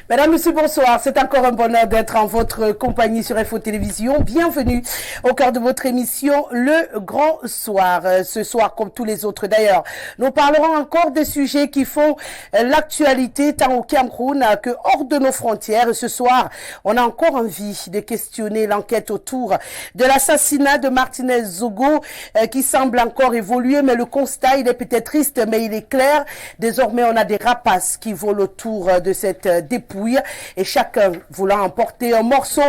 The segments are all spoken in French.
Mesdames, Messieurs, bonsoir. C'est encore un bonheur d'être en votre compagnie sur Info Télévision. Bienvenue au cœur de votre émission, Le Grand Soir. Ce soir, comme tous les autres d'ailleurs, nous parlerons encore des sujets qui font l'actualité tant au Cameroun que hors de nos frontières. Et ce soir, on a encore envie de questionner l'enquête autour de l'assassinat de Martinez Zogo qui semble encore évoluer, mais le constat, il est peut-être triste, mais il est clair. Désormais, on a des rapaces qui volent autour de cette dépouille et chacun voulant emporter un morceau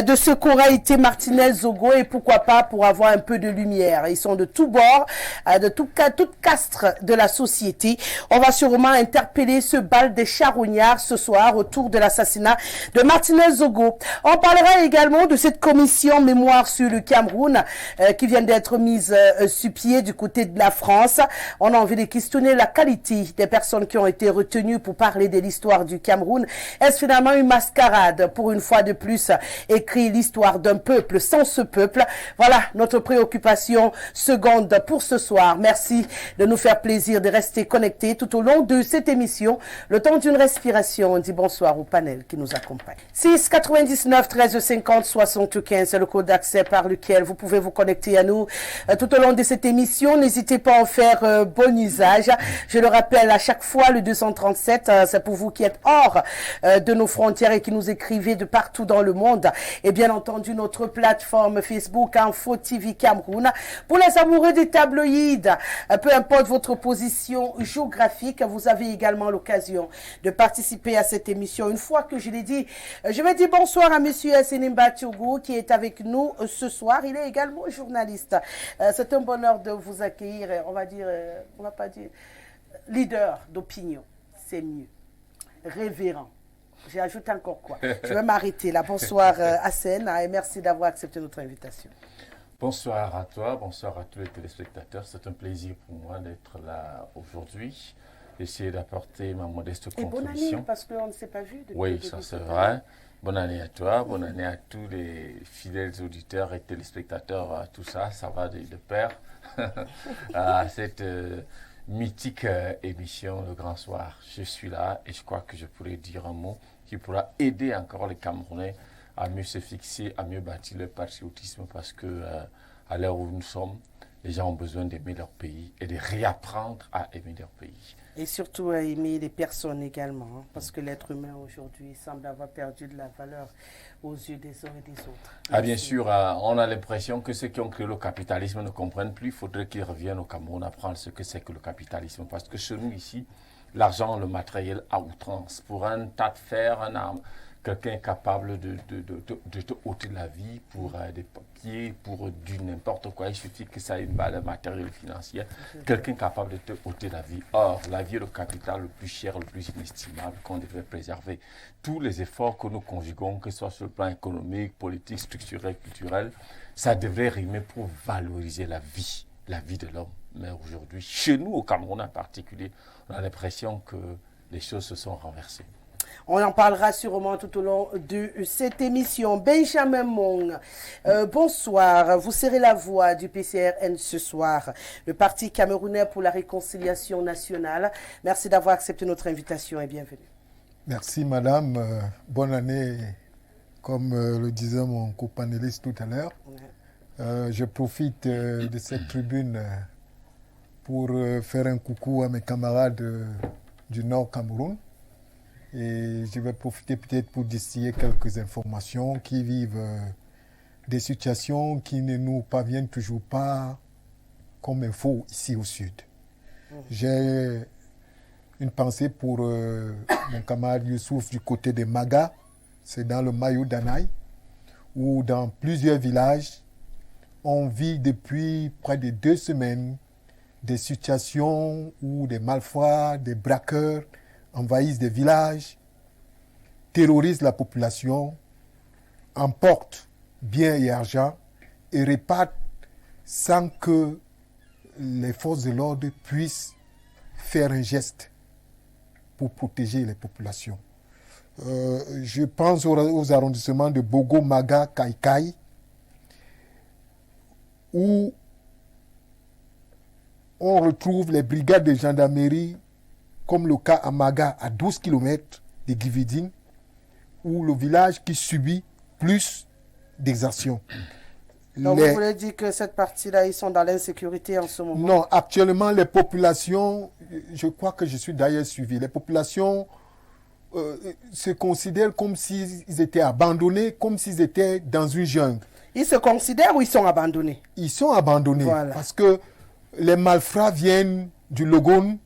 de ce qu'aurait été Martinez Zogo et pourquoi pas pour avoir un peu de lumière. Ils sont de tous bords, de toute castre de la société. On va sûrement interpeller ce bal des charognards ce soir autour de l'assassinat de Martinez Zogo. On parlera également de cette commission mémoire sur le Cameroun qui vient d'être mise sur pied du côté de la France. On a envie de questionner la qualité des personnes qui ont été retenues pour parler de l'histoire du Cameroun. Est-ce finalement une mascarade pour une fois de plus écrire l'histoire d'un peuple sans ce peuple? Voilà notre préoccupation seconde pour ce soir. Merci de nous faire plaisir de rester connectés tout au long de cette émission. Le temps d'une respiration, on dit bonsoir au panel qui nous accompagne. 6 99 13 50 75, c'est le code d'accès par lequel vous pouvez vous connecter à nous tout au long de cette émission. N'hésitez pas à en faire bon usage. Je le rappelle à chaque fois, le 237, c'est pour vous qui êtes hors de nos frontières et qui nous écrivez de partout dans le monde. Et bien entendu, notre plateforme Facebook Info TV Cameroun. Pour les amoureux des tabloïds, peu importe votre position géographique, vous avez également l'occasion de participer à cette émission. Une fois que je l'ai dit, je vais dire bonsoir à monsieur Senimba Tiogo qui est avec nous ce soir. Il est également journaliste. C'est un bonheur de vous accueillir. On va dire, on va pas dire leader d'opinion. C'est mieux. Révérend. J'ajoute encore quoi. Je vais m'arrêter là. Bonsoir Hassen et merci d'avoir accepté notre invitation. Bonsoir à toi, bonsoir à tous les téléspectateurs. C'est un plaisir pour moi d'être là aujourd'hui. Essayer d'apporter ma modeste contribution. Et bonne année parce qu'on ne s'est pas vu depuis. Oui, ça c'est vrai. Bonne année à toi, bonne année à tous les fidèles auditeurs et téléspectateurs. Tout ça, ça va de pair à cette mythique émission Le Grand Soir. Je suis là et je crois que je pourrais dire un mot qui pourra aider encore les Camerounais à mieux se fixer, à mieux bâtir leur patriotisme parce que à l'heure où nous sommes, les gens ont besoin d'aimer leur pays et de réapprendre à aimer leur pays. Et surtout à aimer les personnes également, hein, parce que l'être humain aujourd'hui semble avoir perdu de la valeur aux yeux des uns et des autres. Ah, bien sûr, on a l'impression que ceux qui ont créé le capitalisme ne comprennent plus. Il faudrait qu'ils reviennent au Cameroun apprendre ce que c'est que le capitalisme. Parce que chez nous, ici, l'argent, le matériel à outrance. Pour un tas de fer, un arme, quelqu'un est capable de te ôter la vie pour des papiers, pour du n'importe quoi. Il suffit que ça ait une valeur matérielle et financière. Quelqu'un est capable de te ôter la vie. Or, la vie est le capital le plus cher, le plus inestimable qu'on devrait préserver. Tous les efforts que nous conjuguons, que ce soit sur le plan économique, politique, structurel, culturel, ça devrait rimer pour valoriser la vie de l'homme. Mais aujourd'hui, chez nous, au Cameroun en particulier, on a l'impression que les choses se sont renversées. On en parlera sûrement tout au long de cette émission. Benjamin Mong, bonsoir. Vous serez la voix du PCRN ce soir, le Parti camerounais pour la réconciliation nationale. Merci d'avoir accepté notre invitation et bienvenue. Merci madame. Bonne année, comme le disait mon co-panéliste tout à l'heure. Je profite de cette tribune pour faire un coucou à mes camarades du Nord Cameroun. Et je vais profiter peut-être pour distiller quelques informations qui vivent des situations qui ne nous parviennent toujours pas comme info ici au Sud. J'ai une pensée pour mon camarade Youssouf du côté de Maga, c'est dans le Mayo d'Anaï, où dans plusieurs villages, on vit depuis près de 2 semaines des situations où des malfrats, des braqueurs, envahissent des villages, terrorisent la population, emportent biens et argent et repartent sans que les forces de l'ordre puissent faire un geste pour protéger les populations. Je pense aux arrondissements de Bogo, Maga, Kaikai, où on retrouve les brigades de gendarmerie, comme le cas à Maga, à 12 km de Gividing, ou le village qui subit plus d'exactions. Donc vous voulez dire que cette partie-là, ils sont dans l'insécurité en ce moment? Non, actuellement, les populations, je crois que je suis d'ailleurs suivi, les populations se considèrent comme s'ils étaient abandonnés, comme s'ils étaient dans une jungle. Ils se considèrent ou ils sont abandonnés? Ils sont abandonnés Voilà. parce que les malfrats viennent du Logone,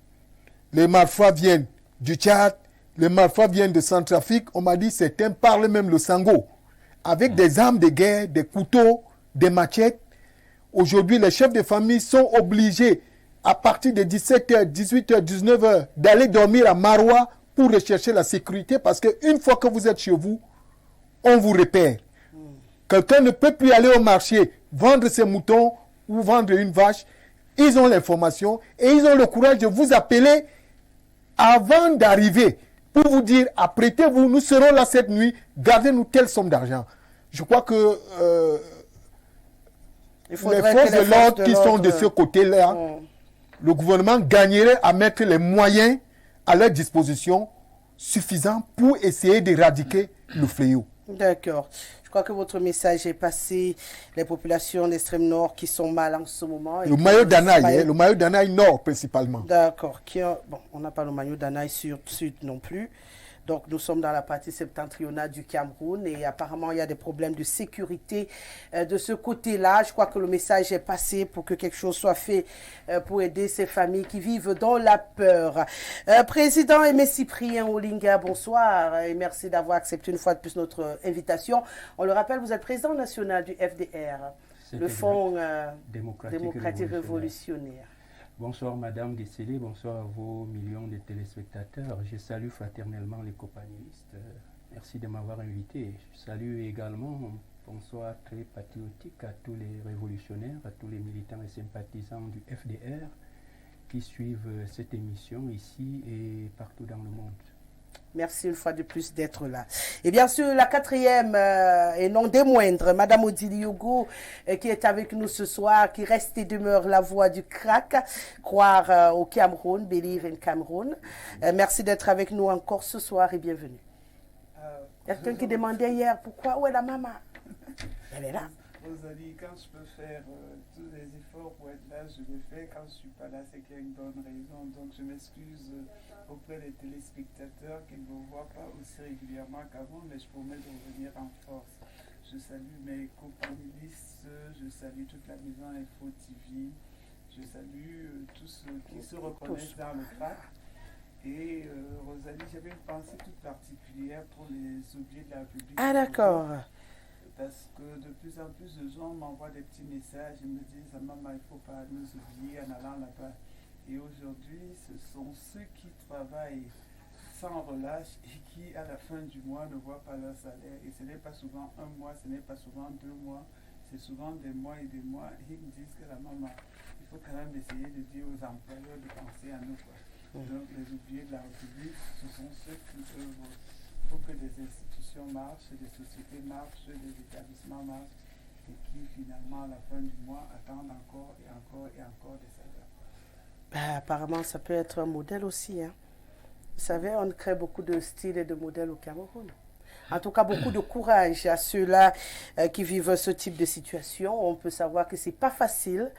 les malfrats viennent du Tchad, les malfrats viennent de Centrafrique. On m'a dit certains parlent même le sango, avec des armes de guerre, des couteaux, des machettes. Aujourd'hui, les chefs de famille sont obligés, à partir de 17h, 18h, 19h, d'aller dormir à Maroua pour rechercher la sécurité parce qu'une fois que vous êtes chez vous, on vous repère. Quelqu'un ne peut plus aller au marché, vendre ses moutons ou vendre une vache. Ils ont l'information et ils ont le courage de vous appeler avant d'arriver pour vous dire apprêtez-vous, nous serons là cette nuit, gardez-nous telle somme d'argent. Je crois que les forces de l'ordre qui sont de ce côté-là, le gouvernement gagnerait à mettre les moyens à leur disposition suffisants pour essayer d'éradiquer le fléau. D'accord. Je crois que votre message est passé. Les populations d'extrême nord qui sont mal en ce moment. Le maillot d'Anaï, le maillot d'Anaï nord principalement. D'accord. Bon, on n'a pas le maillot d'Anaï sud non plus. Donc, nous sommes dans la partie septentrionale du Cameroun et apparemment, il y a des problèmes de sécurité de ce côté-là. Je crois que le message est passé pour que quelque chose soit fait pour aider ces familles qui vivent dans la peur. Président Aimé Cyprien Olinga, bonsoir et merci d'avoir accepté une fois de plus notre invitation. On le rappelle, vous êtes président national du FDR, le Fonds démocratique révolutionnaire. Bonsoir Madame Décélé, bonsoir à vos millions de téléspectateurs. Je salue fraternellement les compagnonnistes. Merci de m'avoir invité. Je salue également bonsoir très patriotique à tous les révolutionnaires, à tous les militants et sympathisants du FDR qui suivent cette émission ici et partout dans le monde. Merci une fois de plus d'être là. Et bien sûr, la quatrième, et non des moindres, Madame Odile Yogo, qui est avec nous ce soir, qui reste et demeure la voix du crack, croire au Cameroun, believe in Cameroun. Merci d'être avec nous encore ce soir et bienvenue. Quelqu'un qui demandait hier, pourquoi, où est la maman? Elle est là. Rosalie, quand je peux faire tous les efforts pour être là, je le fais. Quand je ne suis pas là, c'est qu'il y a une bonne raison. Donc je m'excuse auprès des téléspectateurs qui ne me voient pas aussi régulièrement qu'avant, mais je promets de revenir en force. Je salue mes compagnonnistes, je salue toute la maison Info TV, je salue tous ceux qui se reconnaissent dans le crack. Et Rosalie, j'avais une pensée toute particulière pour les oubliés de la République. Ah d'accord. Parce que de plus en plus de gens m'envoient des petits messages et me disent « Maman, il ne faut pas nous oublier en allant là-bas ». Et aujourd'hui, ce sont ceux qui travaillent sans relâche et qui, à la fin du mois, ne voient pas leur salaire. Et ce n'est pas souvent un mois, ce n'est pas souvent 2 mois, c'est souvent des mois et des mois. Et ils me disent que la maman, il faut quand même essayer de dire aux employeurs de penser à nous, quoi. Donc les oubliés de la République, ce sont ceux qui œuvrent pour que des institutions marchent, des sociétés marchent, des établissements marchent, et qui finalement à la fin du mois attendent encore et encore et encore des salaires. Ben, apparemment, ça peut être un modèle aussi. Hein. Vous savez, on crée beaucoup de styles et de modèles au Cameroun. En tout cas, beaucoup de courage à ceux-là qui vivent ce type de situation. On peut savoir que c'est pas facile.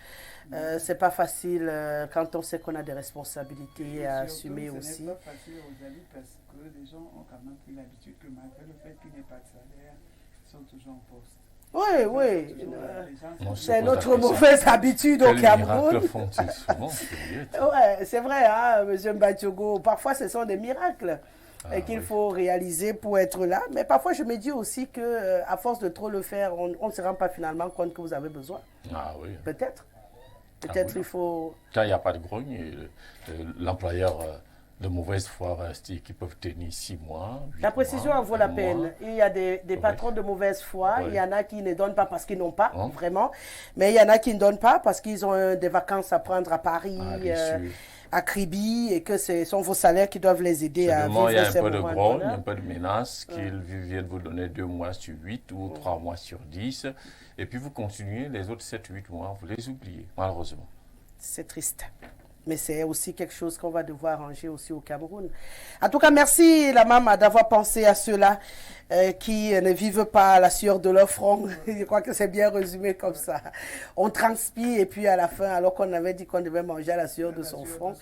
C'est pas facile quand on sait qu'on a des responsabilités à assumer aussi. Ce n'est pas facile, Rosalie, parce que les gens ont quand même pris l'habitude que malgré le fait qu'il n'y ait pas de salaire, ils sont toujours en poste. Oui, oui. C'est notre mauvaise habitude au Cameroun. Ouais, c'est vrai, hein, M. Mbadjogo. Parfois, ce sont des miracles qu'il faut réaliser pour être là. Mais parfois, je me dis aussi qu'à force de trop le faire, on ne se rend pas finalement compte que vous avez besoin. Ah oui. Peut-être. Peut-être il faut... Quand il n'y a pas de grogne, l'employeur de mauvaise foi reste qui peuvent tenir 6 mois. La précision en vaut la peine. Il y a des patrons de mauvaise foi. Il y en a qui ne donnent pas parce qu'ils n'ont pas, vraiment. Mais il y en a qui ne donnent pas parce qu'ils ont des vacances à prendre à Paris, à Kribi, et que ce sont vos salaires qui doivent les aider à vivre ces moments. Il y a un peu de grogne, un peu de menace, qu'ils viennent vous donner 2 mois sur 8 ou 3 mois sur 10. Et puis vous continuez, les autres 7-8 mois, vous les oubliez, malheureusement. C'est triste. Mais c'est aussi quelque chose qu'on va devoir ranger aussi au Cameroun. En tout cas, merci la maman d'avoir pensé à cela. qui ne vivent pas à la sueur de leur front. Je crois que c'est bien résumé comme ça. On transpire et puis à la fin, alors qu'on avait dit qu'on devait manger à la sueur de son front,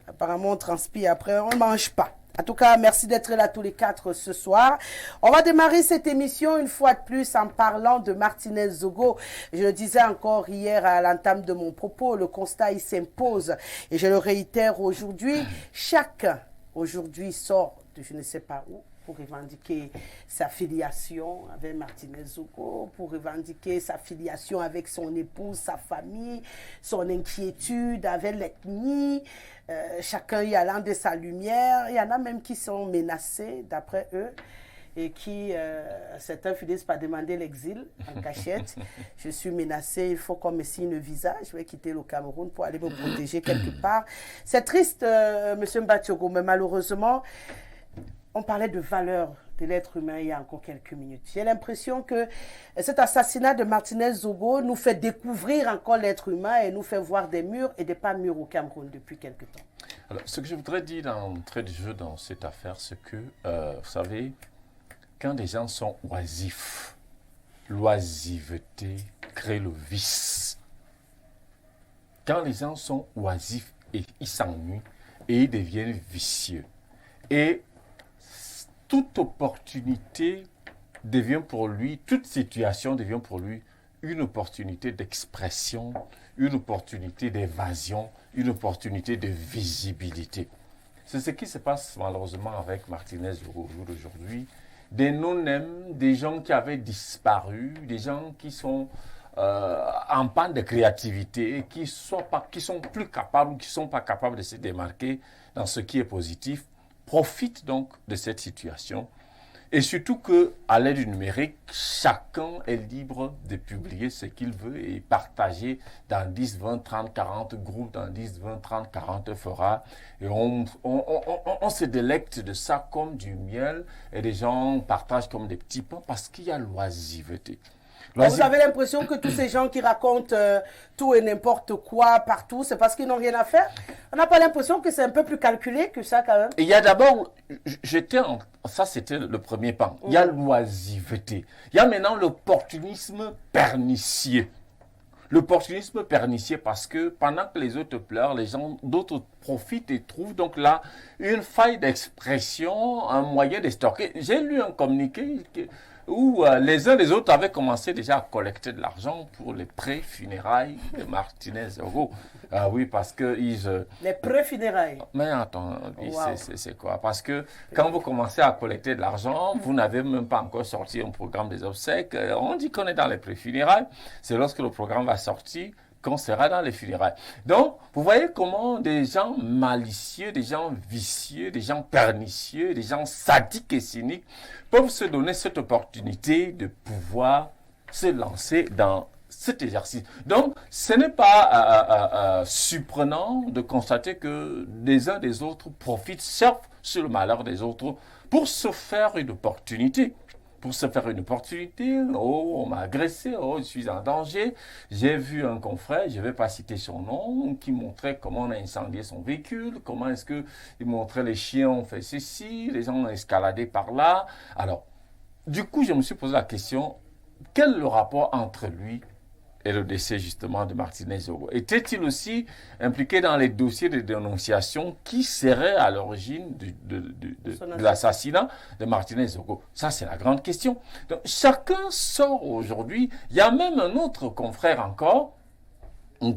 apparemment on transpire, après on ne mange pas. En tout cas, merci d'être là tous les 4 ce soir. On va démarrer cette émission une fois de plus en parlant de Martinez Zogo. Je le disais encore hier à l'entame de mon propos, le constat il s'impose et je le réitère aujourd'hui. Chacun aujourd'hui sort de je ne sais pas où pour revendiquer sa filiation avec Martinez Zogo, pour revendiquer sa filiation avec son épouse, sa famille, son inquiétude avec l'ethnie. Chacun y allant de sa lumière. Il y en a même qui sont menacés, d'après eux, et qui, certains finissent par demander l'exil en cachette. Je suis menacé, il faut qu'on me signe le visa. Je vais quitter le Cameroun pour aller me protéger quelque part. C'est triste, M. Mbatiogo, mais malheureusement, on parlait de valeur de l'être humain il y a encore quelques minutes. J'ai l'impression que cet assassinat de Martinez Zogo nous fait découvrir encore l'être humain et nous fait voir des murs et des pas murs au Cameroun depuis quelques temps. Alors, ce que je voudrais dire d'entrée de jeu dans cette affaire, c'est que, vous savez, quand des gens sont oisifs, l'oisiveté crée le vice. Quand les gens sont oisifs et ils s'ennuient et ils deviennent vicieux. Et toute opportunité devient pour lui, toute situation devient pour lui une opportunité d'expression, une opportunité d'évasion, une opportunité de visibilité. C'est ce qui se passe malheureusement avec Martinez au jour d'aujourd'hui. Des non-nèmes, des gens qui avaient disparu, des gens qui sont en panne de créativité, qui sont plus capables ou qui ne sont pas capables de se démarquer dans ce qui est positif, profitent donc de cette situation. Et surtout qu'à l'aide du numérique, chacun est libre de publier ce qu'il veut et partager dans 10, 20, 30, 40 groupes, dans 10, 20, 30, 40 forats. Et on se délecte de ça comme du miel et les gens partagent comme des petits pains parce qu'il y a l'oisiveté. Vous avez l'impression que tous ces gens qui racontent tout et n'importe quoi partout, c'est parce qu'ils n'ont rien à faire? On n'a pas l'impression que c'est un peu plus calculé que ça quand même? Il y a d'abord, ça c'était le premier pan, il y a l'oisiveté. Il y a maintenant l'opportunisme pernicieux. L'opportunisme pernicieux parce que pendant que les autres pleurent, les gens d'autres profitent et trouvent donc là une faille d'expression, un moyen de stocker. J'ai lu un communiqué où les uns les autres avaient commencé déjà à collecter de l'argent pour les pré-funérailles de Martinez Zogo. Ah oui, parce que les pré-funérailles. Mais attends, c'est quoi? Parce que quand vous commencez à collecter de l'argent, vous n'avez même pas encore sorti un programme des obsèques. On dit qu'on est dans les pré-funérailles. C'est lorsque le programme va sortir qu'on sera dans les funérailles. Donc, vous voyez comment des gens malicieux, des gens vicieux, des gens pernicieux, des gens sadiques et cyniques peuvent se donner cette opportunité de pouvoir se lancer dans cet exercice. Donc, ce n'est pas surprenant de constater que les uns des autres profitent, surfent sur le malheur des autres pour se faire une opportunité. Pour se faire une opportunité, oh, on m'a agressé, oh, je suis en danger. J'ai vu un confrère, je ne vais pas citer son nom, qui montrait comment on a incendié son véhicule, comment est-ce qu'il montrait les chiens ont fait ceci, les gens ont escaladé par là. Alors, du coup, je me suis posé la question, quel est le rapport entre lui et le décès justement de Martinez Zogo? Était-il aussi impliqué dans les dossiers de dénonciation qui seraient à l'origine de l'assassinat de Martinez Zogo? Ça, c'est la grande question. Donc, chacun sort aujourd'hui. Il y a même un autre confrère encore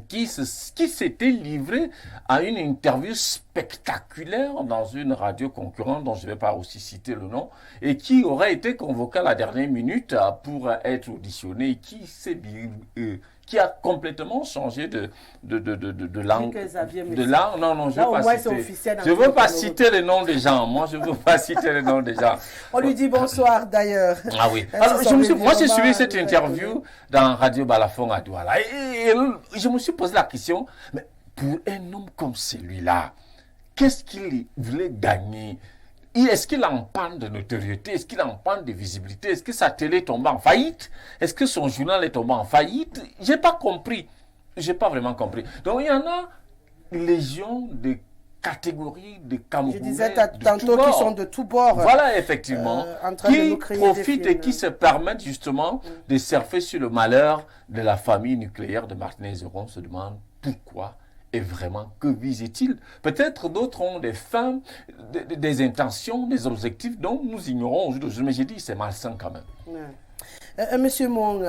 qui s'était livré à une interview spectaculaire dans une radio concurrente dont je ne vais pas aussi citer le nom et qui aurait été convoqué à la dernière minute pour être auditionné et qui a complètement changé de langue. Non, je ne veux pas citer les noms des gens. Moi, je ne veux pas citer les noms des gens. On lui dit bonsoir d'ailleurs. Ah oui. Alors, moi, j'ai suivi cette interview dans Radio Balafon à Douala. Et je me suis posé la question, mais pour un homme comme celui-là, qu'est-ce qu'il voulait gagner? Est-ce qu'il est en panne de notoriété? Est-ce qu'il est en panne de visibilité? Est-ce que sa télé est tombée en faillite? Est-ce que son journal est tombé en faillite? J'ai pas compris. J'ai pas vraiment compris. Donc, il y en a légion de catégorie de Je Camerounais disais de tantôt tous qu'ils bords. sont de tous bords. Voilà, effectivement, en train de qui nous créer profitent des et qui se permettent justement de surfer sur le malheur de la famille nucléaire de Martinez-Zogo. On se demande pourquoi et vraiment que visait-il. Peut-être d'autres ont des fins, des intentions, des objectifs dont nous ignorons aujourd'hui. Mais j'ai dit, c'est malsain quand même. Ouais. Monsieur Mong,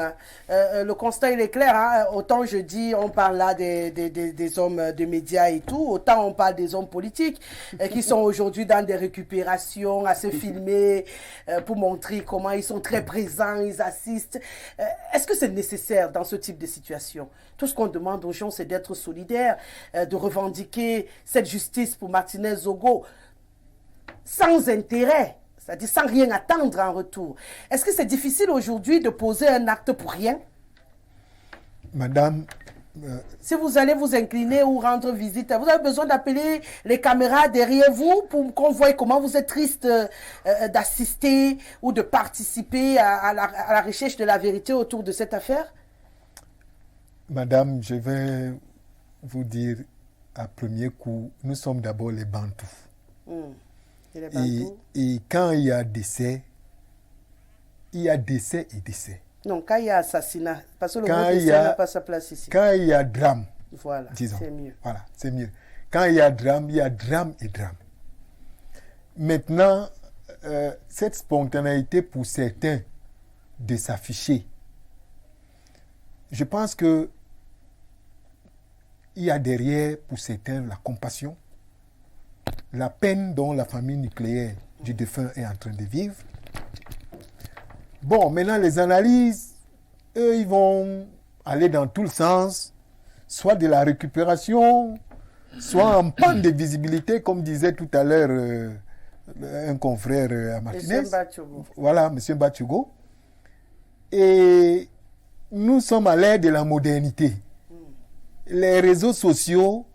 le constat il est clair, hein? Autant je dis on parle là des hommes de médias et tout, autant on parle des hommes politiques qui sont aujourd'hui dans des récupérations, à se filmer pour montrer comment ils sont très présents, ils assistent. Est-ce que c'est nécessaire dans ce type de situation? Tout ce qu'on demande aux gens c'est d'être solidaires, de revendiquer cette justice pour Martinez-Zogo sans intérêt. C'est-à-dire sans rien attendre en retour. Est-ce que c'est difficile aujourd'hui de poser un acte pour rien? Madame... Si vous allez vous incliner ou rendre visite, vous avez besoin d'appeler les caméras derrière vous pour qu'on voie comment vous êtes triste d'assister ou de participer à la recherche de la vérité autour de cette affaire? Madame, je vais vous dire à premier coup, nous sommes d'abord les Bantous. Et quand il y a décès, il y a décès et décès. Non, quand il y a assassinat, parce que le mot décès n'a pas sa place ici. Quand il y a drame, voilà, c'est mieux. Voilà, c'est mieux. Quand il y a drame et drame. Maintenant, cette spontanéité pour certains de s'afficher, je pense que il y a derrière pour certains la compassion, la peine dont la famille nucléaire du défunt est en train de vivre. Bon, maintenant les analyses, eux, ils vont aller dans tout le sens, soit de la récupération, soit en panne de visibilité, comme disait tout à l'heure un confrère à Martinez. Voilà, M. Batchogo. Et nous sommes à l'ère de la modernité. Les réseaux sociaux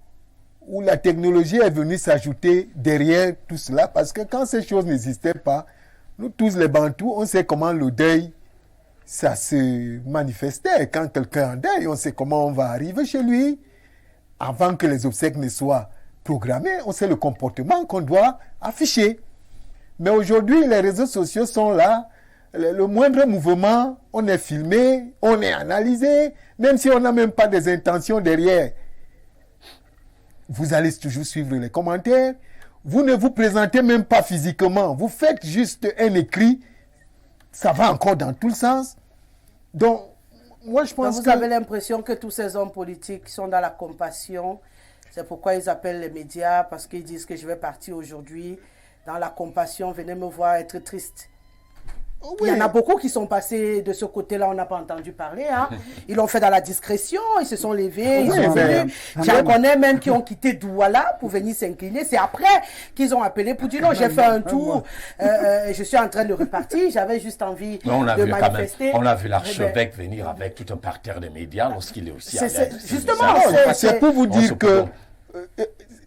où la technologie est venue s'ajouter derrière tout cela, parce que quand ces choses n'existaient pas, nous tous les Bantous, on sait comment le deuil, ça se manifestait. Quand quelqu'un est en deuil, on sait comment on va arriver chez lui. Avant que les obsèques ne soient programmées, on sait le comportement qu'on doit afficher. Mais aujourd'hui, les réseaux sociaux sont là. Le moindre mouvement, on est filmé, on est analysé, même si on n'a même pas des intentions derrière. Vous allez toujours suivre les commentaires. Vous ne vous présentez même pas physiquement. Vous faites juste un écrit. Ça va encore dans tout le sens. Donc, moi, je pense vous avez l'impression que tous ces hommes politiques sont dans la compassion. C'est pourquoi ils appellent les médias, parce qu'ils disent que je vais partir aujourd'hui dans la compassion. Venez me voir être triste. Oui. Il y en a beaucoup qui sont passés de ce côté-là, on n'a pas entendu parler. Hein. Ils l'ont fait dans la discrétion, ils se sont levés, ils sont venus. J'en connais même qui ont quitté Douala pour venir s'incliner. C'est après qu'ils ont appelé pour dire non, j'ai fait un tour, je suis en train de repartir, j'avais juste envie de manifester. On a vu l'archevêque venir avec tout un parterre de médias lorsqu'il est aussi à l'aide. Justement, c'est pour vous dire que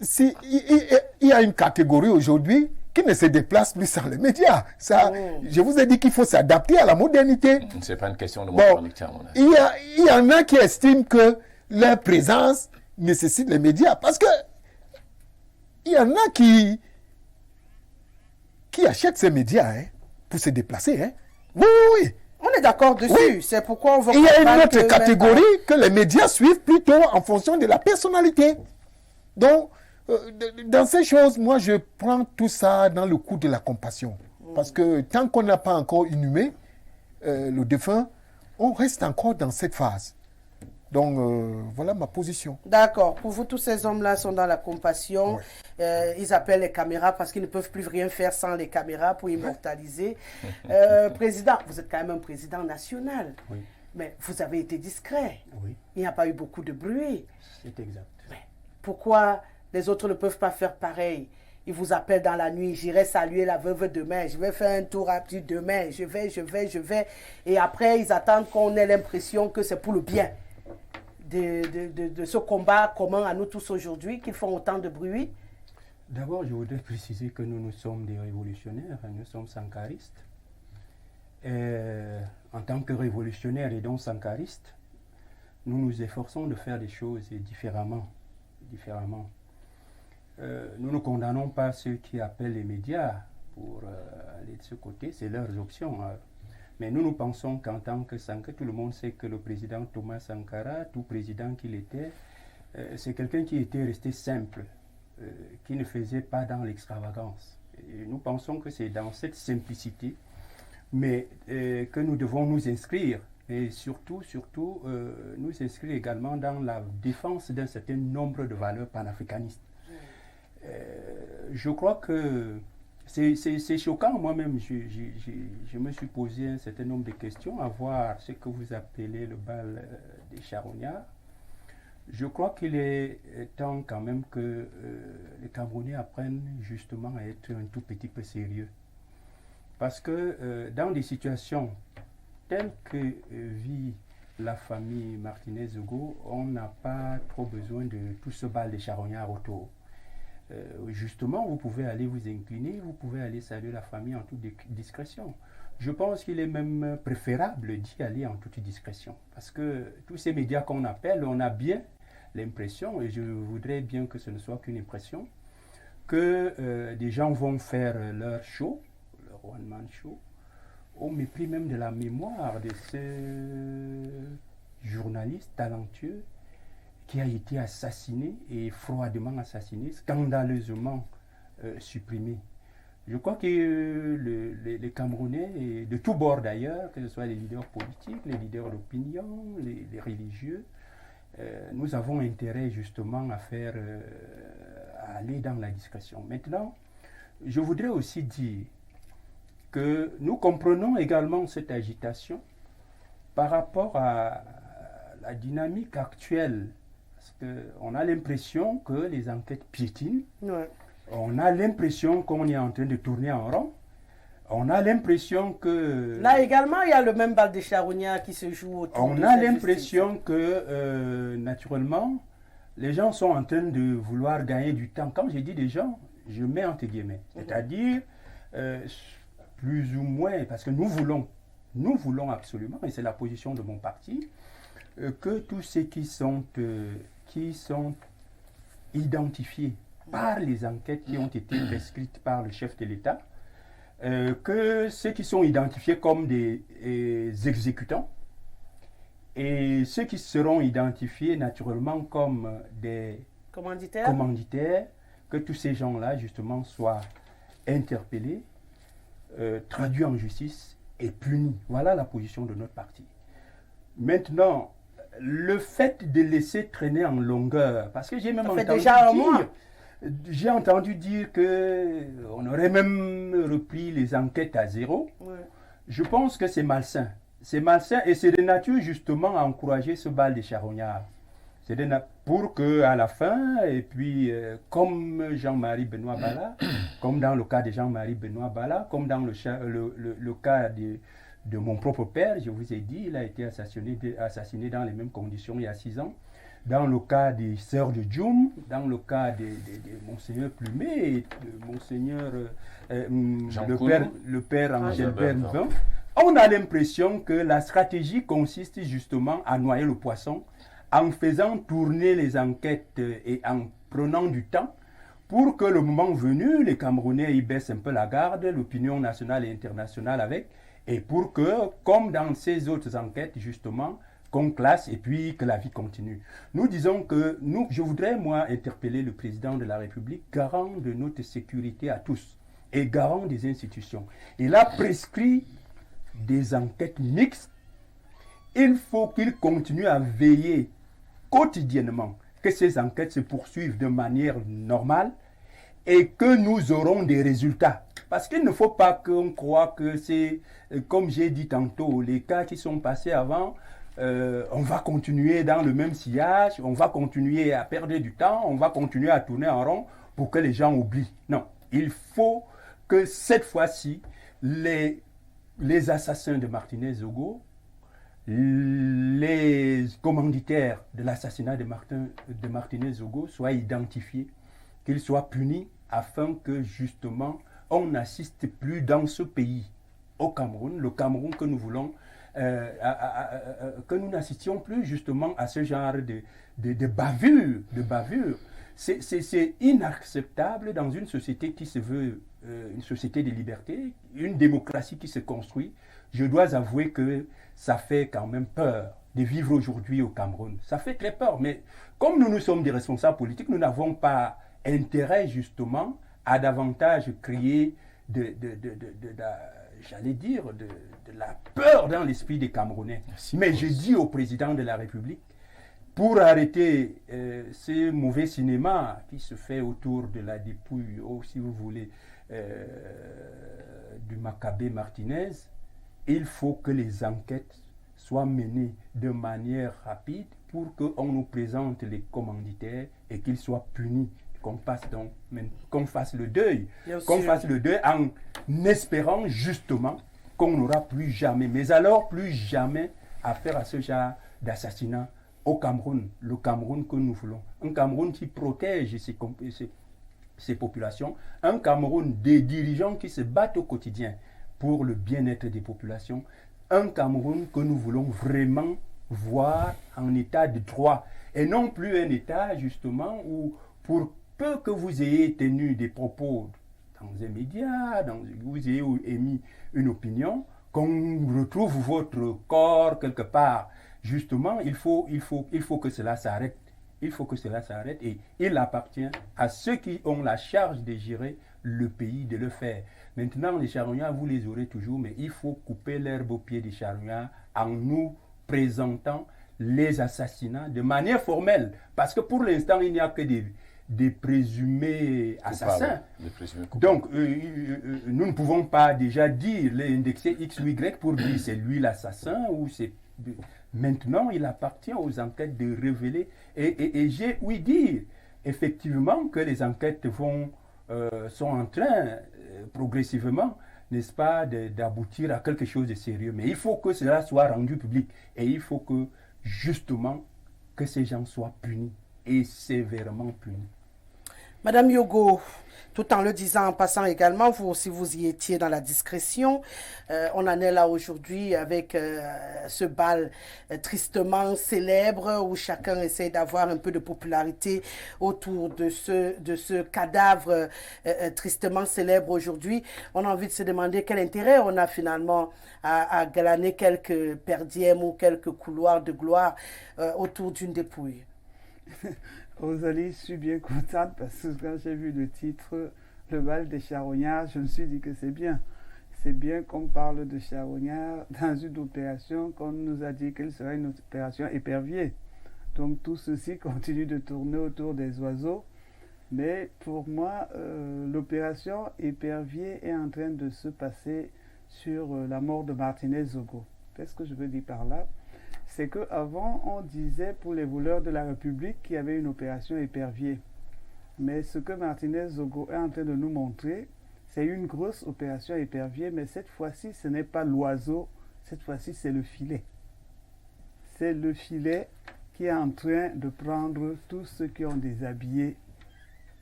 il y a une catégorie aujourd'hui qui ne se déplace plus sans les médias. Ça, je vous ai dit qu'il faut s'adapter à la modernité. Ce n'est pas une question de modernité, à mon avis. Il y en a qui estiment que leur présence nécessite les médias. Parce que il y en a qui achètent ces médias pour se déplacer. Hein. Oui. On est d'accord dessus. Oui. C'est pourquoi on va... Il y a une autre catégorie que les médias suivent plutôt en fonction de la personnalité. Donc, dans ces choses, moi, je prends tout ça dans le coup de la compassion. Parce que tant qu'on n'a pas encore inhumé le défunt, on reste encore dans cette phase. Donc, voilà ma position. D'accord. Pour vous, tous ces hommes-là sont dans la compassion. Oui. Ils appellent les caméras parce qu'ils ne peuvent plus rien faire sans les caméras pour immortaliser. Président, vous êtes quand même un président national. Oui. Mais vous avez été discret. Oui. Il n'y a pas eu beaucoup de bruit. C'est exact. Mais pourquoi les autres ne peuvent pas faire pareil? Ils vous appellent dans la nuit, j'irai saluer la veuve demain, je vais faire un tour rapide demain, je vais. Et après, ils attendent qu'on ait l'impression que c'est pour le bien de ce combat commun à nous tous aujourd'hui, qu'ils font autant de bruit. D'abord, je voudrais préciser que nous sommes des révolutionnaires, nous sommes sankaristes. En tant que révolutionnaires et donc sankaristes, nous nous efforçons de faire des choses différemment. nous ne condamnons pas ceux qui appellent les médias pour aller de ce côté, c'est leurs options. Mais nous pensons qu'en tant que Sankara, tout le monde sait que le président Thomas Sankara, tout président qu'il était, c'est quelqu'un qui était resté simple, qui ne faisait pas dans l'extravagance. Et nous pensons que c'est dans cette simplicité, mais que nous devons nous inscrire, et surtout nous inscrire également dans la défense d'un certain nombre de valeurs panafricanistes. Je crois que c'est choquant. Moi-même, je me suis posé un certain nombre de questions à voir ce que vous appelez le bal des charognards. Je crois qu'il est temps quand même que les Camerounais apprennent justement à être un tout petit peu sérieux. Parce que dans des situations telles que vit la famille Martinez-Hugo, on n'a pas trop besoin de tout ce bal des charognards autour. Justement, vous pouvez aller vous incliner, vous pouvez aller saluer la famille en toute discrétion. Je pense qu'il est même préférable d'y aller en toute discrétion. Parce que tous ces médias qu'on appelle, on a bien l'impression, et je voudrais bien que ce ne soit qu'une impression, que des gens vont faire leur show, leur one-man show, au mépris même de la mémoire de ce journaliste talentueux qui a été assassiné et froidement assassiné, scandaleusement supprimé. Je crois que les Camerounais, de tous bords d'ailleurs, que ce soit les leaders politiques, les leaders d'opinion, les religieux, nous avons intérêt justement à aller dans la discrétion. Maintenant, je voudrais aussi dire que nous comprenons également cette agitation par rapport à la dynamique actuelle. Parce qu'on a l'impression que les enquêtes piétinent. Ouais. On a l'impression qu'on est en train de tourner en rond. On a l'impression que... Là également, il y a le même bal des charognards qui se joue autour. On a l'impression que, naturellement, les gens sont en train de vouloir gagner du temps. Quand je dis des gens, je mets entre guillemets. C'est-à-dire, plus ou moins, parce que nous voulons absolument, et c'est la position de mon parti, que tous ceux qui sont identifiés par les enquêtes qui ont été prescrites par le chef de l'État, que ceux qui sont identifiés comme des exécutants et ceux qui seront identifiés naturellement comme des commanditaires, que tous ces gens-là justement soient interpellés, traduits en justice et punis. Voilà la position de notre parti. Maintenant, le fait de laisser traîner en longueur, parce que j'ai même entendu dire qu'on aurait même repris les enquêtes à zéro. Ouais. Je pense que c'est malsain. C'est malsain et c'est de nature justement à encourager ce bal des charognards. C'est pour qu'à la fin, et puis comme Jean-Marie Benoît Bala, comme dans le cas de Jean-Marie Benoît Bala, comme dans le cas de mon propre père, je vous ai dit, il a été assassiné dans les mêmes conditions il y a 6 ans. Dans le cas des sœurs de Djoum, dans le cas de Monseigneur Plumet, de Monseigneur le père Angèle Bernvin, on a l'impression que la stratégie consiste justement à noyer le poisson en faisant tourner les enquêtes et en prenant du temps pour que le moment venu, les Camerounais y baissent un peu la garde, l'opinion nationale et internationale avec, et pour que, comme dans ces autres enquêtes, justement, qu'on classe et puis que la vie continue. Nous disons que je voudrais, moi, interpeller le président de la République, garant de notre sécurité à tous et garant des institutions. Il a prescrit des enquêtes mixtes. Il faut qu'il continue à veiller quotidiennement que ces enquêtes se poursuivent de manière normale et que nous aurons des résultats. Parce qu'il ne faut pas qu'on croie que c'est, comme j'ai dit tantôt, les cas qui sont passés avant, on va continuer dans le même sillage, on va continuer à perdre du temps, on va continuer à tourner en rond pour que les gens oublient. Non, il faut que cette fois-ci, les assassins de Martinez-Hugo, les commanditaires de l'assassinat de Martinez-Hugo soient identifiés, qu'ils soient punis afin que justement on n'assiste plus dans ce pays, au Cameroun, le Cameroun que nous voulons, que nous n'assistions plus justement à ce genre de bavure. c'est inacceptable dans une société qui se veut une société de liberté, une démocratie qui se construit. Je dois avouer que ça fait quand même peur de vivre aujourd'hui au Cameroun. Ça fait très peur, mais comme nous sommes des responsables politiques, nous n'avons pas intérêt justement à davantage créer j'allais dire, de la peur dans l'esprit des Camerounais. Mais je dis au président de la République, pour arrêter ce mauvais cinéma qui se fait autour de la dépouille, ou si vous voulez, du Macabé Martinez, il faut que les enquêtes soient menées de manière rapide pour qu'on nous présente les commanditaires et qu'ils soient punis, qu'on fasse le deuil, en espérant justement qu'on n'aura plus jamais, mais alors plus jamais affaire à ce genre d'assassinat au Cameroun, le Cameroun que nous voulons, un Cameroun qui protège ses populations, un Cameroun des dirigeants qui se battent au quotidien pour le bien-être des populations, un Cameroun que nous voulons vraiment voir en état de droit et non plus un état justement où pour peu que vous ayez tenu des propos dans un média, vous ayez émis une opinion, qu'on retrouve votre corps quelque part. Justement, il faut que cela s'arrête. Il faut que cela s'arrête et il appartient à ceux qui ont la charge de gérer le pays de le faire. Maintenant, les charognards, vous les aurez toujours, mais il faut couper l'herbe au pied des charognards en nous présentant les assassinats de manière formelle. Parce que pour l'instant, il n'y a que des présumés assassins. Donc, nous ne pouvons pas déjà dire, l'indexer X ou Y pour dire c'est lui l'assassin ou c'est... Maintenant, il appartient aux enquêtes de révéler. Et j'ai ouï dire, effectivement, que les enquêtes sont en train, progressivement, n'est-ce pas, d'aboutir à quelque chose de sérieux. Mais il faut que cela soit rendu public. Et il faut que, justement, que ces gens soient punis. Et sévèrement punis. Madame Yogo, tout en le disant en passant également, vous aussi vous y étiez dans la discrétion. On en est là aujourd'hui avec ce bal tristement célèbre où chacun essaie d'avoir un peu de popularité autour de ce cadavre tristement célèbre aujourd'hui. On a envie de se demander quel intérêt on a finalement à glaner quelques perdièmes ou quelques couloirs de gloire autour d'une dépouille. Rosalie, je suis bien contente parce que quand j'ai vu le titre « Le bal des charognards », je me suis dit que c'est bien. C'est bien qu'on parle de charognards dans une opération qu'on nous a dit qu'elle serait une opération épervier. Donc tout ceci continue de tourner autour des oiseaux. Mais pour moi, l'opération épervier est en train de se passer sur la mort de Martinez Zogo. Qu'est-ce que je veux dire par là ? C'est qu'avant, on disait pour les voleurs de la République qu'il y avait une opération épervier. Mais ce que Martinez Zogo est en train de nous montrer, c'est une grosse opération épervier, mais cette fois-ci, ce n'est pas l'oiseau, cette fois-ci, c'est le filet. C'est le filet qui est en train de prendre tous ceux qui ont déshabillé,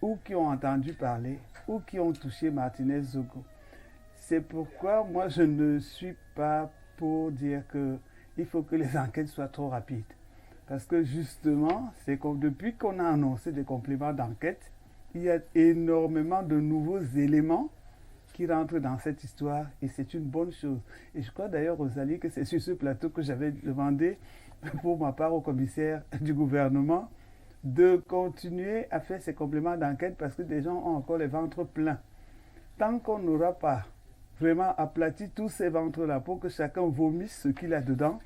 ou qui ont entendu parler, ou qui ont touché Martinez Zogo. C'est pourquoi moi, je ne suis pas pour dire que il faut que les enquêtes soient trop rapides. Parce que justement, c'est comme depuis qu'on a annoncé des compléments d'enquête, il y a énormément de nouveaux éléments qui rentrent dans cette histoire et c'est une bonne chose. Et je crois d'ailleurs, Rosalie, que c'est sur ce plateau que j'avais demandé pour ma part au commissaire du gouvernement de continuer à faire ces compléments d'enquête parce que des gens ont encore les ventres pleins. Tant qu'on n'aura pas vraiment aplati tous ces ventres-là pour que chacun vomisse ce qu'il a dedans.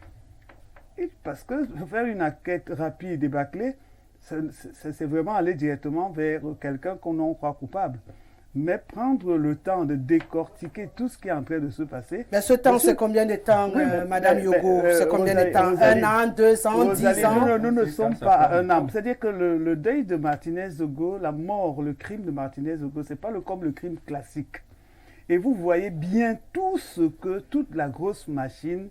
Et parce que faire une enquête rapide et bâclée, c'est vraiment aller directement vers quelqu'un qu'on en croit coupable. Mais prendre le temps de décortiquer tout ce qui est en train de se passer... Mais ce temps, c'est combien de temps, Madame Yogo? C'est combien de temps? Un an, 2 ans, 10 ans? Non, nous ne sommes pas à un an. C'est-à-dire que le deuil de Martinez Zogo, la mort, le crime de Martinez Zogo, ce n'est pas comme le crime classique. Et vous voyez bien toute la grosse machine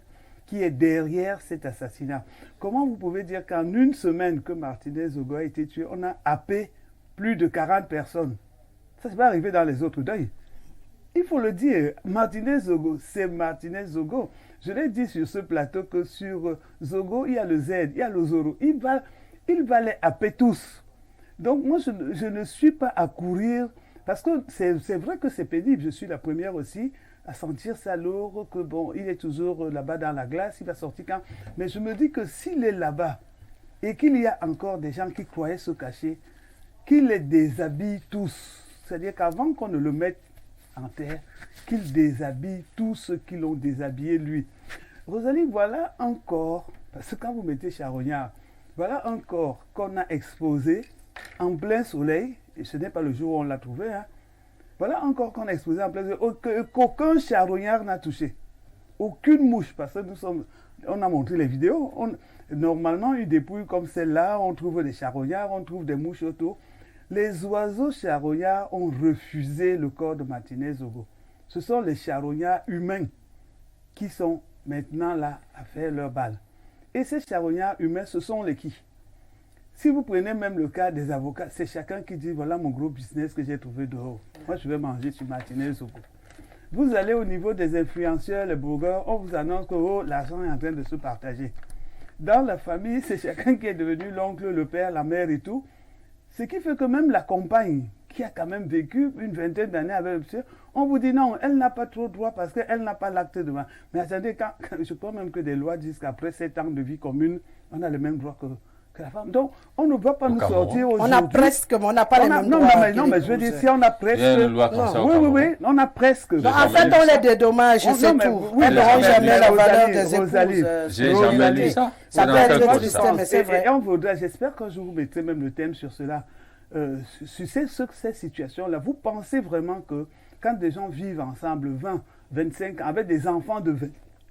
qui est derrière cet assassinat. Comment vous pouvez dire qu'en une semaine que Martinez Zogo a été tué, on a happé plus de 40 personnes? Ça, c'est pas arrivé dans les autres deuils. Il faut le dire, Martinez Zogo, c'est Martinez Zogo. Je l'ai dit sur ce plateau que sur Zogo, il y a le Z, il y a le Zoro. Il va les happer tous. Donc moi, je ne suis pas à courir, parce que c'est vrai que c'est pénible. Je suis la première aussi à sentir ça lourd, que bon, il est toujours là-bas dans la glace, il va sortir quand. Mais je me dis que s'il est là-bas, et qu'il y a encore des gens qui croyaient se cacher, qu'il les déshabille tous. C'est-à-dire qu'avant qu'on ne le mette en terre, qu'il déshabille tous ceux qui l'ont déshabillé lui. Rosalie, voilà encore, parce que quand vous mettez charognard, voilà encore qu'on a exposé en plein soleil, et ce n'est pas le jour où on l'a trouvé, hein. Voilà encore qu'on a exposé en plein soleil, qu'aucun charognard n'a touché. Aucune mouche, parce que on a montré les vidéos. Normalement, une dépouille comme celle-là, on trouve des charognards, on trouve des mouches autour. Les oiseaux charognards ont refusé le corps de Martinez-Zogo. Ce sont les charognards humains qui sont maintenant là à faire leur balle. Et ces charognards humains, ce sont les qui? Si vous prenez même le cas des avocats, c'est chacun qui dit, voilà mon gros business que j'ai trouvé dehors. Moi, je vais manger sur Martinez-Zogo. Vous allez au niveau des influenceurs, les blogueurs, on vous annonce que oh, l'argent est en train de se partager. Dans la famille, c'est chacun qui est devenu l'oncle, le père, la mère et tout. Ce qui fait que même la compagne, qui a quand même vécu une vingtaine d'années avec le monsieur, on vous dit non, elle n'a pas trop de droit parce qu'elle n'a pas l'acte de mort. Mais attendez, je crois même que des lois disent qu'après 7 ans de vie commune, on a le même droit que la femme. Donc, on ne va pas nous sortir aujourd'hui. On a presque, mais on n'a pas les mêmes droits. Non, mais je veux dire, si on a presque... Oui, on a presque. En fait, on les dédommage, c'est tout. Elles n'auront jamais la valeur des épouses. J'ai jamais lu ça. Ça peut être triste, mais c'est vrai. Et on voudrait, j'espère qu'un jour vous mettrez même le thème sur cela. Sur ces situations-là, vous pensez vraiment que quand des gens vivent ensemble 20, 25 ans, avec des enfants de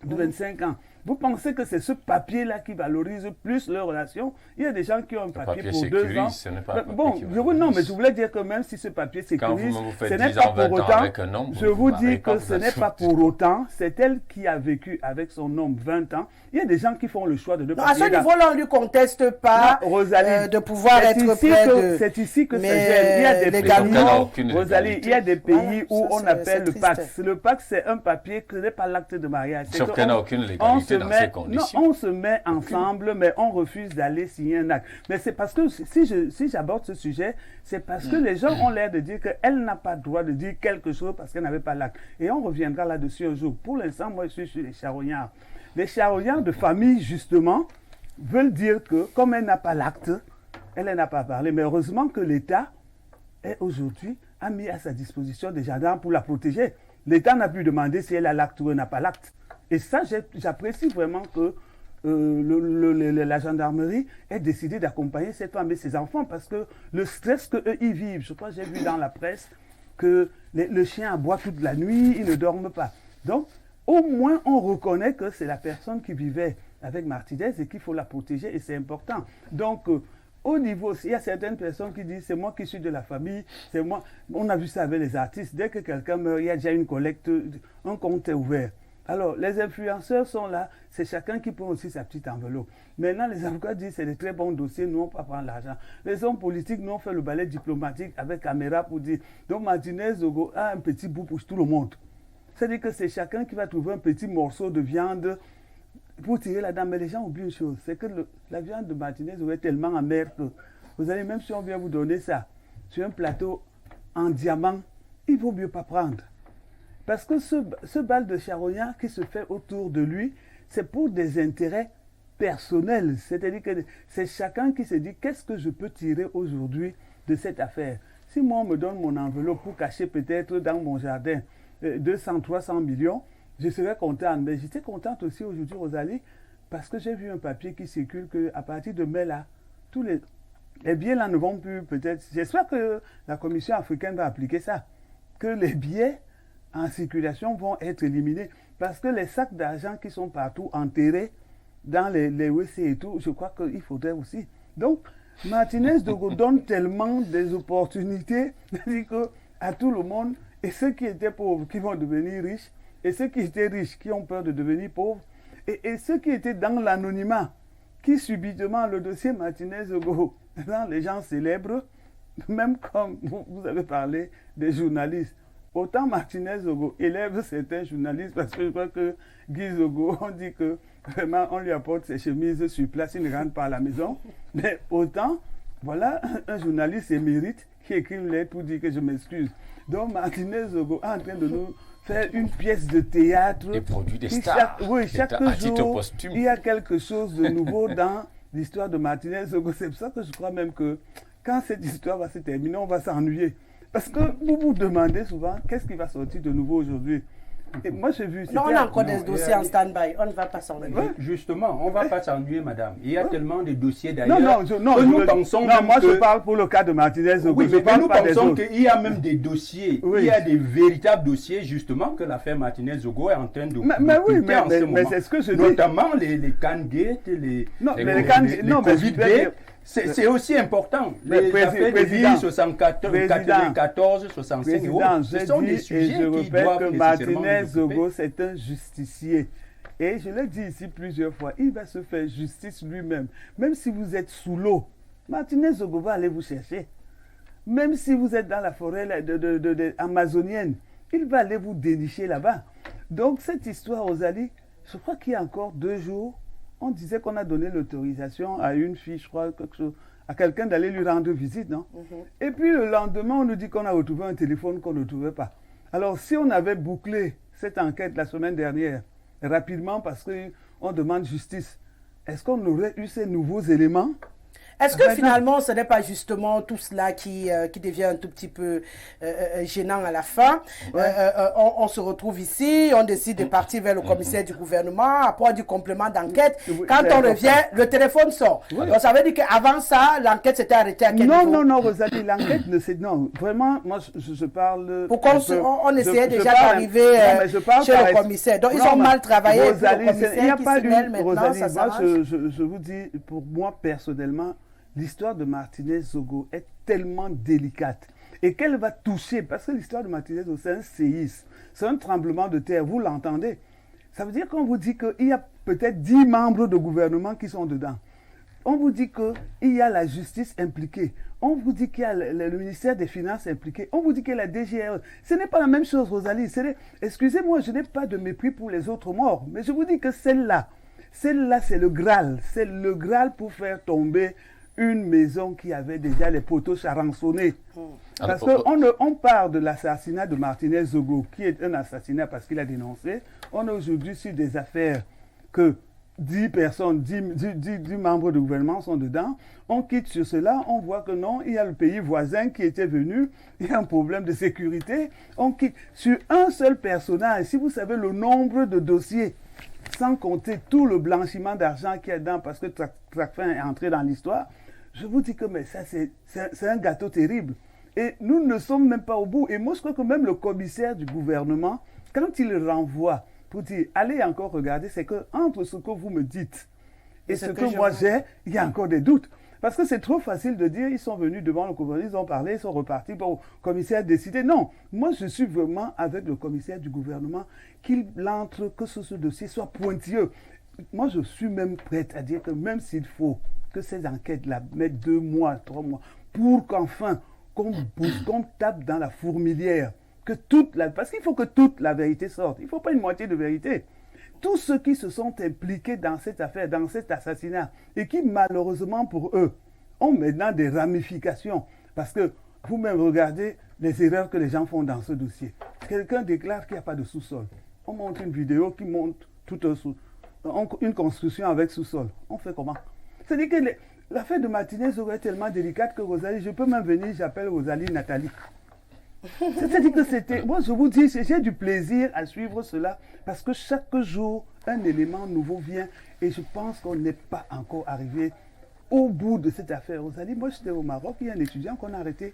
25 ans, vous pensez que c'est ce papier-là qui valorise plus leur relation? Il y a des gens qui ont un papier pour 2 ans. Ce n'est pas bon, non, mais je voulais dire que même si ce papier sécurise, ce n'est pas pour autant. Je vous dis que ce n'est pas pour autant. C'est elle qui a vécu avec son homme 20 ans. Il y a des gens qui font le choix de ne pas. À ce niveau-là, on ne lui conteste pas de pouvoir être près de. C'est ici que c'est gêne. Il y a des pays, Rosalie, il y a des pays où on appelle le Pax. Le Pax, c'est un papier qui n'est pas l'acte de mariage. Sauf qu'il n'y a aucune légalité dans ces conditions. Non, on se met ensemble, mais on refuse d'aller signer un acte. Mais c'est parce que si j'aborde ce sujet, c'est parce que les gens ont l'air de dire qu'elle n'a pas le droit de dire quelque chose parce qu'elle n'avait pas l'acte. Et on reviendra là-dessus un jour. Pour l'instant, moi, je suis sur les charognards. Les charognards de famille, justement, veulent dire que comme elle n'a pas l'acte, elle n'a pas parlé. Mais heureusement que l'État, aujourd'hui, a mis à sa disposition des gendarmes pour la protéger. L'État n'a pu demander si elle a l'acte ou elle n'a pas l'acte. Et ça, j'apprécie vraiment que la gendarmerie ait décidé d'accompagner cette femme et ses enfants parce que le stress qu'eux y vivent, je crois que j'ai vu dans la presse que le chien aboie toute la nuit, ils ne dorment pas. Donc, au moins, on reconnaît que c'est la personne qui vivait avec Martinez et qu'il faut la protéger et c'est important. Donc, au niveau, il y a certaines personnes qui disent c'est moi qui suis de la famille, c'est moi. On a vu ça avec les artistes. Dès que quelqu'un meurt, il y a déjà une collecte, un compte est ouvert. Alors, les influenceurs sont là, c'est chacun qui prend aussi sa petite enveloppe. Maintenant, les avocats disent c'est des très bons dossiers, nous on ne peut pas prendre l'argent. Les hommes politiques, nous on fait le ballet diplomatique avec caméra pour dire donc Martinez-Zogo a un petit bout pour tout le monde. C'est-à-dire que c'est chacun qui va trouver un petit morceau de viande pour tirer la dame. Mais les gens oublient une chose, c'est que la viande de Martinez-Zogo est tellement amère que vous allez, même si on vient vous donner ça sur un plateau en diamant, il vaut mieux pas prendre. Parce que ce bal de charognard qui se fait autour de lui, c'est pour des intérêts personnels. C'est-à-dire que c'est chacun qui se dit qu'est-ce que je peux tirer aujourd'hui de cette affaire. Si moi on me donne mon enveloppe pour cacher peut-être dans mon jardin 200, 300 millions, je serais contente. Mais j'étais contente aussi aujourd'hui, Rosalie, parce que j'ai vu un papier qui circule qu'à partir de mai, là, tous les billets là ne vont plus peut-être. J'espère que la Commission africaine va appliquer ça. Que les billets en circulation vont être éliminés. Parce que les sacs d'argent qui sont partout enterrés dans les WC et tout, je crois qu'il faudrait aussi. Donc, Martinez-Zogo donne tellement des opportunités à tout le monde. Et ceux qui étaient pauvres qui vont devenir riches. Et ceux qui étaient riches qui ont peur de devenir pauvres. Et ceux qui étaient dans l'anonymat, qui subitement, le dossier Martinez-Zogo, dans les gens célèbres, même comme vous avez parlé des journalistes, autant Martinez-Zogo élève certains journalistes parce que je crois que Guy Zogo, on dit que vraiment on lui apporte ses chemises sur place, il ne rentre pas à la maison. Mais autant voilà un journaliste émérite qui écrit une lettre pour dire que je m'excuse. Donc Martinez Zogo est en train de nous faire une pièce de théâtre. Et produit des qui stars. chaque à titre jour, posthume. il y a quelque chose de nouveau dans l'histoire de Martinez Zogo. C'est pour ça que je crois même que quand cette histoire va se terminer, on va s'ennuyer. Parce que vous vous demandez souvent qu'est-ce qui va sortir de nouveau aujourd'hui. Et moi j'ai vu... Non, on a encore des dossiers en stand-by. On ne va pas s'ennuyer. Oui, justement, on ne va pas s'ennuyer, madame. Il y a tellement de dossiers d'ailleurs. Nous pensons moi je parle pour le cas de Martinez Zogo. Oui, mais nous pensons qu'il y a même des dossiers, il y a des véritables dossiers justement que l'affaire Martinez Zogo est en train de mais c'est ce que je dis. Notamment les Cangate, les Covid-19. C'est aussi important. Les affaires de 74, 65 et autres. Ce sont des sujets qui doivent que Martinez Zogo, c'est un justicier. Et je l'ai dit ici plusieurs fois, il va se faire justice lui-même. Même si vous êtes sous l'eau, Martinez Zogo va aller vous chercher. Même si vous êtes dans la forêt amazonienne, il va aller vous dénicher là-bas. Donc cette histoire, Rosalie, je crois qu'il y a encore 2 jours, on disait qu'on a donné l'autorisation à une fille, je crois, quelque chose, à quelqu'un d'aller lui rendre visite, non? Et puis le lendemain, on nous dit qu'on a retrouvé un téléphone qu'on ne trouvait pas. Alors si on avait bouclé cette enquête la semaine dernière, rapidement, parce qu'on demande justice, est-ce qu'on aurait eu ces nouveaux éléments? Est-ce que finalement, ce n'est pas justement tout cela qui devient un tout petit peu gênant à la fin? On se retrouve ici, on décide de partir vers le commissaire du gouvernement, après du complément d'enquête. Quand on revient, le téléphone sort. Donc ça veut dire qu'avant ça, l'enquête s'était arrêtée à quel niveau? Non, Rosalie, l'enquête ne s'est... Non, vraiment, moi je parle... Pourquoi on essayait déjà d'arriver chez le commissaire? Donc ils ont mal travaillé. Rosalie, le commissaire il n'y a pas qui se maintenant, ça moi je vous dis, pour moi personnellement, l'histoire de Martinez Zogo est tellement délicate et qu'elle va toucher, parce que l'histoire de Martinez Zogo, c'est un séisme, c'est un tremblement de terre, vous l'entendez. Ça veut dire qu'on vous dit qu'il y a peut-être 10 membres de gouvernement qui sont dedans. On vous dit qu'il y a la justice impliquée. On vous dit qu'il y a le ministère des Finances impliqué. On vous dit qu'il y a la DGRE. Ce n'est pas la même chose, Rosalie. Excusez-moi, je n'ai pas de mépris pour les autres morts, mais je vous dis que celle-là, c'est le Graal. C'est le Graal pour faire tomber une maison qui avait déjà les poteaux charançonnés. Parce qu'on part de l'assassinat de Martinez Zogo, qui est un assassinat parce qu'il a dénoncé. On est aujourd'hui sur des affaires que 10 personnes, 10 membres du gouvernement sont dedans. On quitte sur cela, on voit que non, il y a le pays voisin qui était venu, il y a un problème de sécurité. On quitte sur un seul personnage. Si vous savez le nombre de dossiers, sans compter tout le blanchiment d'argent qu'il y a dedans, parce que Tracfin est entré dans l'histoire, je vous dis que mais ça, c'est un gâteau terrible. Et nous ne sommes même pas au bout. Et moi, je crois que même le commissaire du gouvernement, quand il renvoie pour dire, allez encore regarder, c'est que entre ce que vous me dites et ce que moi j'ai, il y a encore des doutes. Parce que c'est trop facile de dire, ils sont venus devant le gouvernement, ils ont parlé, ils sont repartis, bon, le commissaire a décidé. Non, moi je suis vraiment avec le commissaire du gouvernement qu'il entre, que ce dossier soit pointilleux. Moi je suis même prête à dire que même s'il faut que ces enquêtes-là mettent 2 mois, 3 mois, pour qu'enfin, qu'on tape dans la fourmilière, parce qu'il faut que toute la vérité sorte. Il ne faut pas une moitié de vérité. Tous ceux qui se sont impliqués dans cette affaire, dans cet assassinat, et qui malheureusement pour eux, ont maintenant des ramifications. Parce que vous-même regardez les erreurs que les gens font dans ce dossier. Quelqu'un déclare qu'il n'y a pas de sous-sol. On montre une vidéo qui montre une construction avec sous-sol. On fait comment? C'est-à-dire que l'affaire de Martinez est tellement délicate que Rosalie, je peux même venir, j'appelle Rosalie Nathalie. C'est-à-dire que c'était... Moi, je vous dis, j'ai du plaisir à suivre cela parce que chaque jour, un élément nouveau vient et je pense qu'on n'est pas encore arrivé au bout de cette affaire. Rosalie, moi, j'étais au Maroc, il y a un étudiant qu'on a arrêté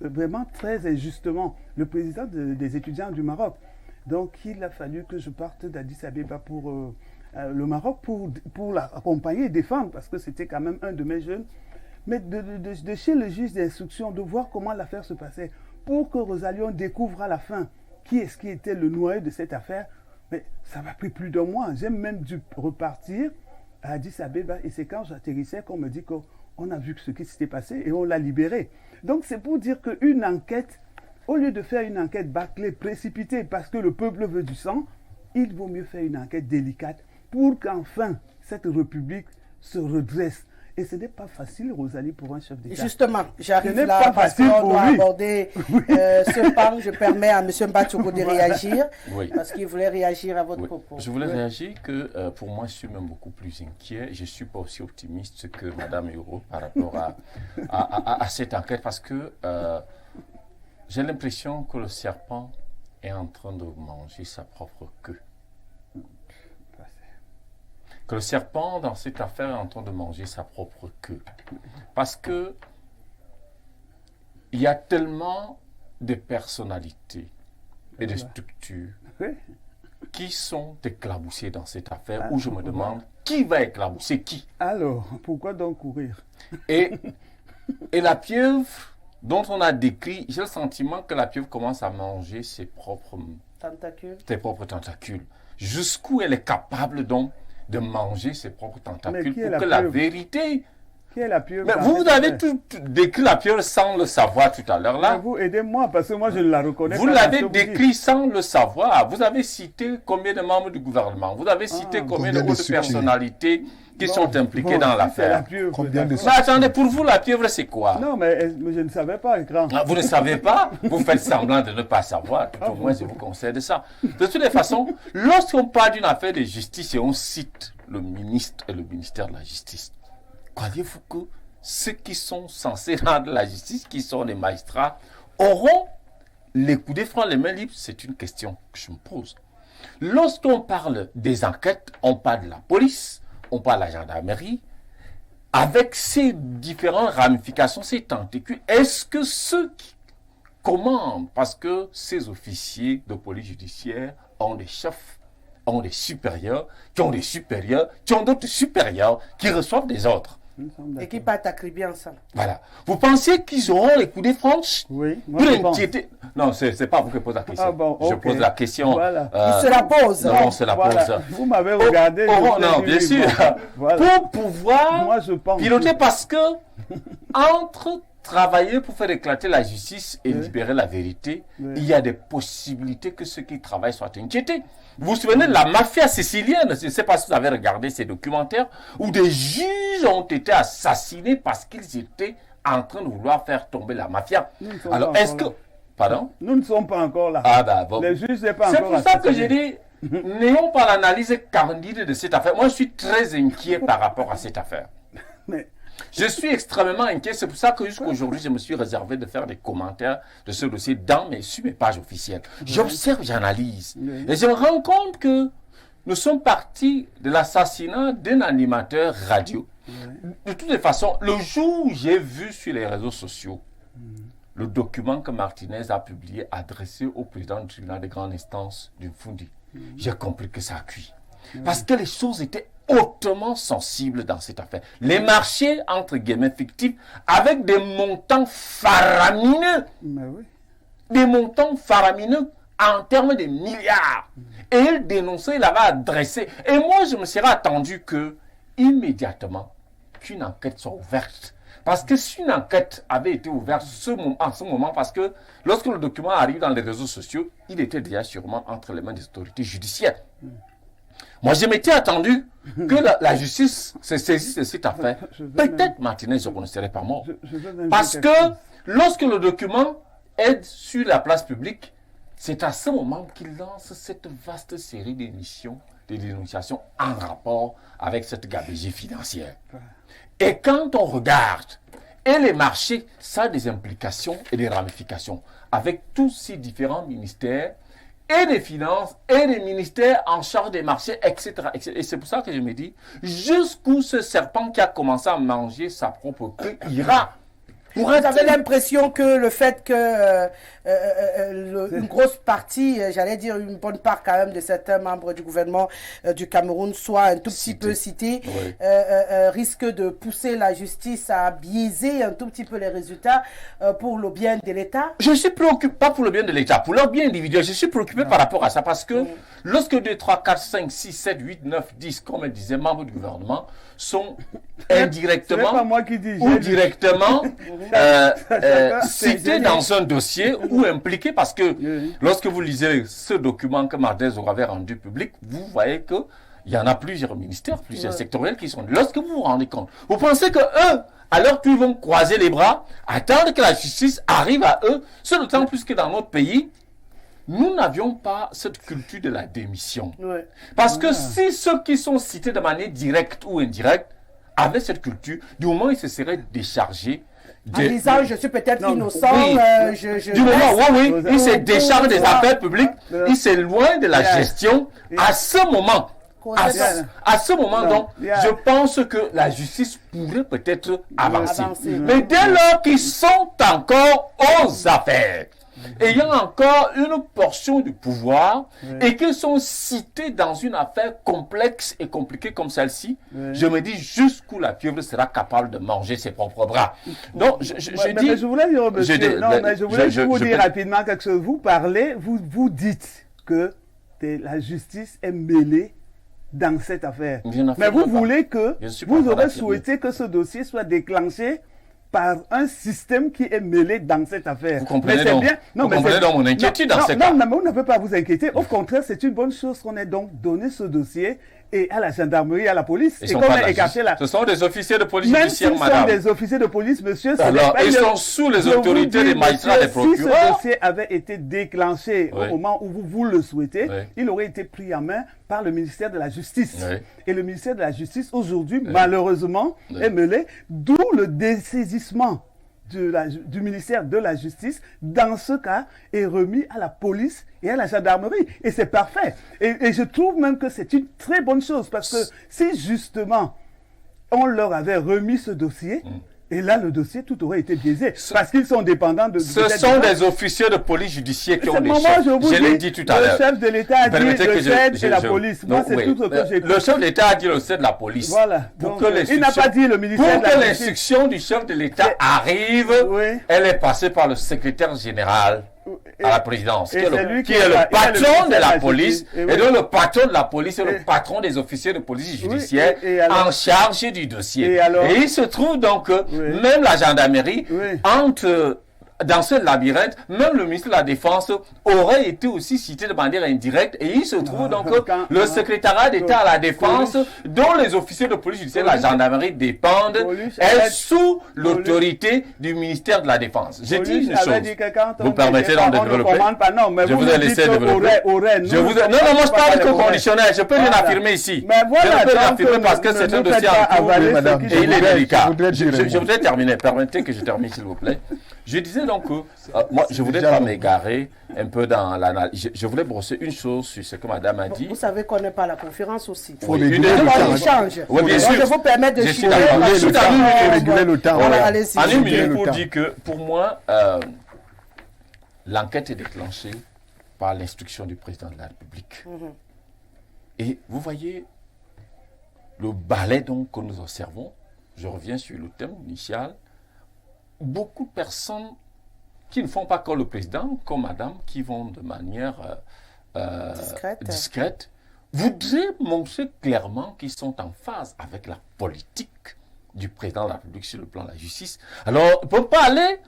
vraiment très injustement, le président des étudiants du Maroc. Donc, il a fallu que je parte d'Addis Abeba pour le Maroc pour l'accompagner et défendre parce que c'était quand même un de mes jeunes. Mais de chez le juge d'instruction, de voir comment l'affaire se passait, pour que Rosalie découvre à la fin qui est-ce qui était le noyau de cette affaire, mais ça m'a pris plus d'1 mois. J'ai même dû repartir à Addis Abeba et c'est quand j'atterrissais qu'on me dit qu'on a vu ce qui s'était passé et on l'a libéré. Donc c'est pour dire qu'une enquête, au lieu de faire une enquête bâclée, précipitée, parce que le peuple veut du sang, il vaut mieux faire une enquête délicate pour qu'enfin cette République se redresse Et ce n'est pas facile, Rosalie, pour un chef d'État. Justement, j'arrive Ce n'est là pas parce facile qu'on pour doit lui. aborder ce pan. Je permets à M. Mbatsogo de réagir Oui. parce qu'il voulait réagir à votre Oui. propos. Je voulais Oui. réagir que pour moi, je suis même beaucoup plus inquiet. Je ne suis pas aussi optimiste que Mme Euro par rapport à cette enquête parce que j'ai l'impression que le serpent est en train de manger sa propre queue. Que le serpent, dans cette affaire, est en train de manger sa propre queue. Parce que il y a tellement de personnalités et de structures Oui. qui sont éclaboussées dans cette affaire où je me demande qui va éclabousser qui. Alors, pourquoi donc courir? Et la pieuvre dont on a décrit, j'ai le sentiment que la pieuvre commence à manger ses propres tentacules. Jusqu'où elle est capable donc de manger ses propres tentacules qui est pour la que la pieuvre? vérité... Qui est la pieuvre? Mais dans vous cette avez affaire? tout décrit la pieuvre sans le savoir tout à l'heure Mais là. vous aidez-moi parce que moi je ne la reconnais Vous pas. l'avez dans ce que vous décrit dites. sans le savoir. Vous avez cité combien de membres du gouvernement. Vous avez cité combien de Combien de hautes structures. personnalités qui Bon, sont impliquées bon, dans si c'est la l'affaire. pieuvre, Combien de d'accord. Mais attendez, pour vous, la pieuvre, c'est quoi? Non, mais je ne savais pas, grand. Ah, vous ne savez pas? Vous faites semblant de ne pas savoir. Tout au moins, je vous conseille de ça. De toutes les façons, lorsqu'on parle d'une affaire de justice et on cite le ministre et le ministère de la Justice, croyez-vous que ceux qui sont censés rendre la justice, qui sont les magistrats, auront les coups de franc, les mains libres? C'est une question que je me pose. Lorsqu'on parle des enquêtes, on parle de la police, on parle de la gendarmerie, avec ces différentes ramifications, ces tentacules, est-ce que ceux qui commandent, parce que ces officiers de police judiciaire ont des chefs, ont des supérieurs, qui ont des supérieurs, qui ont d'autres supérieurs, qui reçoivent des ordres. Nous sommes Et d'accord. qui partent à ensemble. Voilà. Vous pensez qu'ils auront les coups de franche Oui, moi pour je pense. inquiéter? Non, c'est pas vous qui posez la question. Ah bon, Je ok. pose la question. Voilà. Il se la pose. Non, on se la Voilà. pose. Vous m'avez regardé. je vous ai non, dit bien oui, sûr. bon. Voilà. Pour pouvoir Moi je pense. piloter parce que entre travailler pour faire éclater la justice et Oui. libérer la vérité, Oui. il y a des possibilités que ceux qui travaillent soient inquiétés. Vous vous souvenez de la mafia sicilienne? Je ne sais pas si vous avez regardé ces documentaires où des juges ont été assassinés parce qu'ils étaient en train de vouloir faire tomber la mafia. Nous ne sommes Alors, pas est-ce que... encore là. Pardon? Nous ne sommes pas encore là. Ah bah bon. Les juges n'est pas C'est encore pour ça que assassiné. j'ai dit, n'ayons pas l'analyse candide de cette affaire. Moi, je suis très inquiet par rapport à cette affaire. Mais Je suis extrêmement inquiet. C'est pour ça que jusqu'à aujourd'hui, je me suis réservé de faire des commentaires de ce dossier sur mes pages officielles. J'observe, j'analyse. Oui. Et je me rends compte que nous sommes partis de l'assassinat d'un animateur radio. De toutes les façons, le jour où j'ai vu sur les réseaux sociaux le document que Martinez a publié adressé au président du tribunal de grande instance du Fundi, j'ai compris que ça a cuit. Parce que les choses étaient hautement sensibles dans cette affaire. Les marchés, entre guillemets, fictifs, avec des montants faramineux, mais oui. des montants faramineux en termes de milliards. Et il dénonçait, il avait adressé. Et moi, je me serais attendu que, immédiatement, qu'une enquête soit ouverte. Parce que si une enquête avait été ouverte en ce moment, parce que lorsque le document arrive dans les réseaux sociaux, il était déjà sûrement entre les mains des autorités judiciaires. Moi, je m'étais attendu que la justice se saisisse de cette affaire. Je vais Peut-être Martinez ne serait pas mort. Je vais même Parce dire que quelque chose. lorsque le document est sur la place publique, c'est à ce moment qu'il lance cette vaste série d'émissions, de dénonciations en rapport avec cette gabegie financière. Et quand on regarde, et les marchés, ça a des implications et des ramifications avec tous ces différents ministères et des finances et des ministères en charge des marchés, etc. etc. Et c'est pour ça que je me dis, jusqu'où ce serpent qui a commencé à manger sa propre queue ira. Vous avez l'impression que le fait que une grosse partie, j'allais dire une bonne part quand même de certains membres du gouvernement du Cameroun soit un tout petit peu cités, Oui. risque de pousser la justice à biaiser un tout petit peu les résultats pour le bien de l'État? Je suis préoccupé, pas pour le bien de l'État, pour leur bien individuel. Je suis préoccupé par rapport à ça parce que lorsque 2, 3, 4, 5, 6, 7, 8, 9, 10, comme elle disait, membres du gouvernement sont Ce n'est indirectement pas moi qui dis. ou j'ai dit. directement C'est cités génial. dans un dossier ou impliqués parce que Oui. lorsque vous lisez ce document que Martinez avait rendu public, vous voyez que il y en a plusieurs ministères, plusieurs sectoriels qui sont. Lorsque vous vous rendez compte, vous pensez que eux, alors qu'ils vont croiser les bras, attendre que la justice arrive à eux, c'est d'autant plus que dans notre pays, nous n'avions pas cette culture de la démission. Ouais. Parce que si ceux qui sont cités de manière directe ou indirecte avaient cette culture, du moment où ils se seraient déchargés, En disant, je suis peut-être innocent, oui. Du moment où il se décharge des affaires publiques, il s'éloigne de la gestion, à ce moment. À ce moment, donc, je pense que la justice pourrait peut-être avancer. Mais dès lors qu'ils sont encore aux affaires, ayant encore une portion du pouvoir et qu'ils sont cités dans une affaire complexe et compliquée comme celle-ci, je me dis jusqu'où la pieuvre sera capable de manger ses propres bras. Donc, mais je voulais dire, monsieur, je voulais vous dire rapidement quelque chose. Vous parlez, vous dites que la justice est mêlée dans cette affaire. Mais vous voulez que, vous aurez souhaité que ce dossier soit déclenché par un système qui est mêlé dans cette affaire. Vous comprenez donc, donc mon inquiétude dans ce cas. Non, mais vous ne pouvez pas vous inquiéter. Au contraire, c'est une bonne chose qu'on ait donc donné ce dossier et à la gendarmerie, à la police. Et qu'on ait écarté la... Ce sont des officiers de police judiciaire, madame. Même s'ils sont des officiers de police, monsieur... Alors, ils sont sous les autorités des magistrats, des procureurs. Si ce dossier avait été déclenché au moment où vous le souhaitez, il aurait été pris en main par le ministère de la Justice. Et le ministère de la Justice, aujourd'hui, malheureusement, est mêlé, d'où le dessaisissement du ministère de la Justice, dans ce cas, est remis à la police et à la gendarmerie. Et c'est parfait. Et je trouve même que c'est une très bonne chose, parce que si justement on leur avait remis ce dossier, et là, le dossier, tout aurait été biaisé. Parce qu'ils sont dépendants de... Ce sont des officiers de police judiciaire qui ont des chefs. Je l'ai dit tout à l'heure. Le chef de l'État a dit le chef de la police. Moi, c'est tout ce que j'ai Le chef de l'État a dit le chef de la police. Voilà. Il n'a pas dit le ministère de la Pour que l'instruction du chef de l'État arrive, elle est passée par le secrétaire général à la présidence, qui est le patron de la police, et donc le patron de la police est le patron des officiers de police judiciaire en charge du dossier. Et il se trouve donc que même la gendarmerie, dans ce labyrinthe, même le ministre de la Défense aurait été aussi cité de manière indirecte, et il se trouve donc que le secrétariat d'État à la Défense, dont les officiers de police judiciaire, la gendarmerie dépendent, est sous l'autorité du ministère de la Défense. J'ai dit une chose. Vous permettez donc de développer? Je vous ai laissé développer. Non, moi je parle que conditionnel. Je peux rien affirmer ici. Je peux rien affirmer parce que c'est un dossier en cours et il est délicat. Je voudrais terminer. Permettez que je termine, s'il vous plaît. Je disais donc que, moi, je ne voudrais pas m'égarer un peu dans l'analyse. Je voulais brosser une chose sur ce que madame a dit. Vous savez qu'on n'est pas à la conférence aussi. Il faut réguler le échange. Oui, bien sûr. Je vous permets de réguler le temps. En une minute pour dire que, pour moi, l'enquête est déclenchée par l'instruction du président de la République. Et vous voyez le balai donc que nous observons. Je reviens sur le thème initial. Beaucoup de personnes qui ne font pas comme le président, comme madame, qui vont de manière discrète, voudraient montrer clairement qu'ils sont en phase avec la politique du président de la République sur le plan de la justice. Alors, on ne peut pas aller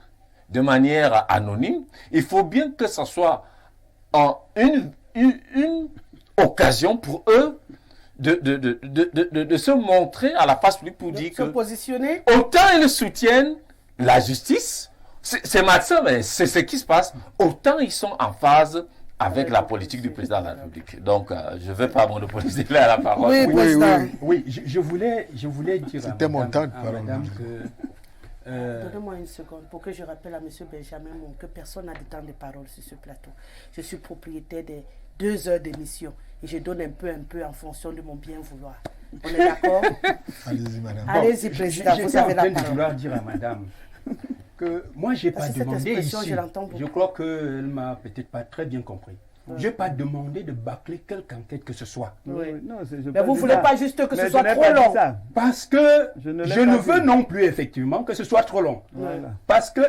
de manière anonyme. Il faut bien que ce soit une occasion pour eux de se montrer à la face publique pour dire que positionner. Autant ils soutiennent la justice, c'est malsain, mais c'est ce qui se passe. Autant ils sont en phase avec la politique du président de la République. Donc, je ne vais pas monopoliser la parole. Oui, je voulais dire à madame que... Donnez-moi une seconde pour que je rappelle à M. Benjamin que personne n'a de temps de parole sur ce plateau. Je suis propriétaire des 2 heures d'émission et je donne un peu en fonction de mon bien vouloir. On est d'accord? Allez-y, madame. Allez-y, président, vous avez la parole. Je vouloir dire à madame que moi, je n'ai pas demandé ici. Je crois qu'elle ne m'a peut-être pas très bien compris. Je n'ai pas demandé de bâcler quelque enquête que ce soit. Mais vous ne voulez pas juste que ce soit trop long. Parce que je ne veux non plus effectivement que ce soit trop long. Parce que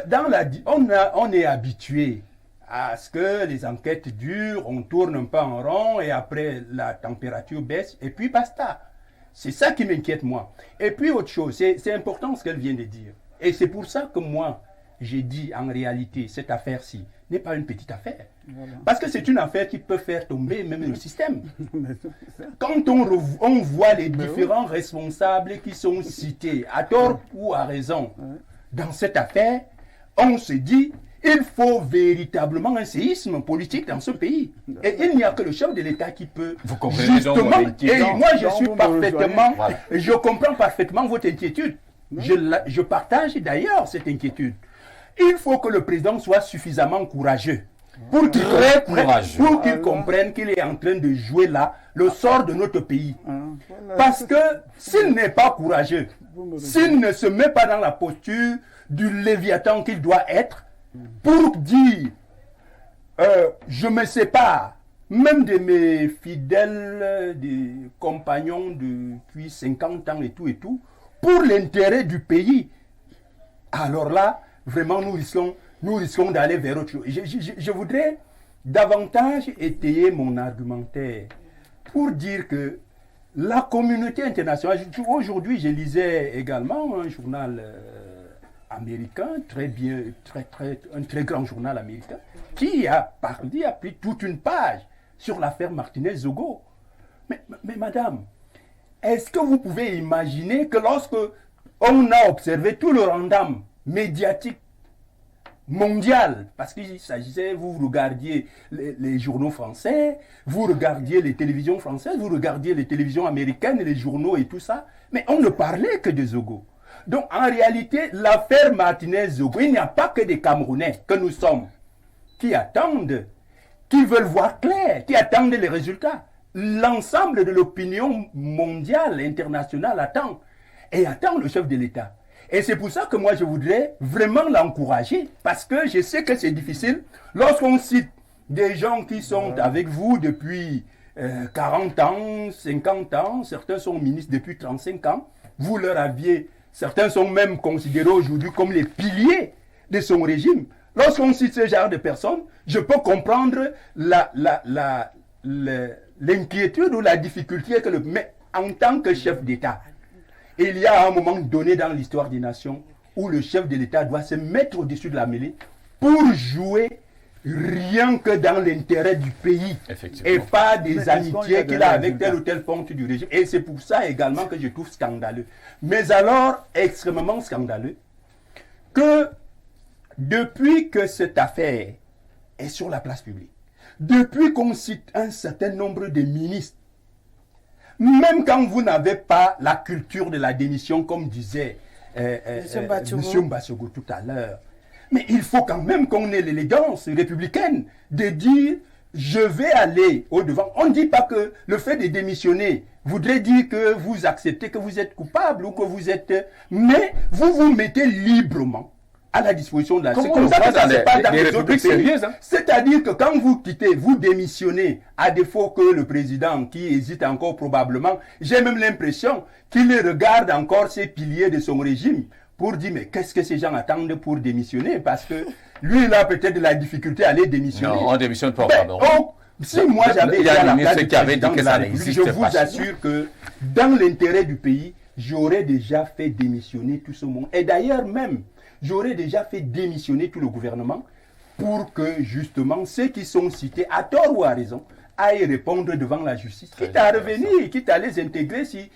on est habitué à ce que les enquêtes durent, on tourne un peu en rond et après la température baisse et puis basta. C'est ça qui m'inquiète moi. Et puis autre chose, c'est important ce qu'elle vient de dire. Et c'est pour ça que moi, j'ai dit en réalité, cette affaire-ci n'est pas une petite affaire. Voilà. Parce que c'est une affaire qui peut faire tomber même le système. Quand on voit les différents responsables qui sont cités, à tort ou à raison, dans cette affaire, on se dit il faut véritablement un séisme politique dans ce pays. Et il n'y a que le chef de l'État qui peut Vous comprenez donc mon et inquiétude. moi je suis Donc, parfaitement, voilà. je comprends parfaitement votre inquiétude. Je partage d'ailleurs cette inquiétude. Il faut que le président soit suffisamment courageux pour qu'il comprenne qu'il est en train de jouer là le sort de notre pays. Voilà. Parce que s'il n'est pas courageux, s'il ne se met pas dans la posture du Léviathan qu'il doit être, pour dire je me sépare même de mes fidèles, des compagnons depuis 50 ans et tout, pour l'intérêt du pays, alors là, vraiment, nous risquons d'aller vers autre chose. Je voudrais davantage étayer mon argumentaire pour dire que la communauté internationale, aujourd'hui, je lisais également un journal américain, un très grand journal américain, qui a pris toute une page sur l'affaire Martinez-Zogo. Mais madame, est-ce que vous pouvez imaginer que lorsque on a observé tout le rendement médiatique mondial, parce qu'il s'agissait, vous regardiez les journaux français, vous regardiez les télévisions françaises, vous regardiez les télévisions américaines, les journaux et tout ça, mais on ne parlait que de Zogo. Donc en réalité, l'affaire Martinez-Zogo, il n'y a pas que des Camerounais que nous sommes qui attendent, qui veulent voir clair, qui attendent les résultats. L'ensemble de l'opinion mondiale, internationale attend, et attend le chef de l'État. Et c'est pour ça que moi je voudrais vraiment l'encourager, parce que je sais que c'est difficile. Lorsqu'on cite des gens qui sont avec vous depuis 40 ans, 50 ans, certains sont ministres depuis 35 ans, vous leur aviez, certains sont même considérés aujourd'hui comme les piliers de son régime. Lorsqu'on cite ce genre de personnes, je peux comprendre l'inquiétude ou la difficulté que mais en tant que chef d'État, il y a un moment donné dans l'histoire des nations où le chef de l'État doit se mettre au-dessus de la mêlée pour jouer rien que dans l'intérêt du pays et pas des amitiés qu'il a avec telle ou telle fonte du régime. Et c'est pour ça également que je trouve scandaleux. Mais alors, extrêmement scandaleux, que depuis que cette affaire est sur la place publique, depuis qu'on cite un certain nombre de ministres, même quand vous n'avez pas la culture de la démission, comme disait M. Mbassogo tout à l'heure, mais il faut quand même qu'on ait l'élégance républicaine de dire je vais aller au-devant. On ne dit pas que le fait de démissionner voudrait dire que vous acceptez que vous êtes coupable ou que vous êtes... Mais vous vous mettez librement à la disposition de la... C'est comme ça que ça se passe dans les autres pays. C'est-à-dire que quand vous quittez, vous démissionnez, à défaut que le président qui hésite encore probablement, j'ai même l'impression qu'il regarde encore ces piliers de son régime pour dire mais qu'est-ce que ces gens attendent pour démissionner, parce que lui il a peut-être de la difficulté à aller démissionner. Non, on démissionne pas, pardon. Si moi j'avais été à la place du président de la République, je vous assure que dans l'intérêt du pays, j'aurais déjà fait démissionner tout ce monde. Et d'ailleurs même, j'aurais déjà fait démissionner tout le gouvernement pour que justement ceux qui sont cités, à tort ou à raison, aillent répondre devant la justice, quitte à revenir, quitte à les intégrer s'ils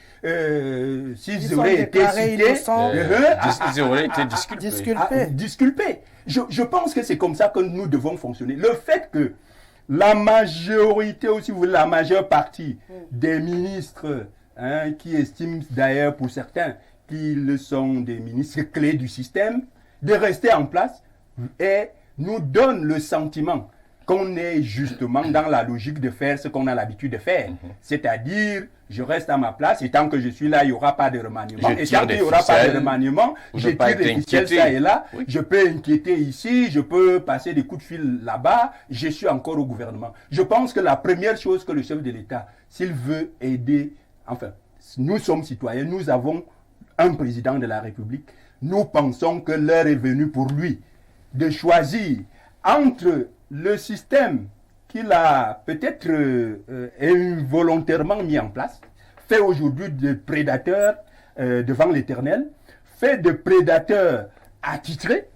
auraient été cités, ils auraient été disculpés. Je pense que c'est comme ça que nous devons fonctionner. Le fait que la majorité, aussi la majeure partie des ministres, qui estiment d'ailleurs pour certains qu'ils sont des ministres clés du système, de rester en place et nous donne le sentiment qu'on est justement dans la logique de faire ce qu'on a l'habitude de faire. C'est-à-dire, je reste à ma place et tant que je suis là, il n'y aura pas de remaniement. Et tant qu'il n'y aura pas de remaniement, je tire des ficelles ça et là, je peux inquiéter ici, je peux passer des coups de fil là-bas, je suis encore au gouvernement. Je pense que la première chose que le chef de l'État, s'il veut aider, enfin, nous sommes citoyens, nous avons un président de la République, nous pensons que l'heure est venue pour lui de choisir entre le système qu'il a peut-être involontairement mis en place, fait aujourd'hui de prédateurs devant l'Éternel, fait de prédateurs attitrés.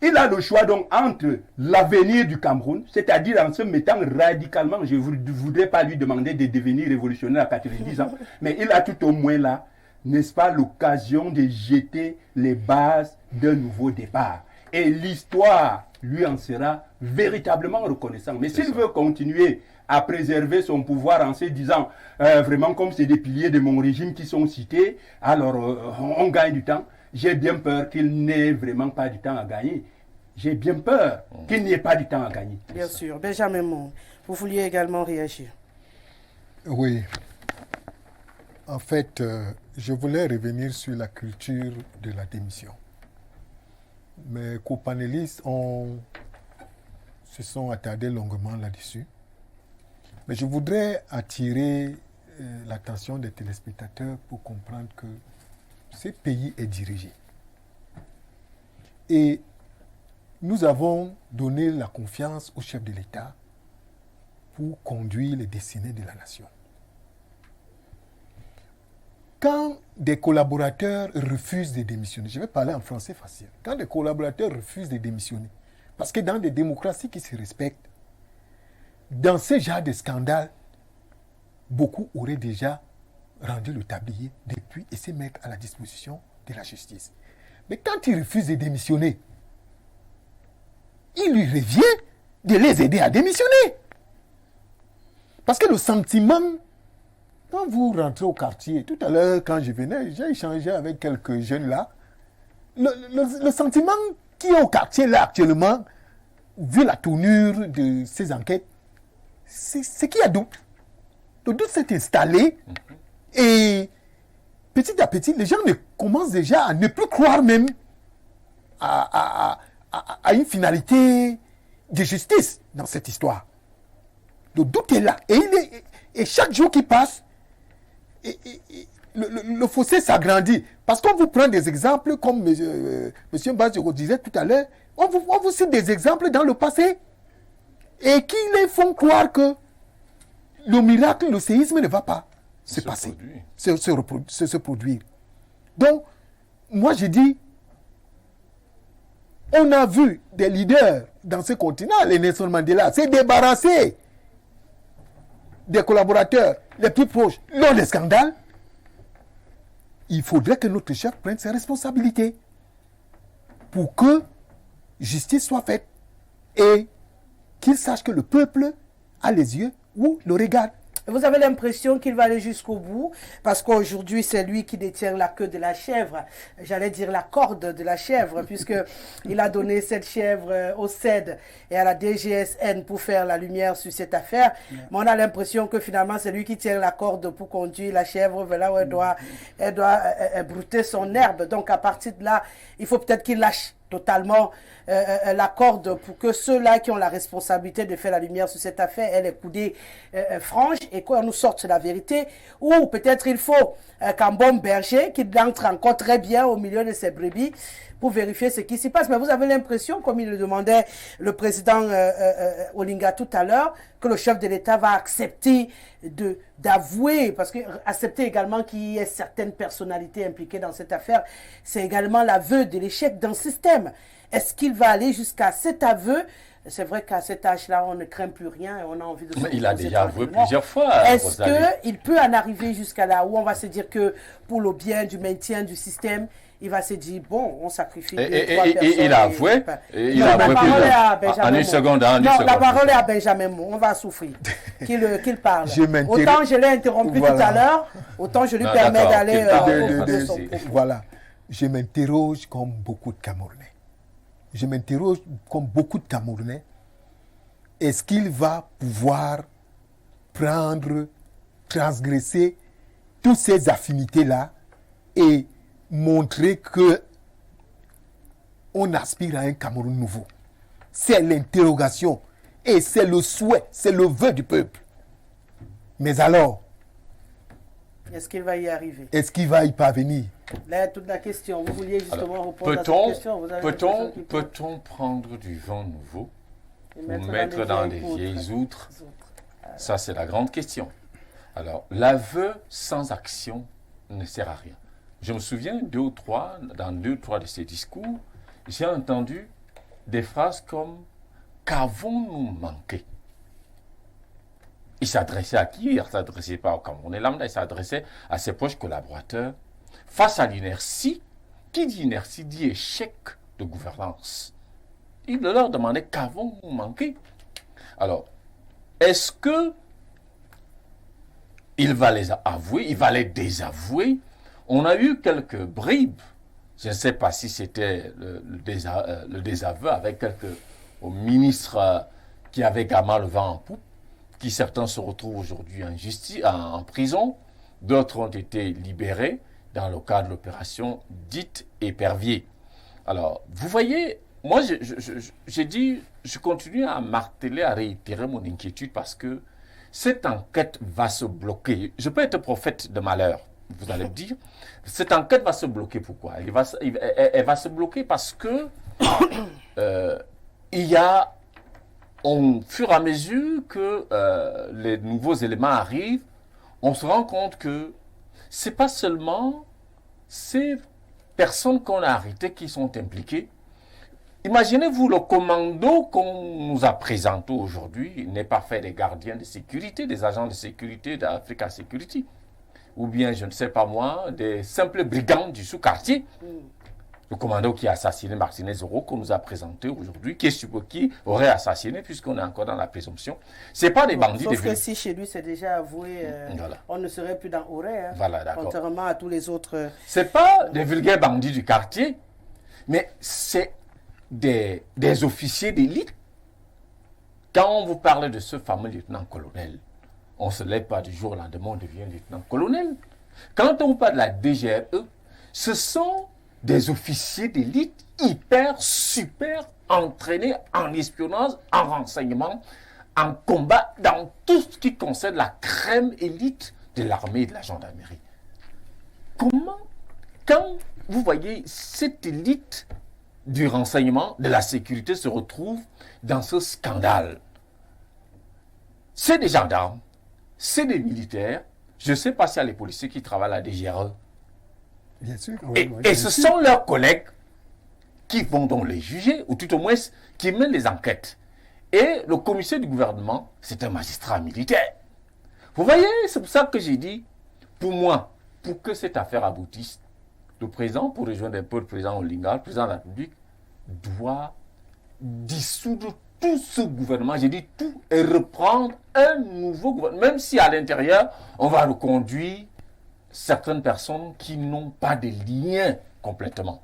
Il a le choix donc entre l'avenir du Cameroun, c'est-à-dire en se mettant radicalement, je ne voudrais pas lui demander de devenir révolutionnaire à 90 ans, mais il a tout au moins là, n'est-ce pas, l'occasion de jeter les bases d'un nouveau départ. Et l'histoire lui en sera véritablement reconnaissant. Mais s'il veut continuer à préserver son pouvoir en se disant, vraiment comme c'est des piliers de mon régime qui sont cités, alors on gagne du temps, j'ai bien peur qu'il n'ait vraiment pas du temps à gagner. J'ai bien peur qu'il n'y ait pas du temps à gagner. Bien sûr. Benjamin Mon, vous vouliez également réagir. Oui. En fait, je voulais revenir sur la culture de la démission. Mes copanélistes se sont attardés longuement là-dessus. Mais je voudrais attirer l'attention des téléspectateurs pour comprendre que ce pays est dirigé. Et nous avons donné la confiance au chef de l'État pour conduire les destinées de la nation. Quand des collaborateurs refusent de démissionner, je vais parler en français facile, quand des collaborateurs refusent de démissionner, parce que dans des démocraties qui se respectent, dans ce genre de scandale, beaucoup auraient déjà rendu le tablier depuis et se mettre à la disposition de la justice. Mais quand ils refusent de démissionner, il lui revient de les aider à démissionner. Parce que le sentiment, quand vous rentrez au quartier, tout à l'heure quand je venais, j'ai échangé avec quelques jeunes là, le sentiment qui est au quartier là actuellement, vu la tournure de ces enquêtes, c'est qu'il y a doute. Le doute s'est installé et petit à petit, les gens commencent déjà à ne plus croire même à une finalité de justice dans cette histoire. Le doute est là. Et chaque jour qui passe, le fossé s'agrandit. Parce qu'on vous prend des exemples, comme M. Baziro disait tout à l'heure, on vous cite des exemples dans le passé et qui les font croire que le miracle, le séisme ne va pas se passer, se produire. Donc, moi je dis, on a vu des leaders dans ce continent, les Nelson Mandela, s'est débarrassé des collaborateurs les plus proches lors des scandales. Il faudrait que notre chef prenne ses responsabilités pour que justice soit faite et qu'il sache que le peuple a les yeux où le regarde. Vous avez l'impression qu'il va aller jusqu'au bout, parce qu'aujourd'hui, c'est lui qui détient la queue de la chèvre, j'allais dire la corde de la chèvre, puisqu'il a donné cette chèvre au CED et à la DGSN pour faire la lumière sur cette affaire. Mais on a l'impression que finalement, c'est lui qui tient la corde pour conduire la chèvre vers là où elle doit brouter son herbe. Donc, à partir de là, il faut peut-être qu'il lâche totalement la corde pour que ceux-là qui ont la responsabilité de faire la lumière sur cette affaire aient les coudées franches et qu'on nous sorte la vérité. Ou peut-être il faut qu'un bon berger qui entre encore très bien au milieu de ses brebis pour vérifier ce qui s'y passe. Mais vous avez l'impression, comme il le demandait le président Olinga tout à l'heure, que le chef de l'État va accepter d'avouer, parce que accepter également qu'il y ait certaines personnalités impliquées dans cette affaire, c'est également l'aveu de l'échec d'un système. Est-ce qu'il va aller jusqu'à cet aveu? C'est vrai qu'à cet âge-là, on ne craint plus rien et on a envie de se il a déjà avoué plusieurs fois. Est-ce qu'il peut en arriver jusqu'à là où on va se dire que pour le bien du maintien du système, il va se dire, bon, on sacrifie il a avoué. Il a avoué en une seconde. La parole est à Benjamin Mo. On va souffrir. Qu'il parle. Autant je l'ai interrompu tout à l'heure, autant je lui permets d'aller de son propos. Voilà. Je m'interroge comme beaucoup de Camerounais. Est-ce qu'il va pouvoir transgresser toutes ces affinités-là et montrer que on aspire à un Cameroun nouveau? C'est l'interrogation et c'est le souhait, c'est le vœu du peuple. Mais alors, est-ce qu'il va y arriver? Est-ce qu'il va y parvenir? Là, toute la question. Vous vouliez justement répondre à cette question. Peut-on prendre du vent nouveau ou mettre dans des vieilles outres? Ça, c'est la grande question. Alors, l'aveu sans action ne sert à rien. Je me souviens, dans deux ou trois de ces discours, j'ai entendu des phrases comme « Qu'avons-nous manqué ?» Il s'adressait à qui? Il ne s'adressait pas au Camerounais lambda, il s'adressait à ses proches collaborateurs face à l'inertie. Qui dit inertie dit échec de gouvernance. Il leur demandait qu'avons-nous manqué? Alors, est-ce que il va les avouer, il va les désavouer? On a eu quelques bribes. Je ne sais pas si c'était le désaveu avec quelques ministres qui avaient également le vent en poupe, qui certains se retrouvent aujourd'hui en prison, d'autres ont été libérés dans le cadre de l'opération dite Épervier. Alors, vous voyez, moi j'ai dit, je continue à marteler, à réitérer mon inquiétude parce que cette enquête va se bloquer. Je peux être prophète de malheur, vous allez me dire. Cette enquête va se bloquer. Pourquoi? Elle va se bloquer parce que il y a, au fur et à mesure que les nouveaux éléments arrivent, on se rend compte que ce n'est pas seulement ces personnes qu'on a arrêtées qui sont impliquées. Imaginez-vous, le commando qu'on nous a présenté aujourd'hui n'est pas fait des gardiens de sécurité, des agents de sécurité d'Africa Security, ou bien, je ne sais pas moi, des simples brigands du sous-quartier. Le commando qui a assassiné Martinez Oro, qu'on nous a présenté aujourd'hui, qui aurait assassiné, puisqu'on est encore dans la présomption. Ce n'est pas des bandits. Sauf que si chez lui c'est déjà avoué, voilà. On ne serait plus dans Auré, hein, voilà, contrairement à tous les autres. Ce n'est pas des vulgaires bandits du quartier, mais c'est des officiers d'élite. Quand on vous parle de ce fameux lieutenant-colonel, on ne se lève pas du jour au lendemain, on devient lieutenant-colonel. Quand on vous parle de la DGRE, ce sont des officiers d'élite hyper, super entraînés en espionnage, en renseignement, en combat, dans tout ce qui concerne la crème élite de l'armée et de la gendarmerie. Comment, quand vous voyez cette élite du renseignement, de la sécurité se retrouve dans ce scandale, c'est des gendarmes, c'est des militaires, je ne sais pas s'il y a les policiers qui travaillent à la DGRE. Bien sûr. Et ce sont leurs collègues qui vont donc les juger, ou tout au moins qui mènent les enquêtes. Et le commissaire du gouvernement, c'est un magistrat militaire. Vous voyez, c'est pour ça que j'ai dit, pour moi, pour que cette affaire aboutisse, le président, pour rejoindre un peu le président Olinga, le président de la République, doit dissoudre tout ce gouvernement, j'ai dit tout, et reprendre un nouveau gouvernement, même si à l'intérieur, on va reconduire certaines personnes qui n'ont pas de lien complètement.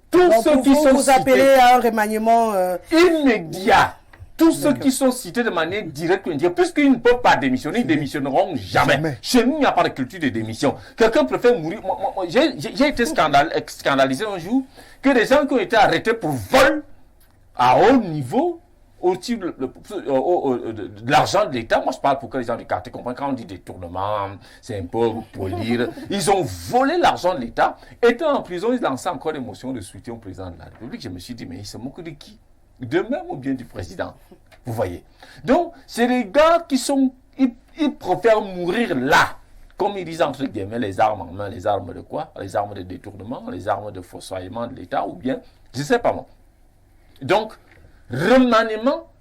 Tous ceux qui sont vous appelez à un remaniement immédiat. Tous ceux qui sont cités de manière directe ou indirecte, puisqu'ils ne peuvent pas démissionner, ils ne démissionneront jamais. Chez nous, il n'y a pas de culture de démission. Quelqu'un préfère mourir. Moi, j'ai été scandalisé un jour que des gens qui ont été arrêtés pour vol à haut niveau, au-dessus de l'argent de l'État. Moi, je parle pour que les gens du quartier comprennent. Quand on dit détournement, c'est un peu pour lire. Ils ont volé l'argent de l'État. Étant en prison, ils lançaient encore des motions de soutien au président de la République. Je me suis dit, mais ils se moquent de qui? De même ou bien du président? Vous voyez? Donc, c'est des gars qui sont... Ils préfèrent mourir là. Comme ils disent entre guillemets, les armes en main. Les armes de quoi? Les armes de détournement, les armes de fossoyement de l'État, ou bien... Je ne sais pas moi. Donc, remaniement,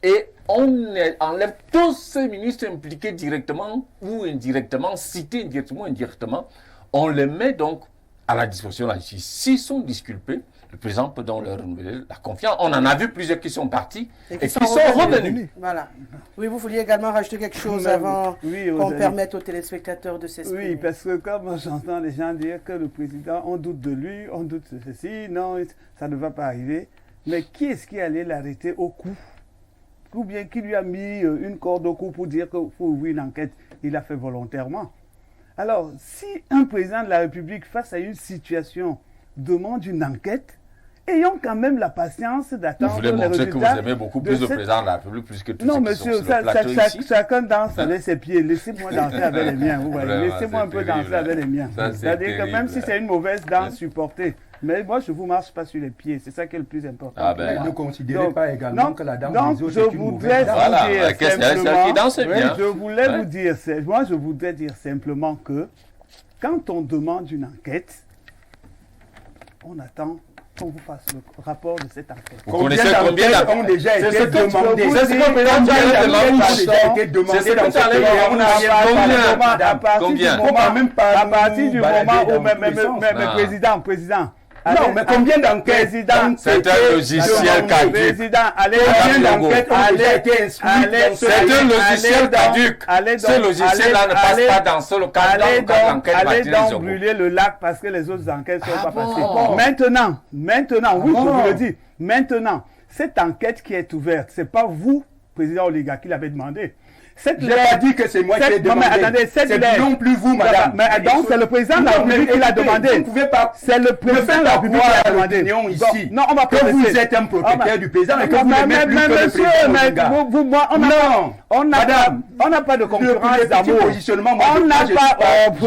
et on enlève tous ces ministres impliqués directement ou indirectement, cités indirectement ou indirectement, on les met donc à la disposition de la justice. S'ils sont disculpés, le président peut donc leur renouveler la confiance. On en a vu plusieurs qui sont partis et qui sont revenus. Voilà. Oui, vous vouliez également rajouter quelque chose avant qu'on permette aux téléspectateurs de s'exprimer. Oui, parce que comme j'entends les gens dire que le président, on doute de lui, on doute de ceci, non, ça ne va pas arriver. Mais qui est-ce qui allait l'arrêter au cou? Ou bien qui lui a mis une corde au cou pour dire qu'il faut ouvrir une enquête? Il l'a fait volontairement. Alors, si un président de la République, face à une situation, demande une enquête, ayons quand même la patience d'attendre les résultats. Vous voulez montrer que vous aimez beaucoup plus le président de la République plus que tous ceux qui sont sur le plateau ici? Chacun danse avec ses pieds. Laissez-moi danser avec les miens. Vous voyez. Laissez-moi un peu danser avec les miens. C'est-à-dire que même si c'est une mauvaise danse, supportez. Mais moi, je ne vous marche pas sur les pieds. C'est ça qui est le plus important. Ah ben, ne considérez pas également que la danse des autres est une mauvaise danse. Voilà, je voulais vous dire, moi, je voudrais dire simplement que quand on demande une enquête, on attend qu'on vous fasse le rapport de cette enquête. Vous connaissez combien d'enquêtes ont déjà été demandées? C'est ce que le président ont déjà été demandées dans ce pays. On n'a rien. Combien? À partir du moment où, mais président. Non, mais combien d'enquêtes? C'est un logiciel caduc. Président, combien d'enquêtes ont déjà été inscrites? C'est un logiciel caduc. Ce logiciel-là ne passe pas dans ce cadre d'enquête. Allez donc brûler le lac parce que les autres enquêtes ne sont pas passées. Maintenant, oui, je vous le dis. Maintenant, cette enquête qui est ouverte, c'est pas vous, président Oliga, qui l'avez demandé. Je n'ai pas dit que c'est moi qui ai demandé. C'est non plus vous, madame. Mais donc, c'est le président de la République qui l'a demandé. Vous ne pouvez pas. C'est le président de la République qui l'a demandé. Ici. Non, on va pas. Que vous êtes un protecteur du président et que vous n'aimez plus que le président. On n'a pas de concurrence d'amour. On n'a pas. Vous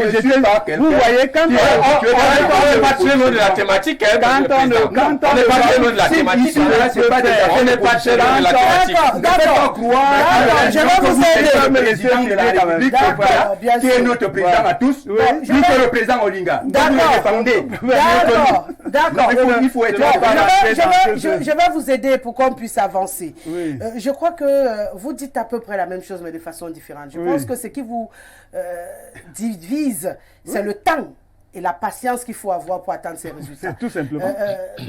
voyez, quand on n'est pas très loin de la thématique. On n'est pas très loin de la thématique. On n'est pas très loin de la thématique. D'accord. Je vais vous aider. Le président de la République, qui est notre président à tous, plus que le président Olinga. D'accord. Il faut être je vais vous aider pour qu'on puisse avancer. Je crois que vous dites à peu près la même chose, mais de façon différente. Je pense que ce qui vous divise, c'est le temps et la patience qu'il faut avoir pour atteindre ces résultats. Tout simplement.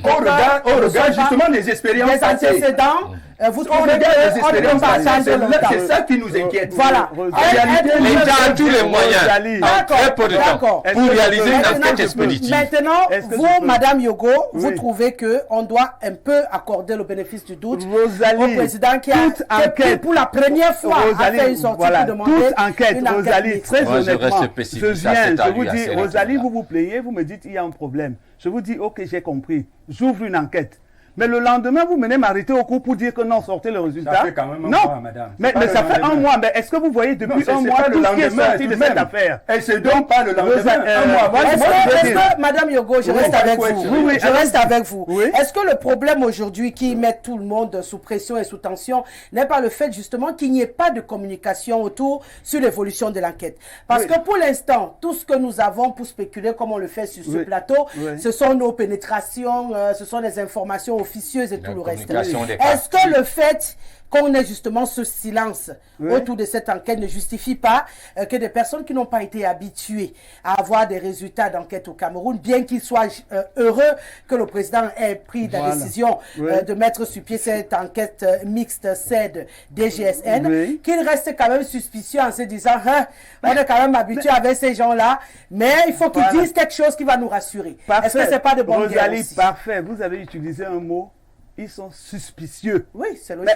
Au regard justement des expériences des antécédents, vous trouvez c'est ça qui nous inquiète. Voilà. L'État a tous les moyens, en très peu de temps, pour réaliser une enquête expéditive. Maintenant, vous, Madame Yogo, vous trouvez qu'on doit un peu accorder le bénéfice du doute au président qui a, pour la première fois, fait une sortie pour demander toute enquête, Rosalie, très honnêtement, je vous dis, Rosalie, vous plaignez, vous me dites il y a un problème. Je vous dis, ok, j'ai compris. J'ouvre une enquête. Mais le lendemain, vous venez m'arrêter au cours pour dire que non, sortez le résultat. Ça fait quand même un mois, madame. Mais ça fait un mois. Mais est-ce que vous voyez depuis un mois tout ce qui est sorti de cette affaire? Elle se donne pas le lendemain. Est-ce que, Madame Yogo, je reste avec vous. Je reste avec vous. Est-ce que le problème aujourd'hui qui met tout le monde sous pression et sous tension n'est pas le fait justement qu'il n'y ait pas de communication autour sur l'évolution de l'enquête? Parce que pour l'instant, tout ce que nous avons pour spéculer comme on le fait sur ce plateau, ce sont nos pénétrations, ce sont les informations officieuse et tout le reste. Est-ce que le fait qu'on ait justement ce silence autour de cette enquête ne justifie pas que des personnes qui n'ont pas été habituées à avoir des résultats d'enquête au Cameroun, bien qu'ils soient heureux que le président ait pris la décision de mettre sur pied cette enquête mixte CED-DGSN, qu'ils restent quand même suspicieux en se disant on est quand même habitué avec ces gens-là, mais il faut qu'ils disent quelque chose qui va nous rassurer. Est-ce que c'est pas de bonne guerre aussi? Parfait, vous avez utilisé un mot, ils sont suspicieux. Oui, c'est logique.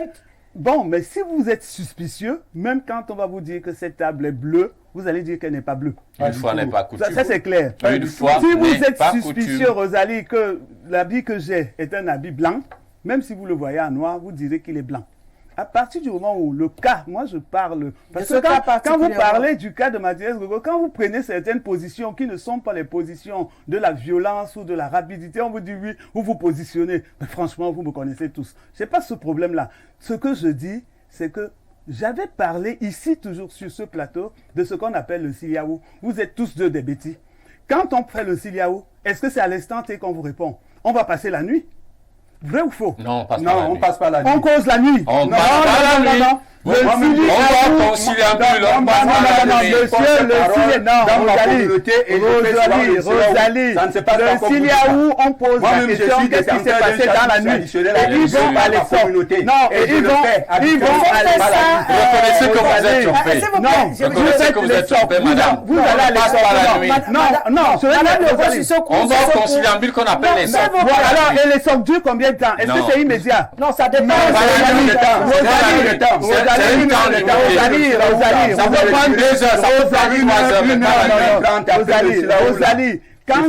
Bon, mais si vous êtes suspicieux, même quand on va vous dire que cette table est bleue, vous allez dire qu'elle n'est pas bleue. Une fois n'est pas coutume. Ça c'est clair. Une fois si vous êtes pas suspicieux, Rosalie, que l'habit que j'ai est un habit blanc, même si vous le voyez en noir, vous direz qu'il est blanc. À partir du moment où le cas, moi je parle, parce que quand vous parlez du cas de Mathias Gogo, quand vous prenez certaines positions qui ne sont pas les positions de la violence ou de la rapidité, on vous dit oui, vous vous positionnez. Mais franchement, vous me connaissez tous. Je n'ai pas ce problème-là. Ce que je dis, c'est que j'avais parlé ici, toujours sur ce plateau, de ce qu'on appelle le Siliaou. Vous êtes tous deux des bêtis. Quand on fait le Siliaou, est-ce que c'est à l'instant T qu'on vous répond? On va passer la nuit? Vrai ou faux? Non, on passe pas la nuit. On cause la nuit. On passe pas la nuit. On va conciliabule, on passe pas la nuit. Rosalie, le Siliaou, on pose la question, qu'est-ce qui s'est passé dans la nuit? Et ils vont aller sortir. Non, et ils vont aller sortir. Reconnaissez que vous êtes trompé. Non, reconnaissez que vous êtes trompé, madame. Vous allez aller sortir. Non, je vais aller on va au conciliabule qu'on appelle les sortes. Alors, et les sortes durent combien de temps? Est-ce que c'est immédiat? Non, ça dépend. Rosalie, quand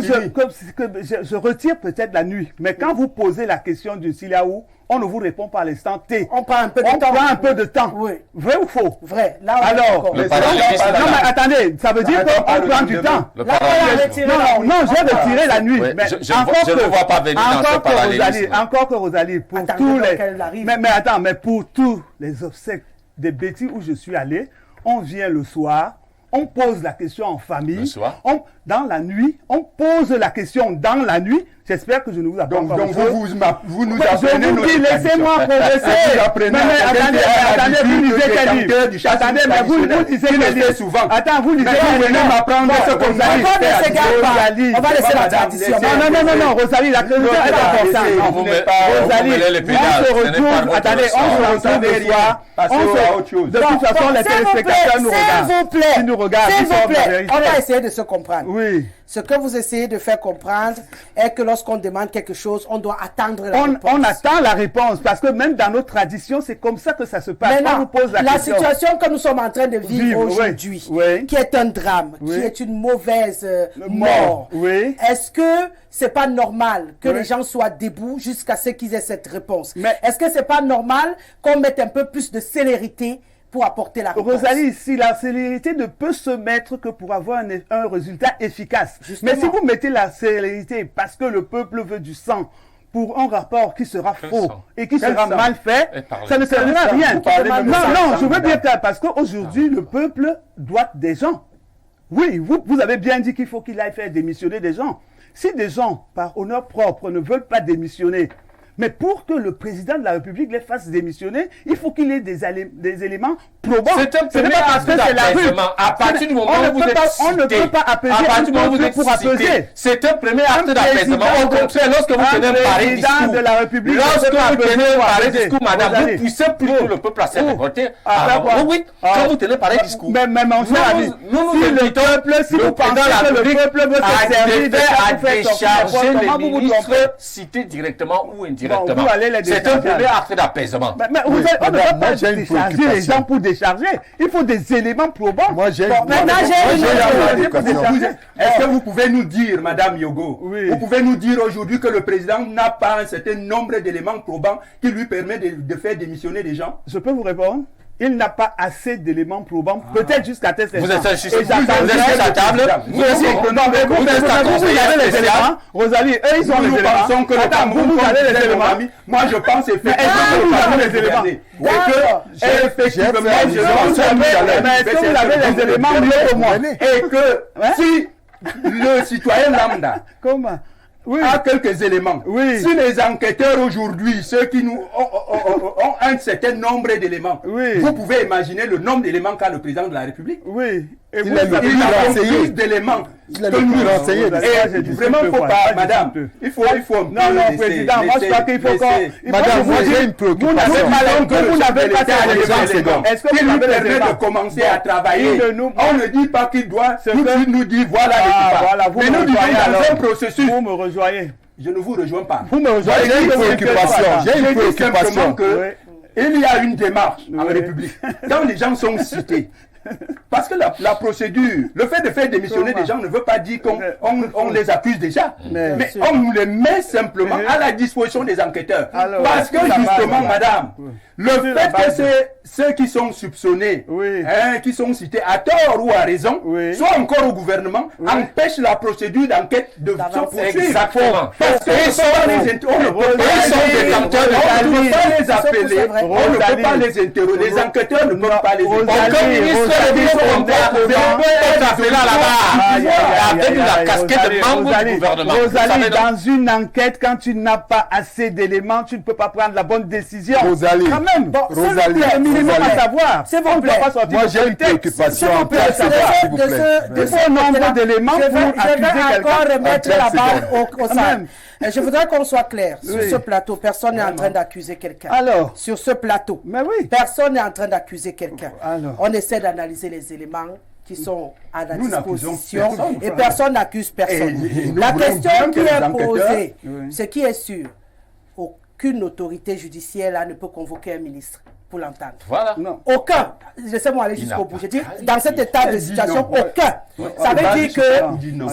je retire peut-être la nuit, mais quand vous posez la question du Siliaou, on ne vous répond pas à l'instant T. On prend un peu de temps. On prend un peu de temps. Oui. Vrai ou faux? Vrai. Là, alors, non, mais attendez, ça veut dire qu'on prend du temps. Non, j'ai retiré la nuit. Mais je ne vois pas venir dans ce parallélisme. Encore que Rosalie, pour tous les... Mais attends, mais pour tous les obsèques des bêtises où je suis allé, on vient le soir, on pose la question en famille. Le soir. Dans la nuit, on pose la question dans la nuit. J'espère que je ne vous apprends pas. Donc vous nous apprenez je vous dis, laissez-moi progresser. Attendez, vous lisez quel livre? Attendez, mais vous lisez quel livre souvent? Attends, vous lisez quel livre? m'apprendre ce qu'on on va laisser la tradition. Non, Rosalie, la tradition est importante. Rosalie, on se retrouve. Attendez, on se retrouve des soirs. De toute façon, les téléspectateurs nous regardent. S'il vous plaît, ils nous regardent. s'il vous plaît, on va essayer de se comprendre. Oui. Ce que vous essayez de faire comprendre est que lorsqu'on demande quelque chose, on doit attendre la réponse. On attend la réponse parce que même dans nos traditions, c'est comme ça que ça se passe. Maintenant, on vous pose la question. Situation que nous sommes en train de vivre aujourd'hui, oui. qui est un drame, qui est une mauvaise mort, est-ce que c'est pas normal que les gens soient debout jusqu'à ce qu'ils aient cette réponse? Est-ce que c'est pas normal qu'on mette un peu plus de célérité pour apporter la réponse? Rosalie, si la célérité ne peut se mettre que pour avoir un résultat efficace. Justement. Mais si vous mettez la célérité parce que le peuple veut du sang pour un rapport qui sera faux et qui sera mal fait, ça ne servira à rien. Non, je veux bien parce qu'aujourd'hui, le peuple doit des gens. Oui, vous avez bien dit qu'il faut qu'il aille faire démissionner des gens. Si des gens, par honneur propre, ne veulent pas démissionner, mais pour que le président de la République les fasse démissionner, il faut qu'il ait des éléments probants. C'est un premier acte d'apaisement. À partir du moment où vous êtes cité, on ne peut pas apaiser à partir du moment où vous êtes pour apaiser. C'est un premier acte d'apaisement. Au contraire, lorsque vous tenez un pareil discours, de la République, lorsque vous tenez un pareil discours, madame, vous poussez plutôt le peuple à se révolter. Oui, quand vous tenez un pareil discours. Mais mon cher ami, si vous pensez que le peuple veut se servir à décharger les ministres cités directement ou indirectement. C'est un premier acte d'apaisement. Mais on ne peut pas décharger les gens pour décharger. Il faut des éléments probants. Moi, j'ai Est-ce que vous pouvez nous dire, Madame Yogo, vous pouvez nous dire aujourd'hui que le président n'a pas un certain nombre d'éléments probants qui lui permet de faire démissionner des gens? Je peux vous répondre? Il n'a pas assez d'éléments probants, peut-être jusqu'à tel instant. Vous êtes sur la table. Vous avez les éléments. Rosalie, eux, ils ont les éléments. Vous avez les éléments. Moi, je pense effectivement que vous avez les éléments. Et que, effectivement, est-ce que vous avez les éléments mieux que moi? Et que, si le citoyen lambda, comment? A quelques éléments. Si les enquêteurs aujourd'hui, ceux qui nous ont un certain nombre d'éléments, vous pouvez imaginer le nombre d'éléments qu'a le président de la République. Et il a plus d'éléments que nous renseigner. Et vraiment, il ne faut pas, madame, il faut non, président, moi je crois qu'il faut qu'on... Madame, moi j'ai une préoccupation. Vous n'avez pas ces éléments. Est-ce que vous avez permis de commencer à travailler? On ne dit pas qu'il doit nous dire voilà les mais nous disons dans un processus. Vous me rejoignez. Je ne vous rejoins pas. Vous me rejoignez. J'ai une préoccupation. J'ai une préoccupation. Il y a une démarche en République. Quand les gens sont cités, parce que la procédure, le fait de faire démissionner des gens ne veut pas dire qu'on les accuse déjà. Mais on les met simplement à la disposition des enquêteurs. Parce que justement, madame, le fait que c'est ceux qui sont soupçonnés, qui sont cités à tort ou à raison, soit encore au gouvernement, empêche la procédure d'enquête de se poursuivre. Exactement. Parce que on ne peut pas les appeler, on ne peut pas les interroger, les enquêteurs ne peuvent pas les interroger. Rosalie, dans une enquête, quand tu n'as pas assez d'éléments, tu ne peux pas prendre la bonne décision. Rosalie, quand même. Rosalie, c'est le minimum à savoir. C'est bon. Moi, j'ai une préoccupation. Il faut un nombre d'éléments pour accuser quelqu'un. Je vais encore remettre la balle au centre. Je voudrais qu'on soit clair. Sur ce plateau, personne n'est en train d'accuser quelqu'un. Alors, sur ce plateau, personne n'est en train d'accuser quelqu'un. On essaie d'analyser les éléments qui sont à la disposition et personne n'accuse personne. La question qui est posée, ce qui est sûr, aucune autorité judiciaire là ne peut convoquer un ministre pour l'entendre. Voilà. Non. Aucun. Laissez-moi aller jusqu'au bout. Je dis, dans cet état de situation, aucun. Ça veut dire que,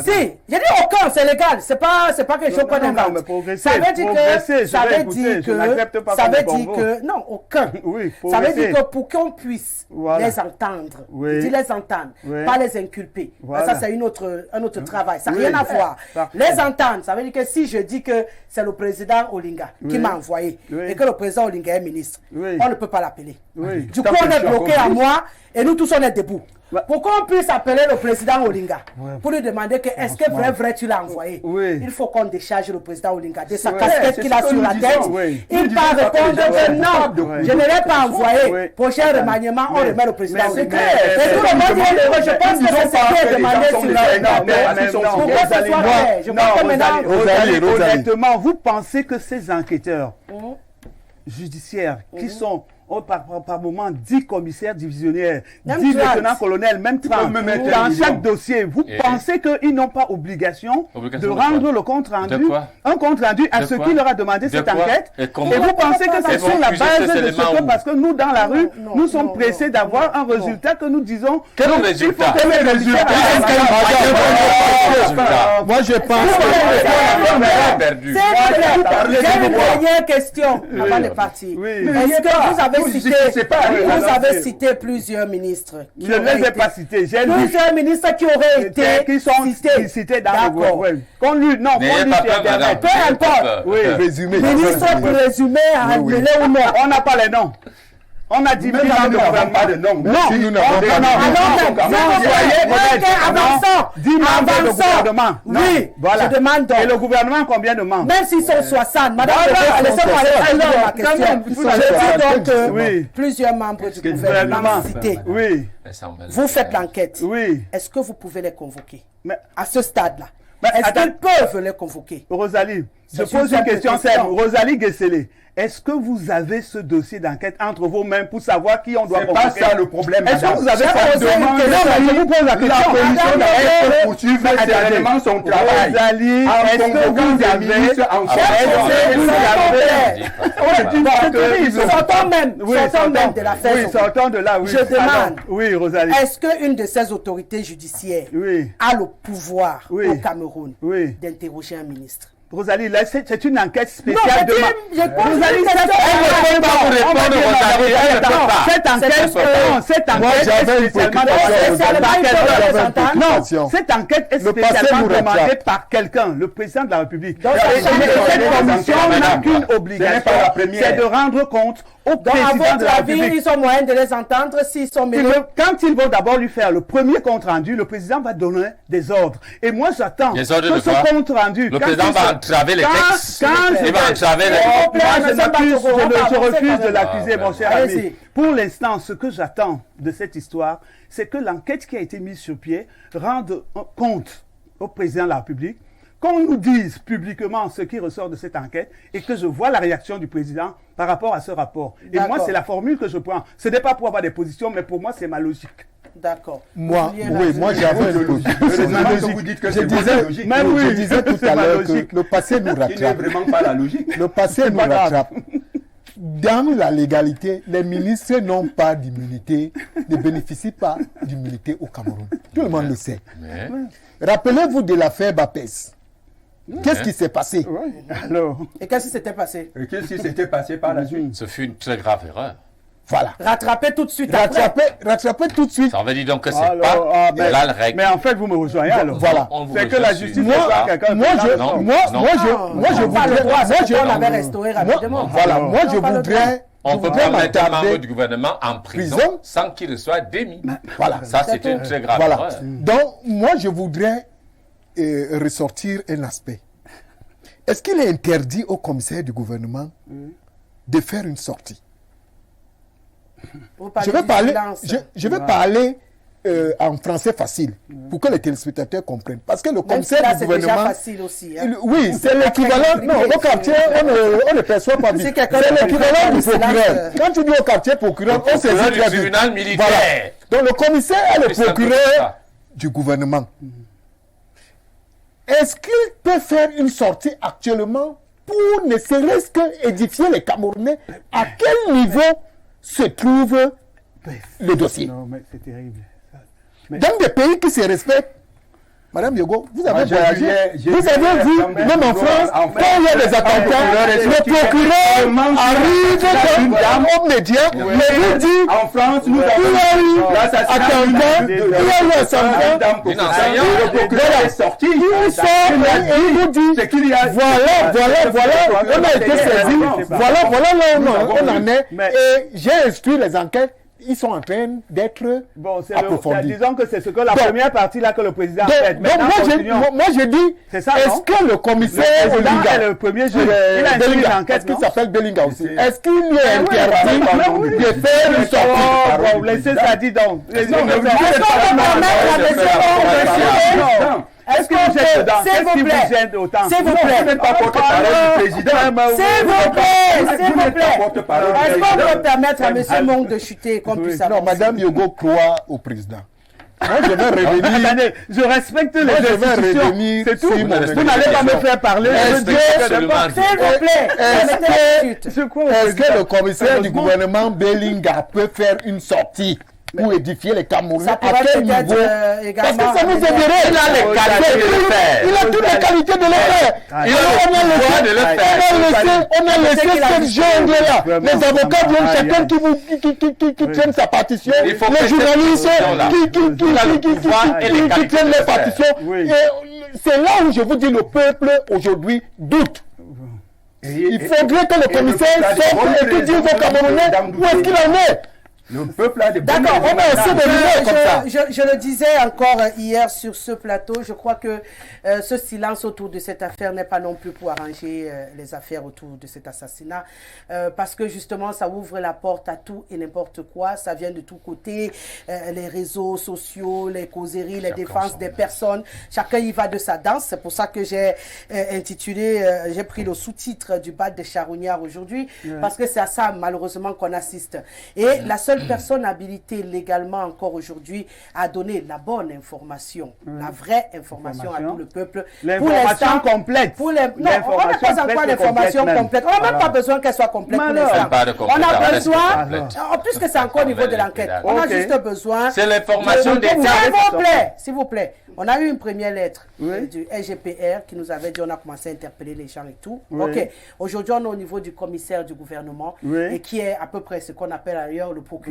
si, j'ai dit aucun, c'est légal. C'est pas quelque chose qu'on invente. Ça veut dire que, non, aucun. Ça veut dire que pour qu'on puisse les entendre, les entendre, pas les inculper. Ça, c'est un autre travail. Ça n'a rien à voir. Les entendre, ça veut dire que si je dis que c'est le président Olinga qui m'a envoyé et que le président Olinga est ministre, on ne peut pas l'appeler. Oui. Du coup, on est bloqué à moi et nous tous, on est debout. Pour qu'on puisse appeler le président Olinga pour lui demander que est-ce que vrai tu l'as envoyé. Il faut qu'on décharge le président Olinga de sa casquette qu'il a sur la tête. Il va répondre que non, je ne l'ai pas envoyé. Prochain remaniement, on remet le président Olinga. Et tout le monde dit, je pense que c'est ce qui est demandé sur le. Pourquoi ce soit fait? Je pense que maintenant. Honnêtement, vous pensez que ces enquêteurs judiciaires qui sont par moment 10 commissaires divisionnaires, 10 lieutenants-colonels, même 30, dans chaque dossier, vous pensez qu'ils n'ont pas obligation de rendre le compte rendu, un compte rendu à ce qui leur a demandé cette enquête, et vous pensez que c'est sur la base de ce que, parce que nous, dans la rue, nous sommes pressés d'avoir un résultat que nous disons... Quel résultat? Moi, je pense que... J'ai une dernière question avant de partir. Est-ce que vous avez cité plusieurs ministres? Je ne les ai pas cités. J'ai plusieurs ministres qui auraient été qui sont cités dans le web. Peu importe. Oui, résumé. Ministre pour résumer, annulé ou non. On n'a pas les noms. On a dit même nous n'avons pas de nom. Non, nous n'avons pas de Avançons. 10 membres du gouvernement. Oui, je demande donc. Et le gouvernement, combien de membres? Même s'ils sont 60. Madame, laissez-moi répondre à ma question. Je dis donc plusieurs membres du gouvernement cités. Oui. Vous faites l'enquête. Oui. Est-ce que vous pouvez les convoquer à ce stade-là? Est-ce qu'ils peuvent les convoquer? Rosalie, je pose une question simple. Rosalie Guesselé, est-ce que vous avez ce dossier d'enquête entre vos mains pour savoir qui on doit convoquer? C'est pas ça le problème. Est-ce que vous avez cette demande? Je vous pose la question. La commission d'enquête poursuivre sereinement son travail. Rosalie, est-ce que vous avez... Sortons même de l'affaire. Oui, sortons de là, oui. Je demande. Oui, Rosalie. Est-ce qu'une de ces autorités judiciaires a le pouvoir au Cameroun d'interroger un ministre? Rosalie, là, c'est une enquête spéciale de... Rosalie, cette enquête est spécialement demandée par quelqu'un, le président de la République. Cette commission n'a qu'une obligation, c'est de rendre compte au président de la République. Ils ont moyen de les entendre s'ils sont mêlés. Quand ils vont d'abord lui faire le premier compte rendu, le président va donner des ordres. Et moi, j'attends que ce compte rendu... Le président va entraver les textes. Il va entraver les... Je refuse de l'accuser, mon cher ami. Pour l'instant, ce que j'attends de cette histoire, c'est que l'enquête qui a été mise sur pied rende compte au président de la République, qu'on nous dise publiquement ce qui ressort de cette enquête et que je vois la réaction du président par rapport à ce rapport. Et moi, c'est la formule que je prends. Ce n'est pas pour avoir des positions, mais pour moi, c'est ma logique. D'accord. Moi j'avais une logique. Vous dites que c'est pas logique. Je disais tout à l'heure que le passé nous rattrape. Ce n'est vraiment pas la logique. Le passé nous rattrape. Dans la légalité, les ministres n'ont pas d'immunité, ne bénéficient pas d'immunité au Cameroun. Tout le monde le sait. Rappelez-vous de l'affaire Bapès. Qu'est-ce qui s'est passé? Alors. Et qu'est-ce qui s'était passé? Qu'est-ce qui s'était passé par la suite? Ce fut une très grave erreur. Voilà. Rattraper tout de suite. Rattraper tout de suite. Ça veut dire donc que c'est pas la règle. Mais en fait, vous me rejoignez alors. Voilà. C'est que la justice moi je voudrais. On ne peut pas mettre un membre du gouvernement en prison sans qu'il reçoive démis. Voilà. Ça, c'est une très grave erreur. Donc, moi, je voudrais ressortir un aspect. Est-ce qu'il est interdit au commissaire du gouvernement de faire une sortie? Je vais parler en français facile pour que les téléspectateurs comprennent. Parce que le commissaire du gouvernement... C'est facile aussi. Hein? Oui, c'est l'équivalent... Non, au quartier, on ne perçoit pas vite. C'est l'équivalent du procureur. Quand tu dis au quartier procureur, on saisit très vite. Tribunal militaire. Voilà. Donc le commissaire est le procureur du gouvernement. Est-ce qu'il peut faire une sortie actuellement pour ne serait-ce qu'édifier les Camerounais? À quel niveau se trouve le dossier? Non, mais c'est terrible. Dans des pays qui se respectent, Madame Yogo, vous avez J'ai voyagé, vu, vous avez vu, même en France, quand il y a des attentats, le procureur arrive aux médias, mais vous dit, en France, nous il y a eu attentat, il y a eu assassinat, le procureur est sorti, il sort et il vous dit, voilà, on a été saisi, voilà là on en est, et j'ai instruit les enquêtes. Ils sont en train d'être approfondis. Disons que c'est ce que la première partie là que le président a fait. Donc moi je dis, est-ce que le commissaire Olinga, le premier jour, il a instruit l'enquête, est-ce qu'il s'appelle Belinga aussi? Est-ce qu'il lui est interdit de faire une sortie? Laissez ça dit donc. Est-ce que vous êtes dedans? S'il vous plaît, autant? S'il vous plaît, vous n'êtes pas porte-parole du président. S'il vous plaît, est-ce qu'on peut permettre à M. Monk de chuter qu'on puisse avancer? Non, Madame Yogo croit au président. Moi, je vais revenir. Attendez, je respecte les institutions. C'est tout. Vous n'allez pas me faire parler. S'il vous plaît, est-ce que le commissaire du gouvernement Belinga peut faire une sortie pour édifier les Camerounais? À quel niveau? Parce que ça nous aiderait. Il a les qualités de le faire. Il a toutes les qualités de le faire. On a laissé cette jungle-là. Les avocats viennent chacun qui tienne sa partition. Les journalistes qui tiennent les partitions. C'est là où je vous dis, le peuple aujourd'hui doute. Il faudrait que le commissaire sorte et qu'il dise aux Camerounais où est-ce qu'il en est. Le peuple a des D'accord, on va essayer de comme ça. Je le disais encore hier sur ce plateau, je crois que ce silence autour de cette affaire n'est pas non plus pour arranger les affaires autour de cet assassinat, parce que justement ça ouvre la porte à tout et n'importe quoi, ça vient de tous côtés, les réseaux sociaux, les causeries, les défenses des personnes, chacun y va de sa danse. C'est pour ça que j'ai intitulé, j'ai pris le sous-titre du bal des charognards aujourd'hui, parce que c'est à ça malheureusement qu'on assiste. Et la seule personne habilitée légalement encore aujourd'hui à donner la bonne information, la vraie information à tout le peuple. L'information complète. Non, on n'a pas encore l'information complète. On n'a même pas besoin qu'elle soit complète pour l'instant. On a besoin, puisque c'est encore au niveau de l'enquête, on a juste besoin. C'est l'information d'État. S'il vous plaît. On a eu une première lettre du SGPR qui nous avait dit on a commencé à interpeller les gens et tout. Ok. Aujourd'hui, on est au niveau du commissaire du gouvernement et qui est à peu près ce qu'on appelle ailleurs le procureur.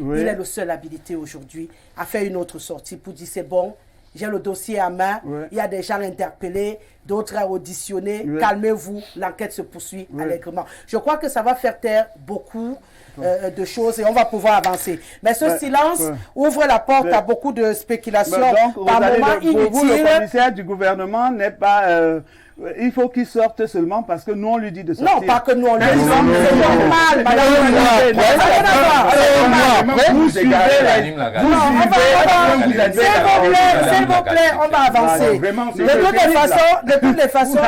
Il est le seul habilité aujourd'hui à faire une autre sortie pour dire c'est bon, j'ai le dossier à main, il y a des gens interpellés, d'autres à auditionner, calmez-vous, l'enquête se poursuit allègrement. Je crois que ça va faire taire beaucoup de choses et on va pouvoir avancer. Mais ce silence ouvre la porte à beaucoup de spéculations. Donc, par moment inutile. Vous, le commissaire du gouvernement n'est pas... il faut qu'il sorte seulement parce que nous on lui dit de sortir. Non, pas que nous on lui dit. C'est normal, madame. Vous suivez s'il vous plaît, on va avancer. De toutes les façons,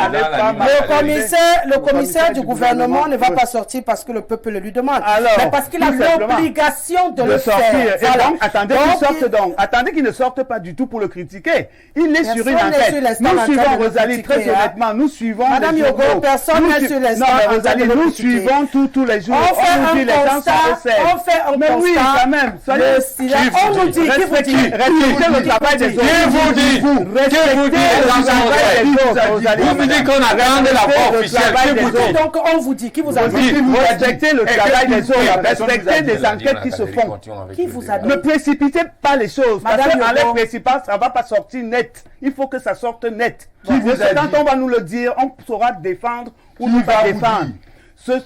le commissaire du gouvernement ne va pas sortir parce que le peuple le lui demande. Mais parce qu'il a l'obligation de le sortir. Et donc, attendez qu'il sorte donc. Attendez qu'il ne sorte pas du tout pour le critiquer. Il est sur une enquête. Nous suivons Rosalie très honnêtement. Nous suivons Madame Yogo, personne n'est sur l'instant. Non, mais Rosalie, nous suivons tous les jours. On fait un constat. On fait un constat. Mais oui, quand même. On nous dit, respectez le travail des autres. Qui vous dit? Vous me dites qu'on attend de la voix officielle. Donc on vous dit, qui vous a dit? Respectez le travail des autres. Respectez des enquêtes qui se font. Qui vous a dit? Ne précipitez pas les choses. Parce qu'en les précipitant, ça ne va pas sortir net. Il faut que ça sorte net. Quand on va nous le dire, on saura défendre ou ne pas défendre. Ceux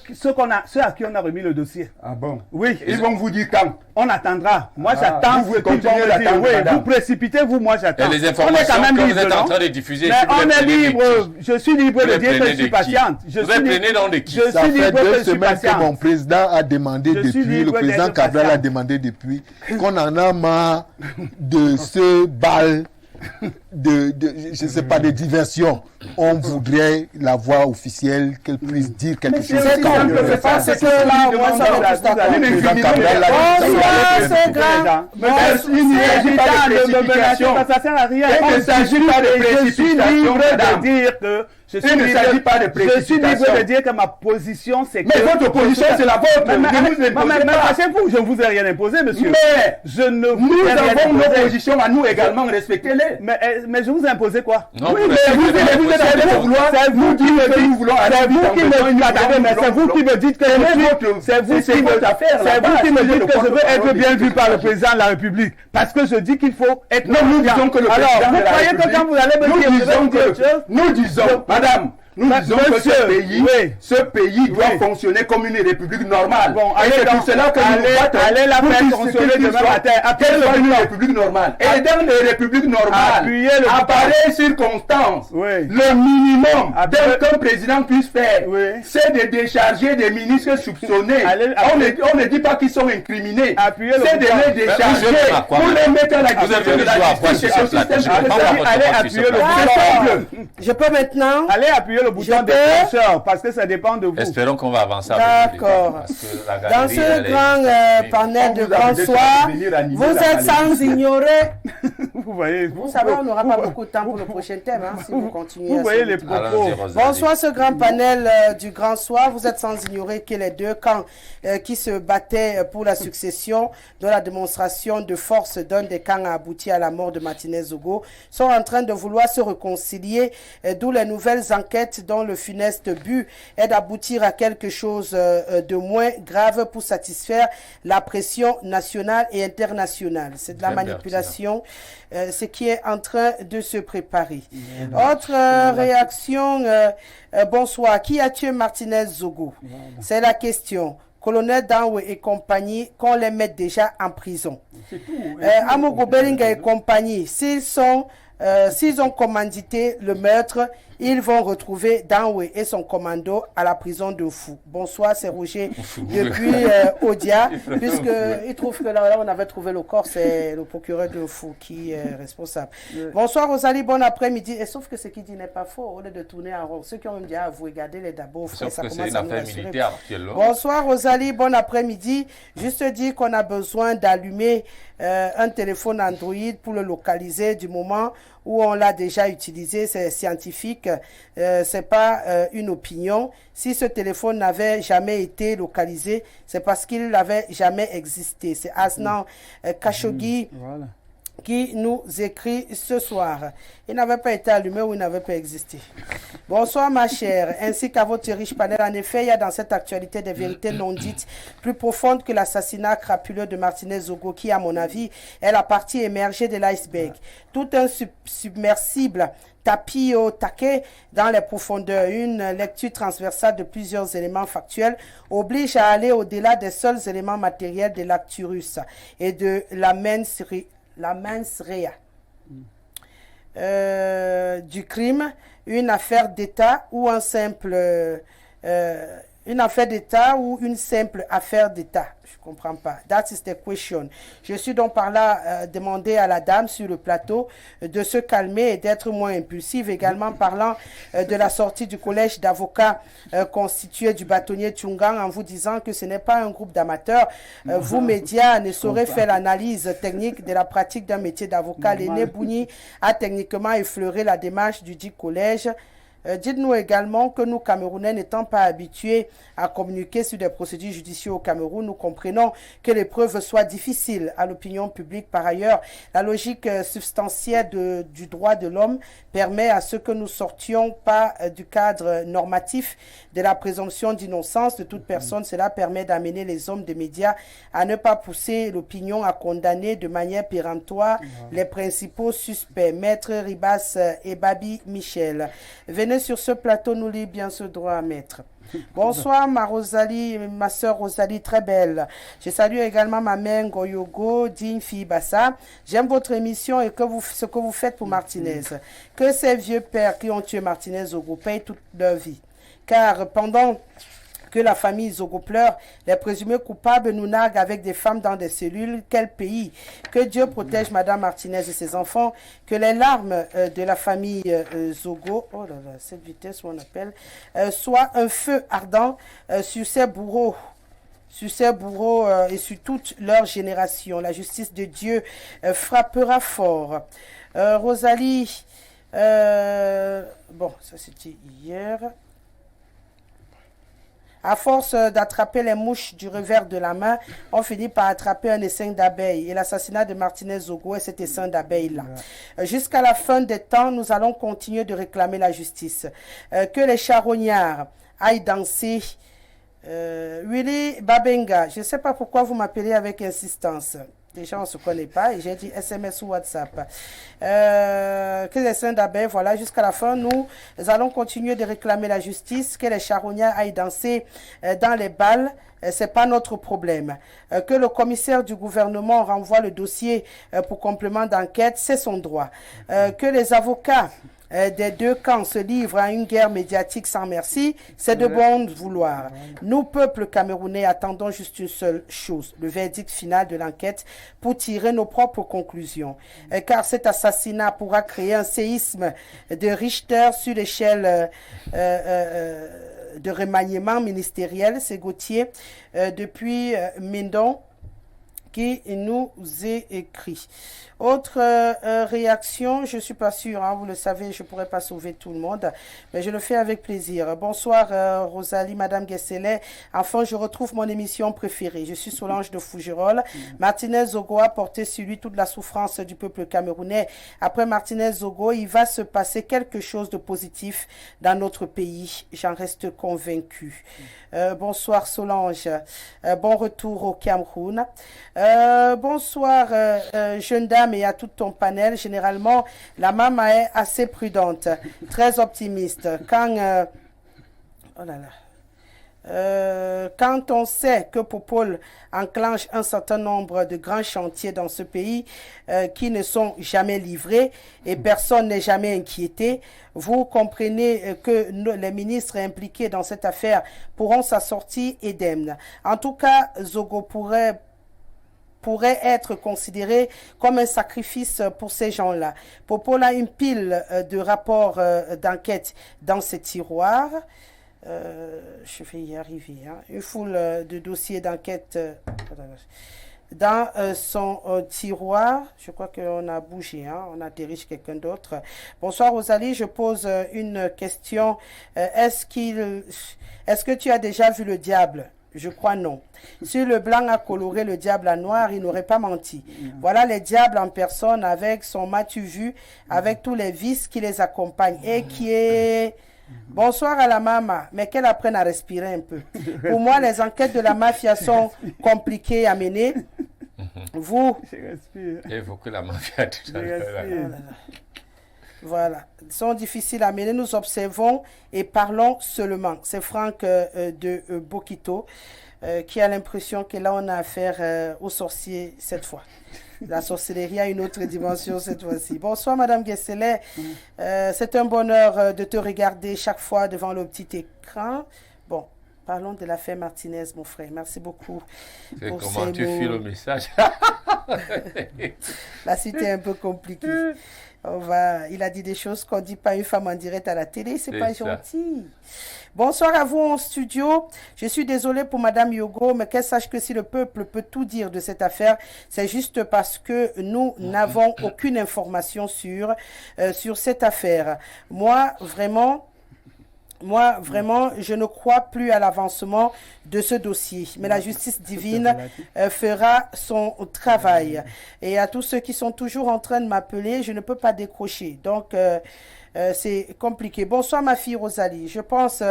à qui on a remis le dossier. Ah bon? Oui. Ils vont vous dire quand? On attendra. Moi, j'attends. Vous continuez d'attendre. Oui, vous précipitez, vous, moi, j'attends. Et les informations que vous êtes en train de diffuser, on est libre. Je suis libre de dire que je suis patiente. Vous êtes prenez dans des qui? Ça fait 2 semaines que mon président a demandé depuis, le président Cabral a demandé depuis, qu'on en a marre de ce bal je ne sais pas, de diversion. On voudrait la voix officielle, qu'elle puisse dire quelque chose. C'est pas ce que là, moi, ça va plus d'accord. C'est grave. Il ne s'agit pas de me menacer, ça sert à rien. Il ne s'agit pas de précipitation. Je suis libre de dire que Il ne s'agit pas de précipitation. Je suis libre de dire que ma position, c'est que... Mais votre position, c'est la vôtre. Mais vous, je ne vous ai rien imposé, monsieur. Mais nous avons nos positions à nous également, respectez-les. Mais je vous ai imposé quoi? Oui, mais vous êtes vouloir nous dire que nous voulons c'est vous qui me dites que c'est vous qui me dites que je veux être bien vu par le président de la République. Parce que je dis qu'il faut être... Non, nous disons que le président de la République... Alors, vous croyez que quand vous allez me dire... Nous disons, madame, nous disons que ce pays doit fonctionner comme une république normale. Bon, et c'est pour cela que allez la faire fonctionner demain matin. Qu'elle soit une république normale. Et dans les républiques normales, à pareilles circonstances, le minimum qu'un président puisse faire, c'est de décharger des ministres soupçonnés. On ne dit pas qu'ils sont incriminés. C'est de les décharger pour les mettre à la disposition de la justice et au système. Allez appuyer le bouton. Je peux maintenant... Allez appuyer le bouton déclencheur parce que ça dépend de vous. Espérons qu'on va avancer. D'accord. Dans ce grand panel de grand soir, vous êtes sans ignorer. Vous savez, on n'aura pas beaucoup de temps pour le prochain thème si vous continuez. Vous voyez les propos. Bonsoir, ce grand panel du grand soir. Vous êtes sans ignorer que les deux camps qui se battaient pour la succession, dont la démonstration de force d'un des camps a abouti à la mort de Martinez Zogo, sont en train de vouloir se réconcilier, d'où les nouvelles enquêtes dont le funeste but est d'aboutir à quelque chose de moins grave pour satisfaire la pression nationale et internationale. C'est de la manipulation, ce qui est en train de se préparer. Autre réaction, bonsoir. Qui a tué Martinez Zogo? C'est la question. Colonel Danwe et compagnie, qu'on les mette déjà en prison. Amogo Belinga et compagnie, s'ils ont commandité le meurtre, ils vont retrouver Danwe et son commando à la prison de Fou. Bonsoir, c'est Roger depuis Odia, puisqu'il trouve que là on avait trouvé le corps, c'est le procureur de Fou qui est responsable. Bonsoir Rosalie, bon après-midi. Et sauf que ce qu'il dit n'est pas faux, au lieu de tourner en rond. Ceux qui ont même dit, vous regardez les dabos, ça commence à nous rassurer. Bonsoir Rosalie, bon après-midi. Juste dire qu'on a besoin d'allumer un téléphone Android pour le localiser du moment où on l'a déjà utilisé, c'est scientifique, c'est pas une opinion. Si ce téléphone n'avait jamais été localisé, c'est parce qu'il n'avait jamais existé. C'est Asnan Khashoggi qui nous écrit ce soir. Il n'avait pas été allumé ou il n'avait pas existé. Bonsoir ma chère, ainsi qu'à votre riche panel. En effet, il y a dans cette actualité des vérités non dites plus profondes que l'assassinat crapuleux de Martinez Zogo qui, à mon avis, est la partie émergée de l'iceberg. Tout un submersible tapis au taquet dans les profondeurs. Une lecture transversale de plusieurs éléments factuels oblige à aller au-delà des seuls éléments matériels de l'actu russe et de la mens rea du crime, une affaire d'État ou un simple une affaire d'État ou une simple affaire d'État. Je ne comprends pas. That is the question. Je suis donc par là demandé à la dame sur le plateau de se calmer et d'être moins impulsive. Également parlant de la sortie du collège d'avocats constitué du bâtonnier Tchungang en vous disant que ce n'est pas un groupe d'amateurs. Vous, médias, ne saurez faire l'analyse technique de la pratique d'un métier d'avocat. L'aîné Bouni a techniquement effleuré la démarche du dit collège. Dites-nous également que nous, Camerounais, n'étant pas habitués à communiquer sur des procédures judiciaires au Cameroun, nous comprenons que les preuves soient difficiles à l'opinion publique. Par ailleurs, la logique substantielle du droit de l'homme permet à ce que nous sortions pas du cadre normatif de la présomption d'innocence de toute personne. Cela permet d'amener les hommes des médias à ne pas pousser l'opinion à condamner de manière péremptoire les principaux suspects. Maître Ribas et Babi Michel. Venez sur ce plateau, nous lit bien ce droit à maître. Bonsoir ma Rosalie, ma soeur Rosalie, très belle. Je salue également ma mère Goyogo, digne fille Bassa. J'aime votre émission et ce que vous faites pour Martinez. Que ces vieux pères qui ont tué Martinez Zogo payent toute leur vie. Car pendant que la famille Zogo pleure, les présumés coupables nous narguent avec des femmes dans des cellules. Quel pays? Que Dieu protège Madame Martinez et ses enfants. Que les larmes de la famille Zogo, oh là là, cette vitesse où on appelle, soient un feu ardent sur ces bourreaux. Et sur toute leur génération. La justice de Dieu frappera fort. Rosalie, bon, ça c'était hier. À force d'attraper les mouches du revers de la main, on finit par attraper un essaim d'abeilles. Et l'assassinat de Martinez Zogo est cet essaim d'abeilles-là. Jusqu'à la fin des temps, nous allons continuer de réclamer la justice. Que les charognards aillent danser. Willy Babenga, je ne sais pas pourquoi vous m'appelez avec insistance. Déjà, on ne se connaît pas et j'ai dit SMS ou WhatsApp. Que les saints d'abeilles, voilà, jusqu'à la fin, nous allons continuer de réclamer la justice, que les charognards aillent danser dans les balles. Ce n'est pas notre problème. Que le commissaire du gouvernement renvoie le dossier pour complément d'enquête, c'est son droit. Que les avocats des deux camps se livrent à une guerre médiatique sans merci, c'est de bon vouloir. Nous, peuple camerounais, attendons juste une seule chose, le verdict final de l'enquête pour tirer nos propres conclusions. Car cet assassinat pourra créer un séisme de Richter sur l'échelle de remaniement ministériel. C'est Gauthier depuis Mindon qui nous est écrit. Autre réaction, je ne suis pas sûre, hein, vous le savez, je ne pourrais pas sauver tout le monde, mais je le fais avec plaisir. Bonsoir Rosalie, Madame Guesselet. Enfin, je retrouve mon émission préférée. Je suis Solange de Fougerolles. Martinez Zogo a porté sur lui toute la souffrance du peuple camerounais. Après Martinez Zogo, il va se passer quelque chose de positif dans notre pays. J'en reste convaincue. Bonsoir Solange. Bon retour au Cameroun. Bonsoir jeune dame et à tout ton panel. Généralement, la maman est assez prudente, très optimiste. Quand on sait que Popol enclenche un certain nombre de grands chantiers dans ce pays qui ne sont jamais livrés et personne n'est jamais inquiété, vous comprenez que les ministres impliqués dans cette affaire pourront s'en sortir indemnes. En tout cas, Zogo pourrait être considéré comme un sacrifice pour ces gens-là. Popol a une pile de rapports d'enquête dans ses tiroirs. Je vais y arriver. Hein. Une foule de dossiers d'enquête dans son tiroir. Je crois qu'on a bougé, hein. On a dirigé quelqu'un d'autre. Bonsoir Rosalie, je pose une question. Est-ce que tu as déjà vu le diable? Je crois non. Si le blanc a coloré le diable à noir, il n'aurait pas menti. Voilà les diables en personne avec son matu vu, avec tous les vices qui les accompagnent et qui est... Bonsoir à la maman, mais qu'elle apprenne à respirer un peu. Pour moi, les enquêtes de la mafia sont compliquées à mener. Vous... Il faut que la mafia... Voilà, sont difficiles à mener. Nous observons et parlons seulement. C'est Franck de Bokito qui a l'impression que là, on a affaire aux sorciers cette fois. La sorcellerie a une autre dimension cette fois-ci. Bonsoir, Madame Guesselet. C'est un bonheur de te regarder chaque fois devant le petit écran. Bon, parlons de l'affaire Martinez, mon frère. Merci beaucoup. Comment tu files le message? Là, c'était un peu compliqué. Il a dit des choses qu'on ne dit pas à une femme en direct à la télé, c'est pas gentil. Bonsoir à vous en studio. Je suis désolée pour Madame Yogo, mais qu'elle sache que si le peuple peut tout dire de cette affaire, c'est juste parce que nous n'avons aucune information sur cette affaire. Moi, vraiment, je ne crois plus à l'avancement de ce dossier. Mais la justice divine fera son travail. Et à tous ceux qui sont toujours en train de m'appeler, je ne peux pas décrocher. Donc, c'est compliqué. Bonsoir ma fille Rosalie. Je pense,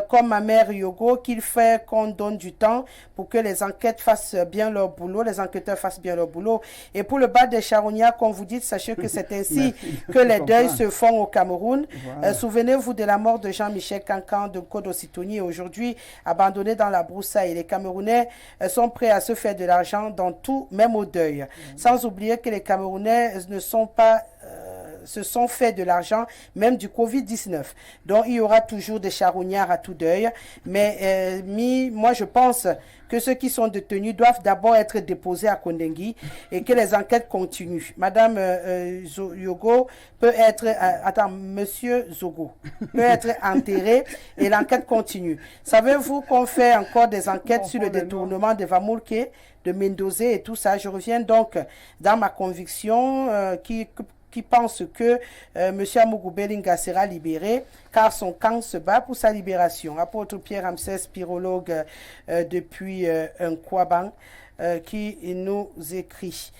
comme ma mère Yogo, qu'il faut qu'on donne du temps pour que les enquêtes fassent bien leur boulot, les enquêteurs fassent bien leur boulot. Et pour le bas des charognards, comme vous dites, sachez que c'est ainsi que les deuils se font au Cameroun. Voilà. Souvenez-vous de la mort de Jean-Michel Cancan de Kodo-Sitoni, aujourd'hui abandonné dans la broussaille. Les Camerounais sont prêts à se faire de l'argent dans tout, même au deuil. Sans oublier que les Camerounais se sont fait de l'argent, même du Covid-19. Donc, il y aura toujours des charognards à tout deuil. Mais moi, je pense que ceux qui sont détenus doivent d'abord être déposés à Kondengui et que les enquêtes continuent. Madame Yogo peut être... Monsieur Zogo peut être enterré et l'enquête continue. Savez-vous qu'on fait encore des enquêtes sur le détournement de Vamulke, de Mendoza et tout ça? Je reviens donc dans ma conviction qui qui pense que M. Amougou Belinga sera libéré car son camp se bat pour sa libération. Apôtre Pierre Ramsès, spirologue depuis un Kwabang, qui nous écrit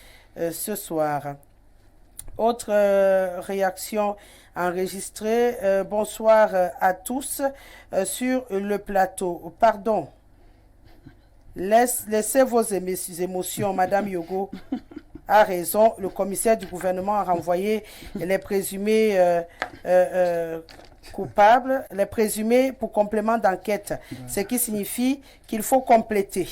ce soir. Autre réaction enregistrée. Bonsoir à tous sur le plateau. Pardon. Laissez vos émotions, Madame Yogo a raison. Le commissaire du gouvernement a renvoyé les présumés coupables, les présumés pour complément d'enquête, ce qui signifie qu'il faut compléter.